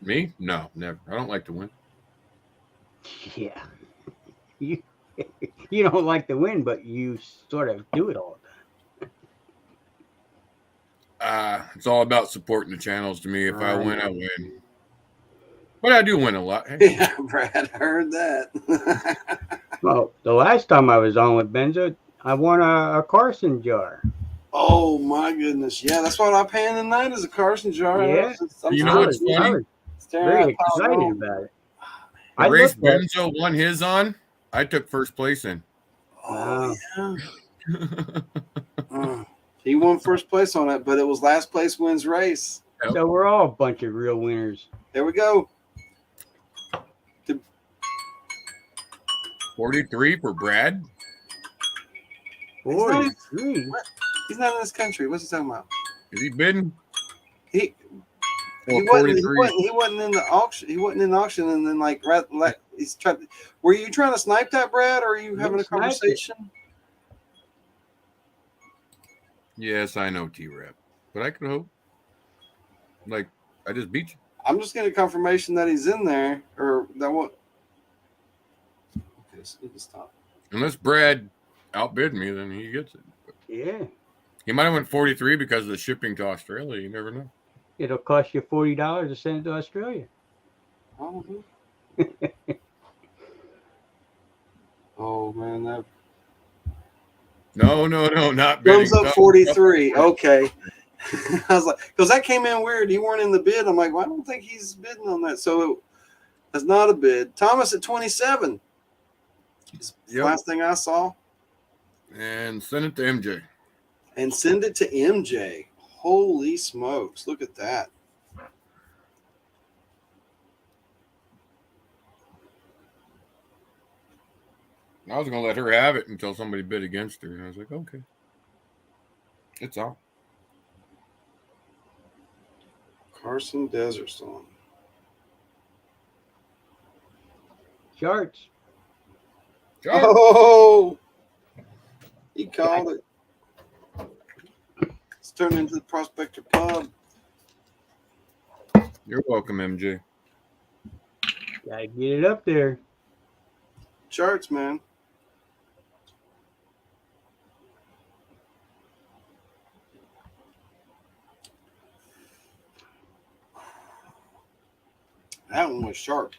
Me? No, never. I don't like to win. Yeah. You you don't like to win, but you sort of do it all the time. It's all about supporting the channels to me. If I win, I know. win. But I do win a lot. Hey. Yeah, Brad, I heard that. Well, the last time I was on with Benzo, I won a Carson jar. Oh my goodness! Yeah, that's what I'm paying tonight is a Carson jar. Yeah. You know what's I funny? was very excited about it. The race Benzo won his on, I took first place in. Oh, yeah. He won first place on it, but it was last place wins race. Yep. So we're all a bunch of real winners. There we go. 43 for Brad. 43. He's not in this country. What's he talking about? Is he bidding? He Oh, wasn't in the auction. He wasn't in the auction, and then like he's trying. Were you trying to snipe that, Brad, or are you having a conversation? Yes, I know T-Rap, but I could hope. Like, I just beat you. I'm just getting confirmation that he's in there, or that what? Okay, so he can stop. Unless Brad outbid me, then he gets it. But Yeah. he might have went 43 because of the shipping to Australia. You never know. It'll cost you $40 to send it to Australia. Oh man, that No, not bidding. thumbs up 43. Okay. I was like, because that came in weird. You weren't in the bid. I'm like, well, I don't think he's bidding on that. So that's not a bid. Thomas at 27. Yep. Last thing I saw. And send it to MJ. And send it to MJ. Holy smokes. Look at that. I was going to let her have it until somebody bid against her. And I was like, okay. It's all. Carson Desert Storm. Charts. Oh, he called it. It's turned into the Prospector Pub. You're welcome, MJ. Gotta get it up there. Charts, man. That one was sharp.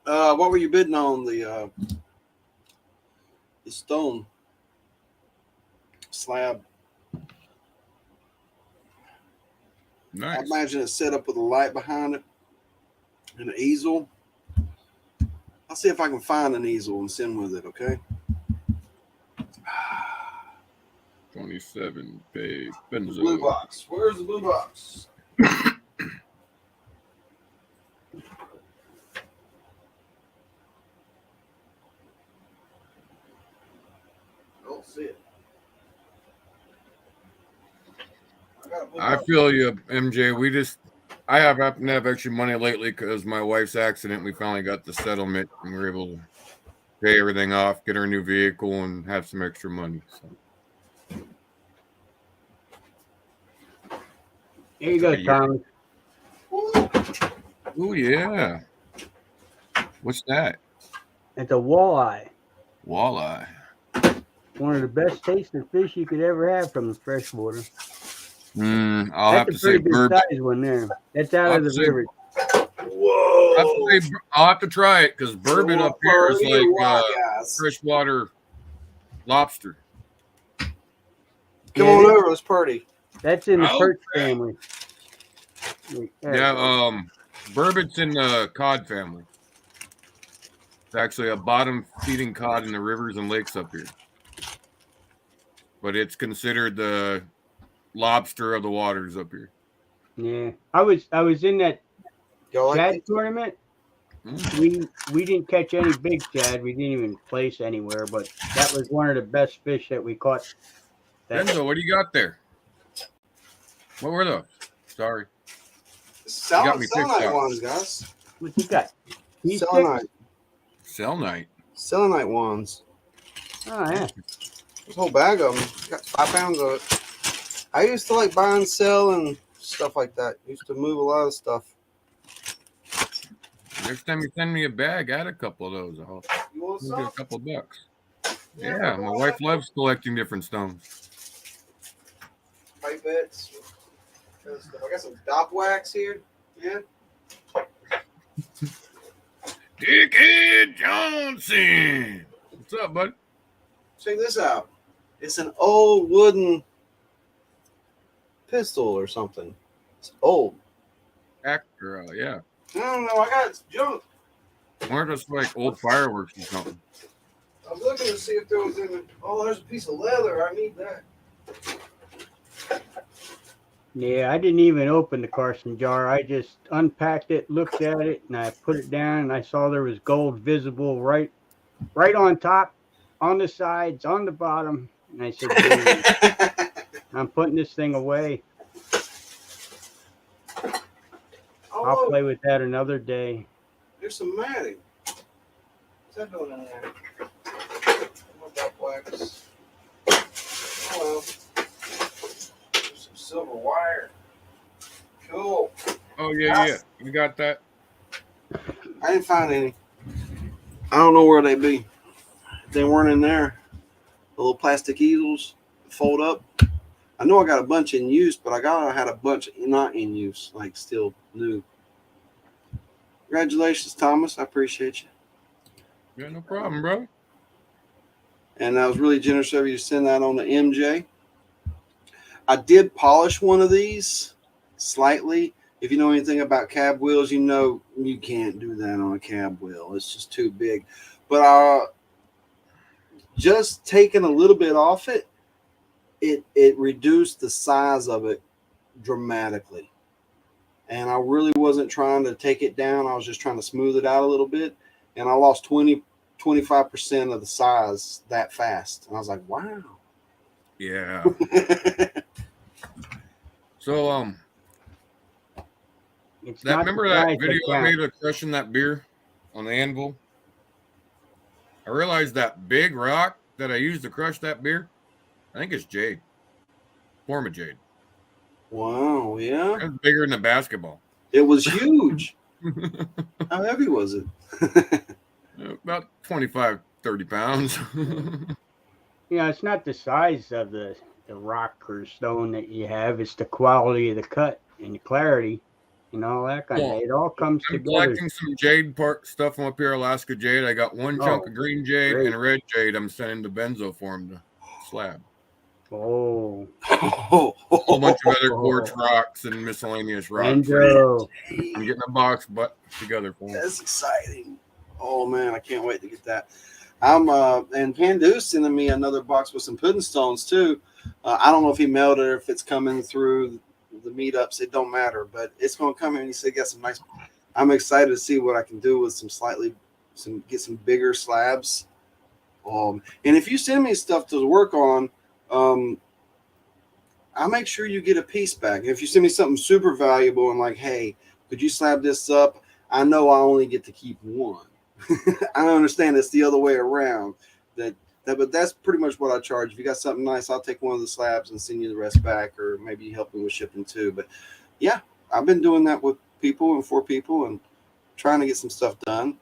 What were you bidding on the stone slab? Nice. I imagine it's set up with a light behind it and an easel. I'll see if I can find an easel and send with it, okay? 27 pay Benzo. Blue box. Where's the blue box? I don't see it. I feel you, MJ. I happen to have extra money lately because my wife's accident. We finally got the settlement and we were able to pay everything off, get her a new vehicle, and have some extra money. So. There you go, Tom. Oh, yeah. What's that? It's a walleye. Walleye. One of the best tasting fish you could ever have from the freshwater. I'll have to That's a say pretty good size one there. That's out of the river. Whoa. I'll have to try it because bourbon up here is like freshwater lobster. Come on over, let's party. That's in the perch family. Yeah, bourbon's in the cod family. It's actually a bottom feeding cod in the rivers and lakes up here. But it's considered the lobster of the waters up here. Yeah, I was in that shad tournament. We didn't catch any big shad. We didn't even place anywhere, but that was one of the best fish that we caught. Benzo, what do you got there? What were those? Sorry. Selenite ones, guys. What you got? Selenite. Selenite. Selenite ones. Oh yeah. There's a whole bag of them. Got 5 pounds of it. I used to like buy and sell and stuff like that. Used to move a lot of stuff. Next time you send me a bag, add a couple of those. I'll You want get some? a couple of bucks. Yeah, Yeah, my wife loves collecting different stones. pipettes. I got some stop wax here. Yeah. Dickhead Johnson. What's up, bud? Check this out. It's an old wooden pistol or something. It's old. Actor, yeah. I don't know. I got junk. Weren't just like old fireworks or something. I was looking to see if there was any. Oh, there's a piece of leather. I need that. Yeah, I didn't even open the Carson jar. I just unpacked it, looked at it, and I put it down, and I saw there was gold visible right on top, on the sides, on the bottom. And I said, "Dude, I'm putting this thing away. I'll Oh, play with that another day." there's some matting. What's that doing in there? More duck wax. Oh well. There's some silver wire. Cool. Oh yeah. You got that? I didn't find any. I don't know where they be. They weren't in there. The little plastic easels fold up. I know I got a bunch in use, but I had a bunch not in use, like still new. Congratulations, Thomas. I appreciate you. Yeah, no problem, bro. And that was really generous of you to send that on to MJ. I did polish one of these slightly. If you know anything about cab wheels, you know you can't do that on a cab wheel. It's just too big. But just taking a little bit off it, it reduced the size of it dramatically. And I really wasn't trying to take it down. I was just trying to smooth it out a little bit. And I lost 25% of the size that fast. And I was like, wow. Yeah. So remember that video I made of crushing that beer on the anvil? I realized that big rock that I used to crush that beer, I think it's jade. Form of jade. Wow, yeah. It's bigger than a basketball. It was huge. How heavy was it? About 25, 30 pounds. Yeah, it's not the size of the rock or stone that you have. It's the quality of the cut and the clarity and all that kind of thing. It all comes I'm together. collecting some jade part stuff from up here, Alaska jade. I got one chunk of green jade and red jade I'm sending to Benzo for him to slab. Oh. A whole bunch of other quartz rocks and miscellaneous rocks. Benzo. I'm getting a box together for him. That's exciting. Oh man, I can't wait to get that. And Pandu's sending me another box with some pudding stones too. I don't know if he mailed it or if it's coming through the meetups. It don't matter, but it's going to come in. He said, "Got some nice." I'm excited to see what I can do with get some bigger slabs. And if you send me stuff to work on, I'll make sure you get a piece back. If you send me something super valuable and like, hey, could you slab this up? I know I only get to keep one. I understand it's the other way around. But that's pretty much what I charge. If you got something nice, I'll take one of the slabs and send you the rest back, or maybe help me with shipping too. But yeah, I've been doing that with people and for people and trying to get some stuff done.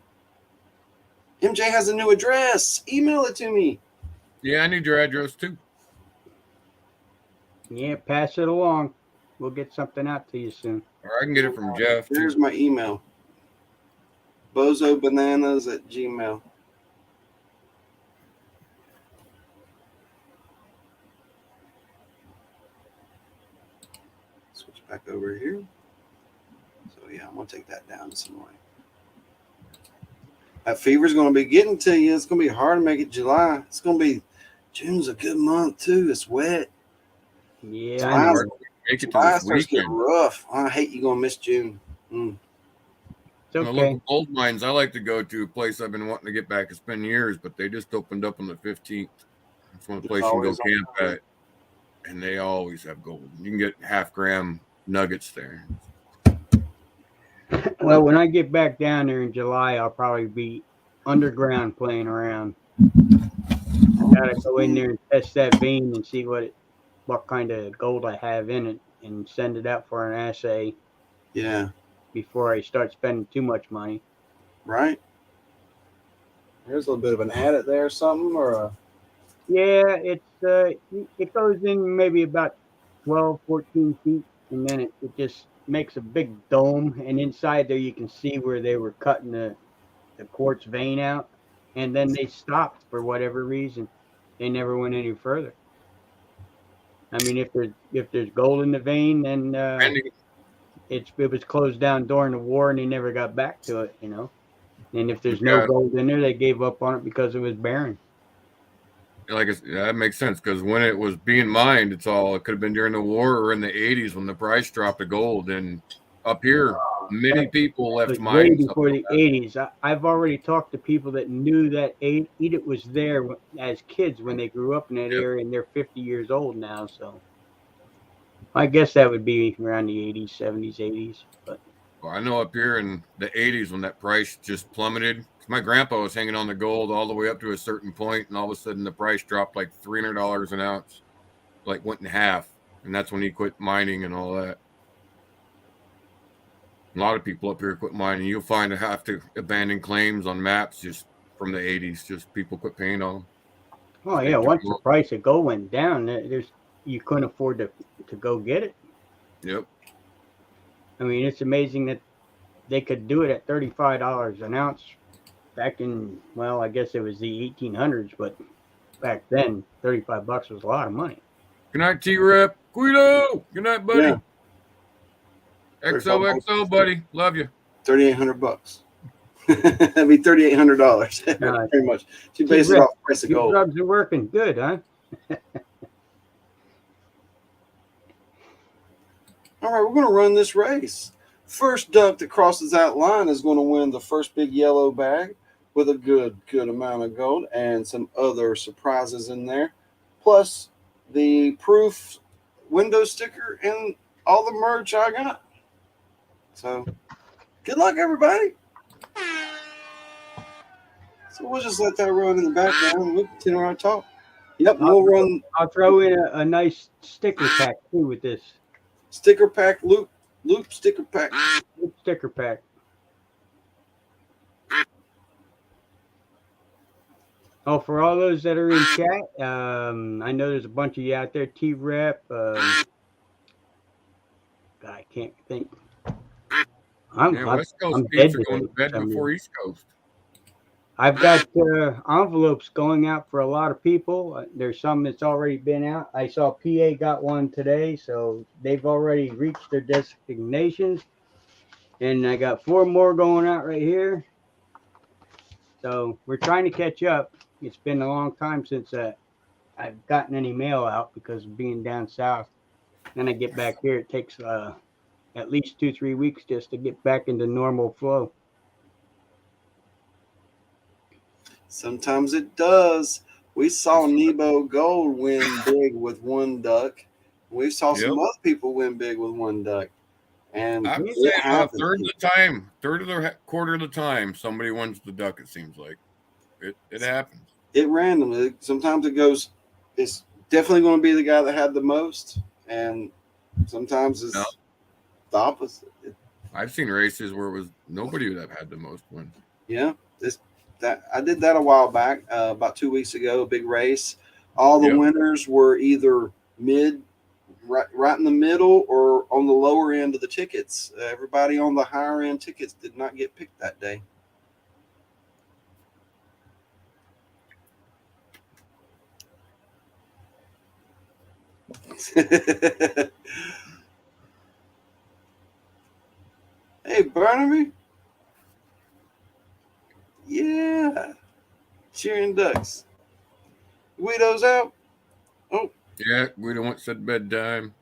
MJ has a new address. Email it to me. Yeah, I need your address too. Yeah, pass it along. We'll get something out to you soon. Or I can get it from Jeff. There's my email. BenzoBonanza@gmail.com. Switch back over here. So yeah, I'm gonna take that down some way. That fever's gonna be getting to you. It's gonna be hard to make it July. It's gonna be June's a good month too. It's wet. Yeah, I know. Make it to July this starts getting weekend. rough. I hate you gonna miss June. It's The okay. local gold mines I like to go to, a place I've been wanting to get back. It's been years, but they just opened up on the 15th. It's one place you can go camp at, and they always have gold. You can get half-gram nuggets there. Well, when I get back down there in July, I'll probably be underground playing around. I gotta go in there and test that vein and see what what kind of gold I have in it and send it out for an assay Yeah. before I start spending too much money. Right. There's a little bit of an adit there or something, or a. Yeah, it goes in maybe about 12, 14 feet, and then it just makes a big dome, and inside there you can see where they were cutting the quartz vein out, and then they stopped for whatever reason. They never went any further. I mean, if there's gold in the vein, then it was closed down during the war, and they never got back to it, you know. And if there's no Yeah. gold in there, they gave up on it because it was barren. Like that makes sense because when it was being mined, it could have been during the war or in the 80s when the price dropped to gold. And up here, many people It left was mining way stuff before like the 80s. I've already talked to people that knew that Edith was there as kids when they grew up in that Yep. area, and they're 50 years old now. So I guess that would be around the 80s, 70s, 80s. But Well, I know up here in the 80s when that price just plummeted. My grandpa was hanging on the gold all the way up to a certain point, and all of a sudden the price dropped like $300 an ounce, like went in half, and that's when he quit mining and all that. A lot of people up here quit mining. You'll find have to abandon claims on maps just from the 80s. Just people quit paying on them. oh yeah, once the price of gold went down, you couldn't afford to go get it. Yep. I mean, it's amazing that they could do it at $35 an ounce back in, well, I guess it was the 1800s, but back then, $35 was a lot of money. Good night, T-Rep. Guido. Good night, buddy. Yeah. XOXO, buddy. Love you. $3,800. That'd be $3,800. Pretty much. She based it off the price of your gold. drugs are working good, huh? All right, we're going to run this race. First duck that crosses that line is going to win the first big yellow bag with a good amount of gold and some other surprises in there, plus the proof window sticker and all the merch I got. So, good luck, everybody. So we'll just let that run in the background and we'll continue our talk. Yep, we'll run. I'll throw in a nice sticker pack too with this. Sticker pack, loop sticker pack. Loop sticker pack. Oh, for all those that are in chat, I know there's a bunch of you out there. T-Rep. I can't think. West Coast I'm peeps dead are going to bed before East Coast. I've got envelopes going out for a lot of people. There's some that's already been out. I saw PA got one today, so they've already reached their designations. And I got 4 more going out right here. So we're trying to catch up. It's been a long time since I've gotten any mail out because of being down south. Then I get back here. It takes at least 2-3 weeks just to get back into normal flow. Sometimes it does. We saw Nebo Gold win big with one duck. We saw some other people win big with one duck. And I'm saying a third of the time, quarter of the time, somebody wins the duck, it seems like. It happens. It randomly. Sometimes it goes, it's definitely going to be the guy that had the most. And sometimes it's the opposite. I've seen races where it was nobody that had the most wins. Yeah. I did that a while back, about 2 weeks ago, a big race. All the winners were either right in the middle or on the lower end of the tickets. Everybody on the higher end tickets did not get picked that day. Hey, Barnaby. Yeah. Cheering ducks. Guido's out. Oh. Yeah, Guido went said bedtime.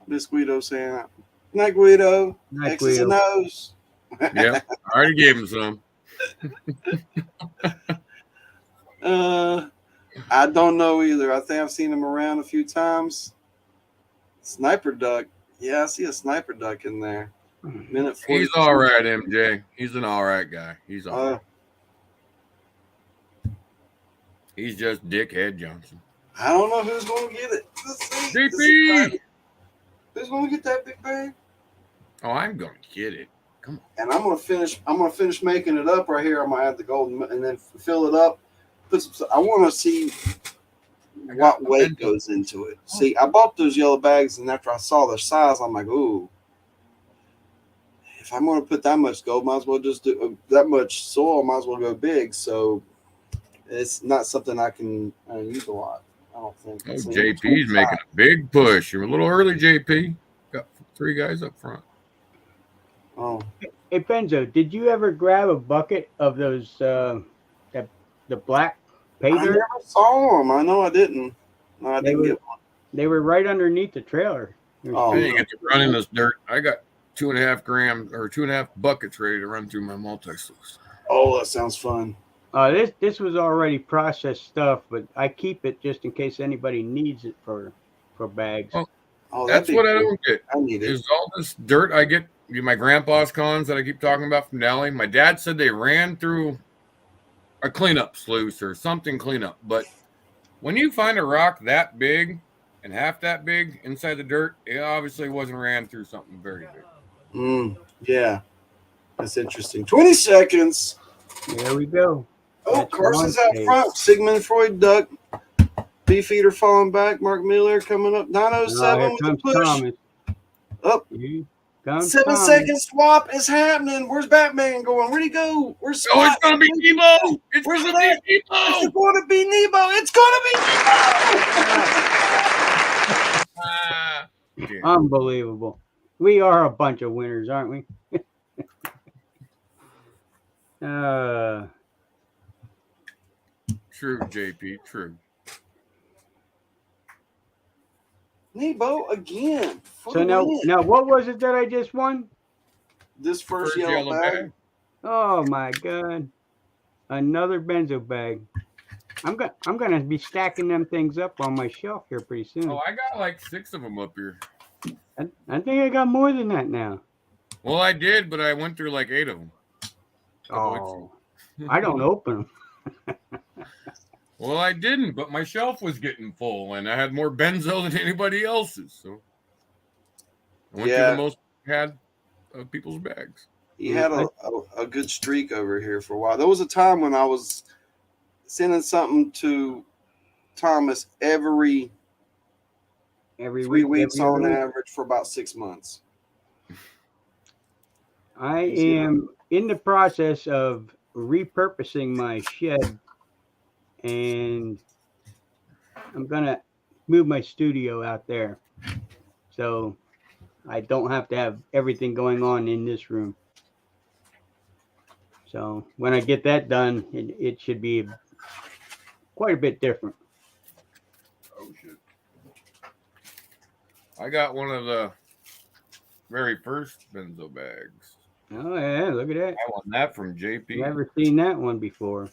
Miss Guido saying that. Night, Guido. Night, X's and O's. Yeah, I already gave him some. I don't know either. I think I've seen him around a few times. Sniper duck. Yeah, I see a sniper duck in there. Minute 42. He's all right, MJ. He's an all right guy. He's all right. He's just Dickhead Johnson. I don't know who's going to get it. Let's see. JP! Who's going to get that big bag? Oh, I'm going to get it. Come on. And I'm gonna finish making it up right here. I'm gonna add the gold and then fill it up. I want to see what weight goes into it. See, I bought those yellow bags, and after I saw their size, I'm like, ooh. If I'm gonna put that much gold, might as well just do that much soil. Might as well go big. So it's not something I can use a lot. I don't think. Oh, JP's making a big push. You're a little early, JP. Got 3 guys up front. Oh. Hey Benzo, did you ever grab a bucket of those the black pay I dirt? never saw them. I know I didn't. No, I didn't get one. They were right underneath the trailer. Oh, Hey, you get to run in this dirt. I got 2.5 grams or 2.5 buckets ready to run through my multi-sluice. Oh, that sounds fun. This was already processed stuff, but I keep it just in case anybody needs it for bags. Oh, that's what I don't get. I need it. Is all this dirt I get my grandpa's cons that I keep talking about from Delhi. My dad said they ran through a cleanup sluice or something cleanup. But when you find a rock that big and half that big inside the dirt, it obviously wasn't ran through something very big. Yeah. That's interesting. 20 seconds. There we go. Oh, Carson's out front. Sigmund Freud duck. Beefeater falling back. Mark Miller coming up. 907 with the push. Thomas. Up. 7 second swap is happening. Where's Batman going? Where'd he go? Where's Spot? Oh, it's gonna be Nebo. It's Where's gonna be Nebo. It's gonna be Nebo. It's gonna be Nebo. Unbelievable. We are a bunch of winners, aren't we? True, JP. True. Nebo again. So now what was it that I just won? This first yellow bag. Oh my God. Another benzo bag. I'm gonna be stacking them things up on my shelf here pretty soon. Oh, I got like 6 of them up here. I think I got more than that now. Well, I did, but I went through like 8 of them. Oh, I don't open them. Well, I didn't, but my shelf was getting full, and I had more benzo than anybody else's. So I went through the most had of people's bags. You had a good streak over here for a while. There was a time when I was sending something to Thomas every 3 weeks on average for about 6 months. I am in the process of repurposing my shed, and I'm gonna move my studio out there, so I don't have to have everything going on in this room. So when I get that done, it should be quite a bit different. Oh shit! I got one of the very first benzo bags. Oh yeah, look at that! I won that from JP. Never seen that one before.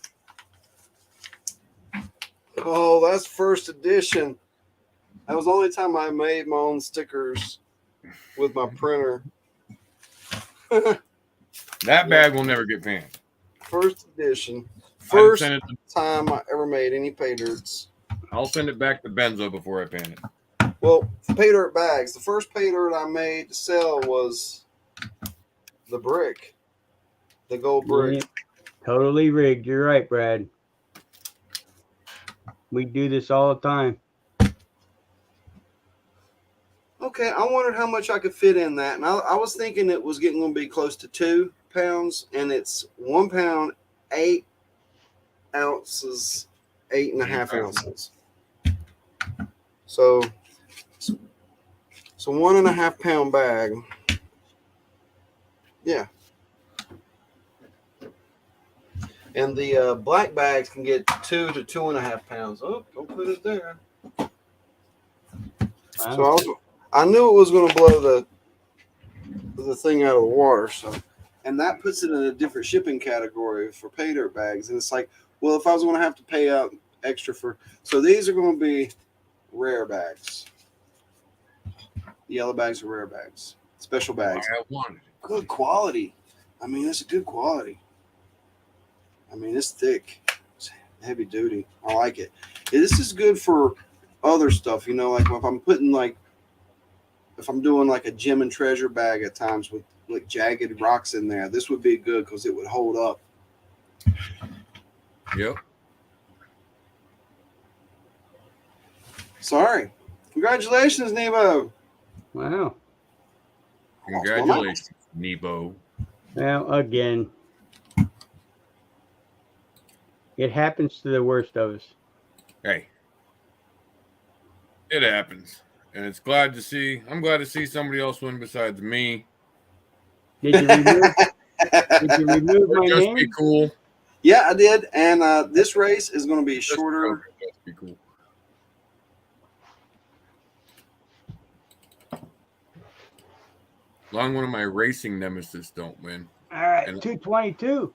Oh, that's first edition. That was the only time I made my own stickers with my printer. That bag will never get panned. First edition. First time I ever made any pay dirts. I'll send it back to Benzo before I pan it. Well, pay dirt bags. The first pay dirt I made to sell was the brick. The gold brick. Yeah, totally rigged. You're right, Brad. We do this all the time. Okay, I wondered how much I could fit in that. And I was thinking it was going to be close to 2 pounds, and it's 1 pound, 8 ounces, 8.5 ounces. So 1.5 pound bag. Yeah. And the black bags can get 2 to 2.5 pounds. Oh, don't put it there. Wow. So I knew it was going to blow the thing out of the water. So, and that puts it in a different shipping category for pay dirt bags. And it's like, well, if I was going to have to pay out extra for, so these are going to be rare bags. The yellow bags are rare bags, special bags. I wanted it. Good quality. I mean, it's a good quality. I mean, it's thick. It's heavy duty. I like it. This is good for other stuff. Like if I'm putting if I'm doing like a gem and treasure bag at times with like jagged rocks in there, this would be good because it would hold up. Yep. Sorry. Congratulations, Nebo. Wow. Congratulations, Nebo. Well, again, it happens to the worst of us. Hey, it happens, and it's glad to see. I'm glad to see somebody else win besides me. Did you remove? Did you remove my Just name? be cool. Yeah, I did. And this race is going to be shorter. Just be cool. Long one of my racing nemesis don't win. All right, And 222.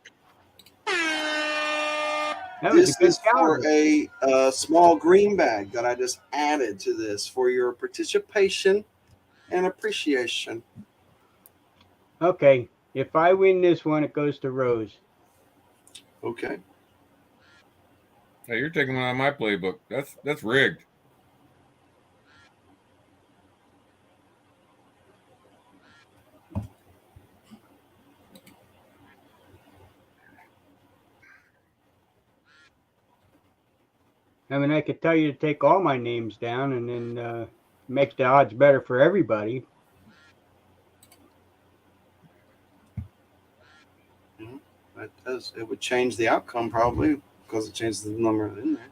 That was This a good is for caliber. a small green bag that I just added to this for your participation and appreciation. Okay, if I win this one, it goes to Rose. Okay. Hey, you're taking one out of my playbook. That's rigged. I mean, I could tell you to take all my names down, and then makes the odds better for everybody. It does. It would change the outcome probably because it changes the number in there.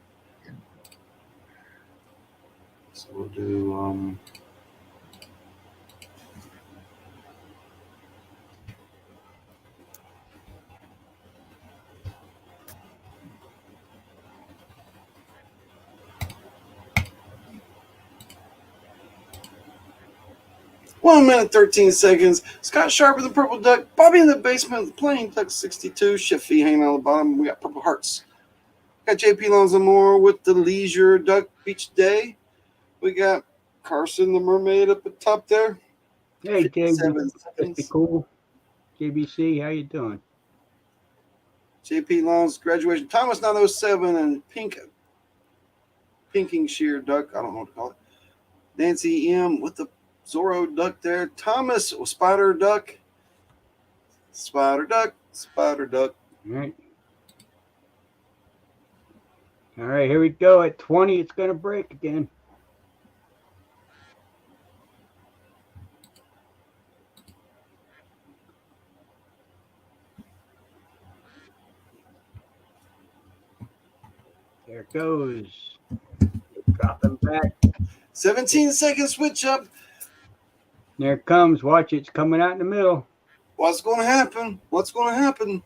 So we'll do 1 minute 13 seconds. Scott Sharp with the purple duck. Bobby in the basement of the plane. Duck 62. Shiffy hanging on the bottom. We got purple hearts. Got JP Lonzamore with the leisure duck beach day. We got Carson the mermaid up at top there. Hey, 57 JB, just be seconds. cool. JBC, how you doing? JP Long's graduation. Thomas 907 and pinking sheer duck. I don't know what to call it. Nancy M with the Zorro duck there. Thomas with spider duck. Spider duck. Spider duck. All right. All right, here we go. At 20, it's going to break again. There it goes. Dropping back. 17 seconds switch up. There it comes. Watch it. It's coming out in the middle. What's going to happen? What's going to happen?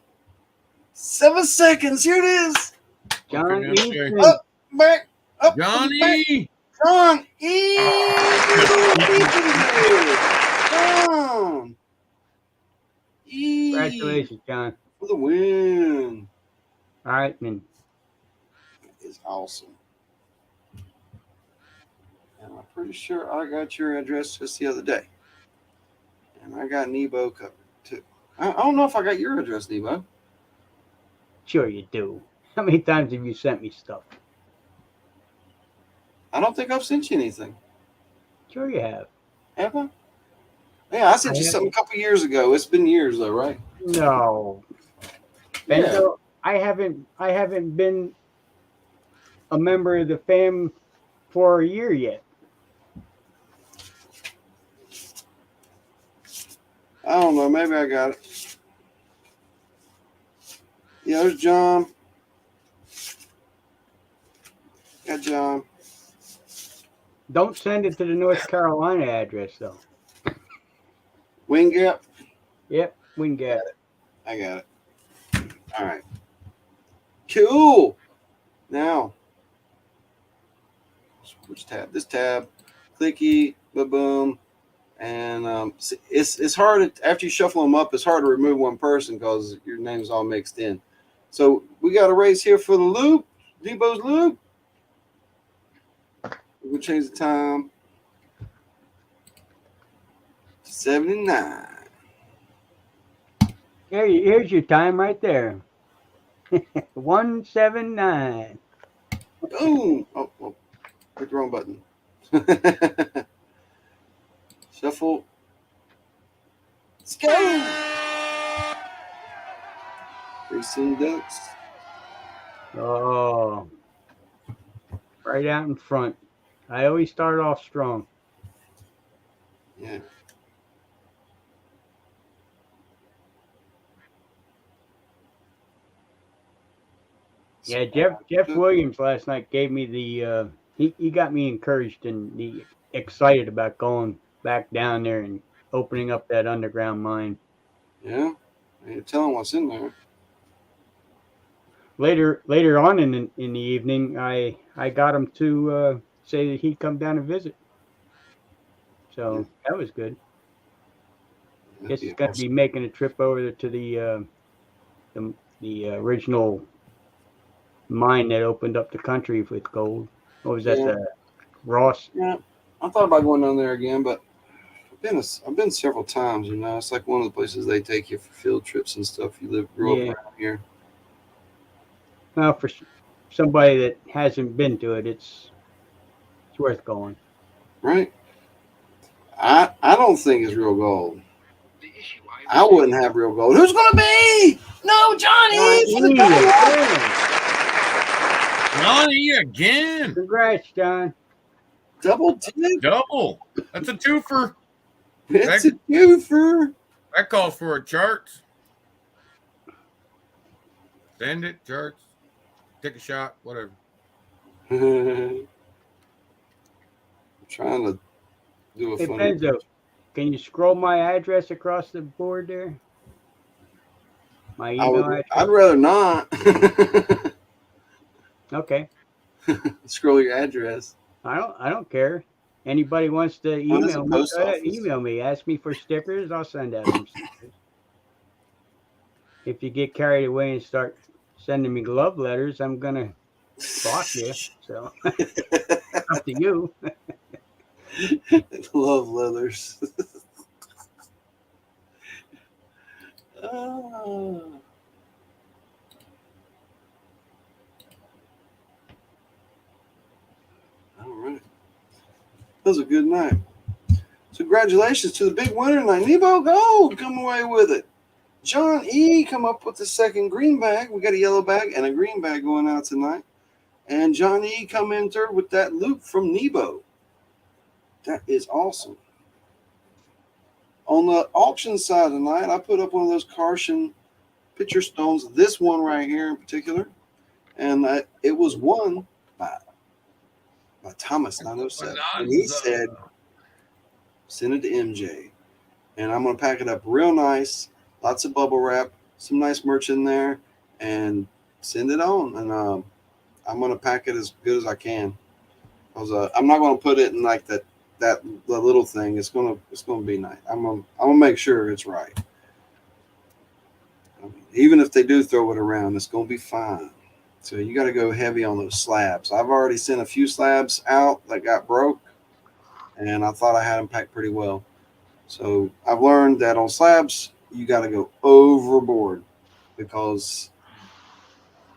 7 seconds. Here it is. John Easton. Up, back, up, Johnny! back. John John. Congratulations, John. For the win. All right, then. That is awesome. And I'm pretty sure I got your address just the other day. And I got Nebo covered too. I don't know if I got your address, Nebo. Sure you do. How many times have you sent me stuff? I don't think I've sent you anything. Sure you have. Have I? Yeah, I sent you something a couple years ago. It's been years though, right? No. Benzo, I haven't been a member of the fam for a year yet. I don't know. Maybe I got it. Yeah, there's John. Got John. Don't send it to the North Carolina address, though. Wing Gap. Yep, Wingate. I got it. All right. Cool. Now, which tab? This tab. Clicky, boom, and it's hard after you shuffle them up. It's hard to remove one person because your name's all mixed in. So we got a race here for the loop. Debo's loop. We'll change the time to 79. Here's your time right there. 179. Boom. Oh. Click the wrong button. Shuffle. Let's go. Racing Ducks. Oh, right out in front. I always start off strong. Yeah. Yeah, Jeff Williams last night gave me the he got me encouraged and excited about going back down there and opening up that underground mine. Yeah. You're telling what's in there. Later on in the evening, I got him to say that he'd come down and visit. So that was good. Guess he's going to be making a trip over there to the original mine that opened up the country with gold. What was that? Yeah. The Ross? Yeah. I thought about going down there again, but I've been several times. You know, it's like one of the places they take you for field trips and stuff. You grew up around here. Well, for somebody that hasn't been to it, it's worth going. Right. I don't think it's real gold. I wouldn't have real gold. Who's gonna be? No, Johnny. Johnny again. Congrats, John. Double tip. Double. That's a twofer. It's a twofer. That calls for a chart. Send it, charts. Take a shot, whatever. I'm trying to do a Hey, funny. Benzo, can you scroll my address across the board there? My email address? I'd rather not. Okay. Scroll your address. I don't care. Anybody wants to email me? Email me. Ask me for stickers. I'll send out some stickers. If you get carried away and start sending me love letters, I'm gonna block you. So up to you. Love leathers. Oh. All right. That was a good night. So congratulations to the big winner tonight. BenzoGold come away with it. John E. come up with the second green bag. We got a yellow bag and a green bag going out tonight. And John E. come in third with that loop from Nebo. That is awesome. On the auction side tonight, I put up one of those Carson picture stones, this one right here in particular. And it was won by Thomas 907. And he said, send it to MJ. And I'm going to pack it up real nice. Lots of bubble wrap, some nice merch in there, and send it on. And I'm going to pack it as good as I can. I'm not going to put it in like the little thing. It's going to be nice. I'm going to make sure it's right. I mean, even if they do throw it around, it's going to be fine. So you got to go heavy on those slabs. I've already sent a few slabs out that got broke, and I thought I had them packed pretty well. So I've learned that on slabs, you got to go overboard because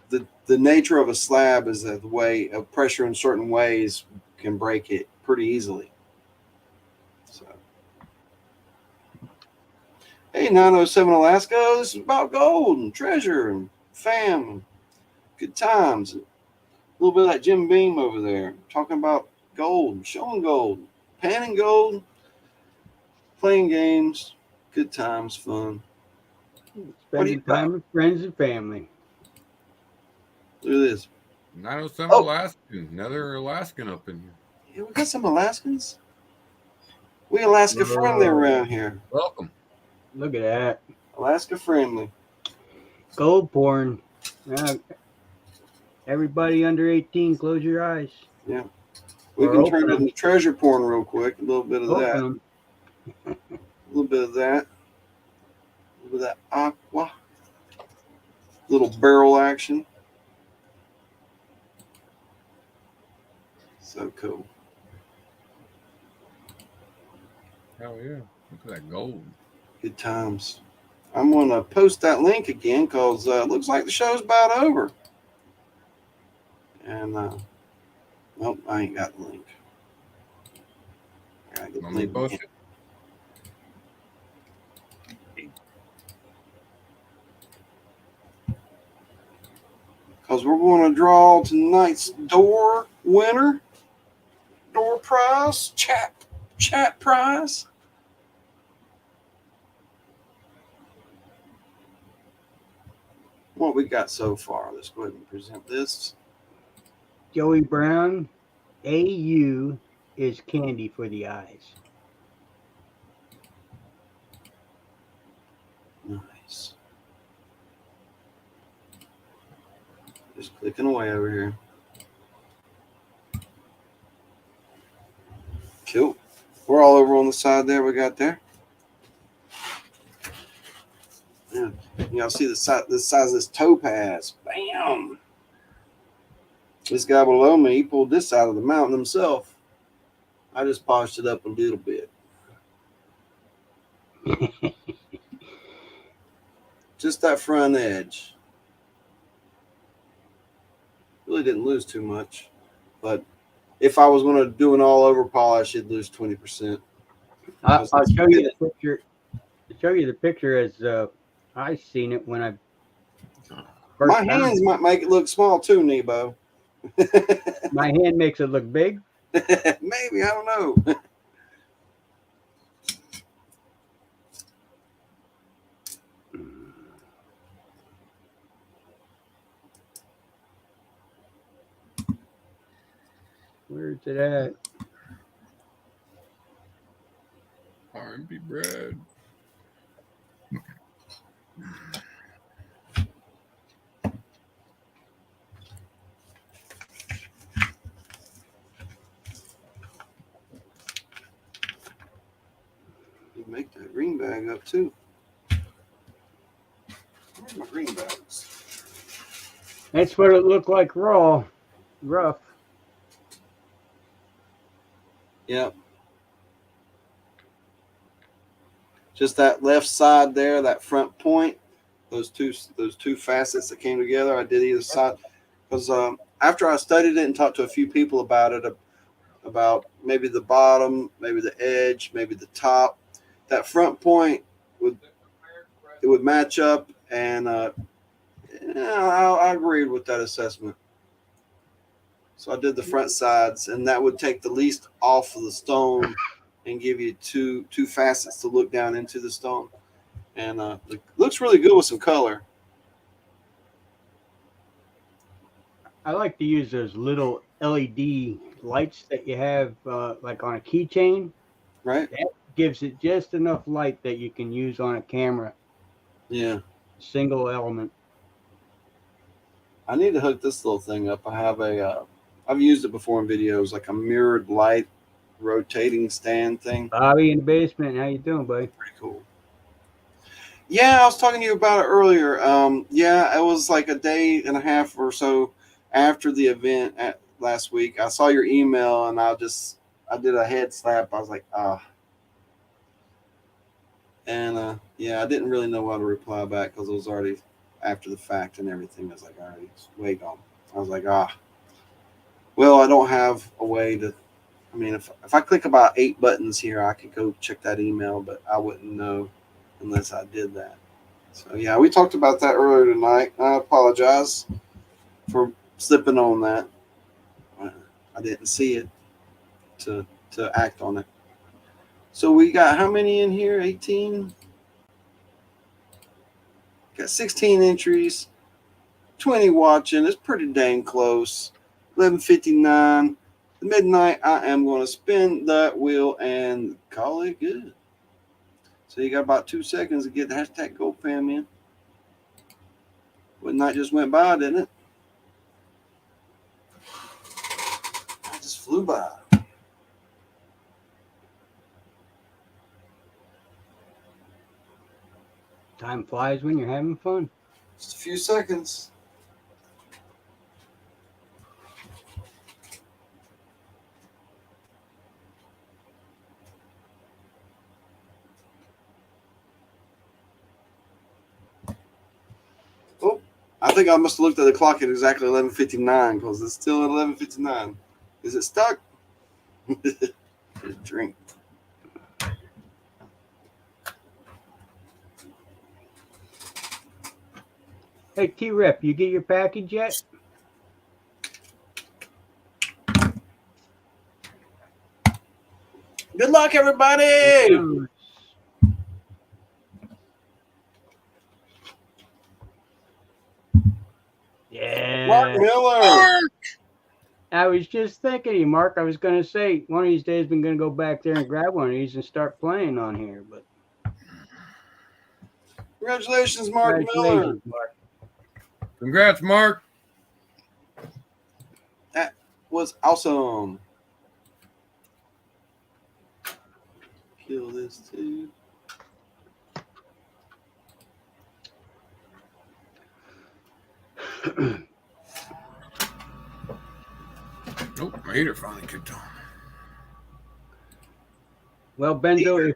the nature of a slab is that the way of pressure in certain ways can break it pretty easily. So, hey, 907 Alaska, this is about gold and treasure and fam and good times. A little bit like Jim Beam over there, talking about gold, showing gold, panning gold, playing games, good times, fun. Spending time with friends and family. Look at this. 907 Alaskan. Another Alaskan up in here. Yeah, we got some Alaskans. We Alaska friendly around here. Welcome. Look at that. Alaska friendly. Gold porn. Everybody under 18, close your eyes. Yeah. We can turn into treasure porn real quick. A little bit of that. A little bit of that. A little bit of that aqua. Little barrel action. So cool. Hell yeah. Look at that gold. Good times. I'm going to post that link again because it looks like the show's about over. And Nope, I ain't got the link. I gotta get the Let me link. post it. Because we're going to draw tonight's door winner. Door prize. Chat prize. What we got so far? Let's go ahead and present this. Joey Brown, AU is candy for the eyes. Nice. Just clicking away over here. Cool. We're all over on the side there. We got there. Yeah. Y'all see the size of this topaz. Bam. This guy below me, he pulled this out of the mountain himself. I just polished it up a little bit. Just that front edge. Really didn't lose too much. But if I was going to do an all-over polish, I'd lose 20%. I'll show you the picture. Show you the picture as I seen it when I first My hands might make it look small too, Nebo. My hand makes it look big. Maybe, I don't know. Where's it at? R&B bread. You make that green bag up too. Where's my green bags? That's what it looked like raw, rough. Yep. Just that left side there, that front point, those two facets that came together. I did either side because after I studied it and talked to a few people about it, about maybe the bottom, maybe the edge, maybe the top, that front point would match up, and I agreed with that assessment. So I did the front sides, and that would take the least off of the stone and give you two facets to look down into the stone. And it looks really good with some color. I like to use those little LED lights that you have like on a keychain. Right? That gives it just enough light that you can use on a camera. Yeah. Single element. I need to hook this little thing up. I have I've used it before in videos, like a mirrored light rotating stand thing. Bobby in the basement. How you doing, buddy? Pretty cool. Yeah, I was talking to you about it earlier. Yeah, it was like a day and a half or so after the event last week. I saw your email and I did a head slap. I was like, ah. And yeah, I didn't really know how to reply back because it was already after the fact and everything. I was like, all right, it's way gone. I was like, well, I don't have a way to. I mean, if I click about 8 buttons here, I could go check that email, but I wouldn't know unless I did that. So yeah, we talked about that earlier tonight. I apologize for slipping on that. I didn't see it to act on it. So we got how many in here? 18. Got 16 entries, 20 watching. It's pretty dang close. 11:59. Midnight. I am going to spin that wheel and call it good. So you got about 2 seconds to get the hashtag GoFam in. Well, night just went by, didn't it? It just flew by. Time flies when you're having fun. Just a few seconds. Oh, I think I must have looked at the clock at exactly 11:59 because it's still at 11:59. Is it stuck? Just drink. Hey, T-Rep, you get your package yet? Good luck, everybody. Yeah. Mark Miller. I was just thinking of you, Mark. I was going to say one of these days I'm going to go back there and grab one of these and start playing on here. But Congratulations, Mark Miller. congratulations, Mark. Congrats, Mark. That was awesome. Kill this too. Nope, my heater finally kicked on. Well, Benzo,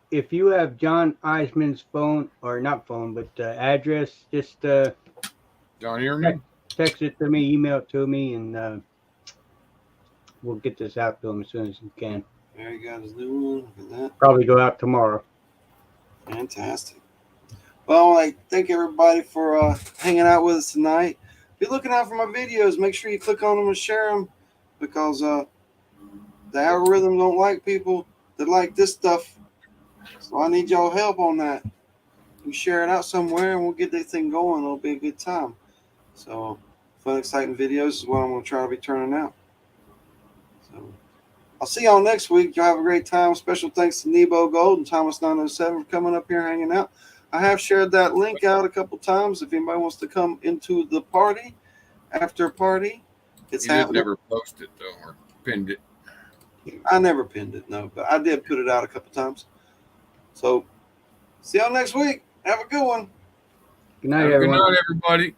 if you have John Eisman's phone, or not phone, but address, just John, hear me? text it to me, email it to me, and we'll get this out to him as soon as we can. There you got his new one. Look at that. Probably go out tomorrow. Fantastic. Well, I thank everybody for hanging out with us tonight. Be looking out for my videos. Make sure you click on them and share them, because the algorithm don't like people that like this stuff. So I need y'all help on that. You share it out somewhere and we'll get this thing going. It'll be a good time. So fun, exciting videos is what I'm going to try to be turning out. So I'll see y'all next week. Y'all have a great time. Special thanks to BenzoGold and Thomas 907 for coming up here hanging out. I have shared that link out a couple times. If anybody wants to come into the party, after party, it's You just happening. never posted though, or pinned it. I never pinned it, no, but I did put it out a couple times. So see y'all next week. Have a good one. Good night, Good everyone. night, everybody.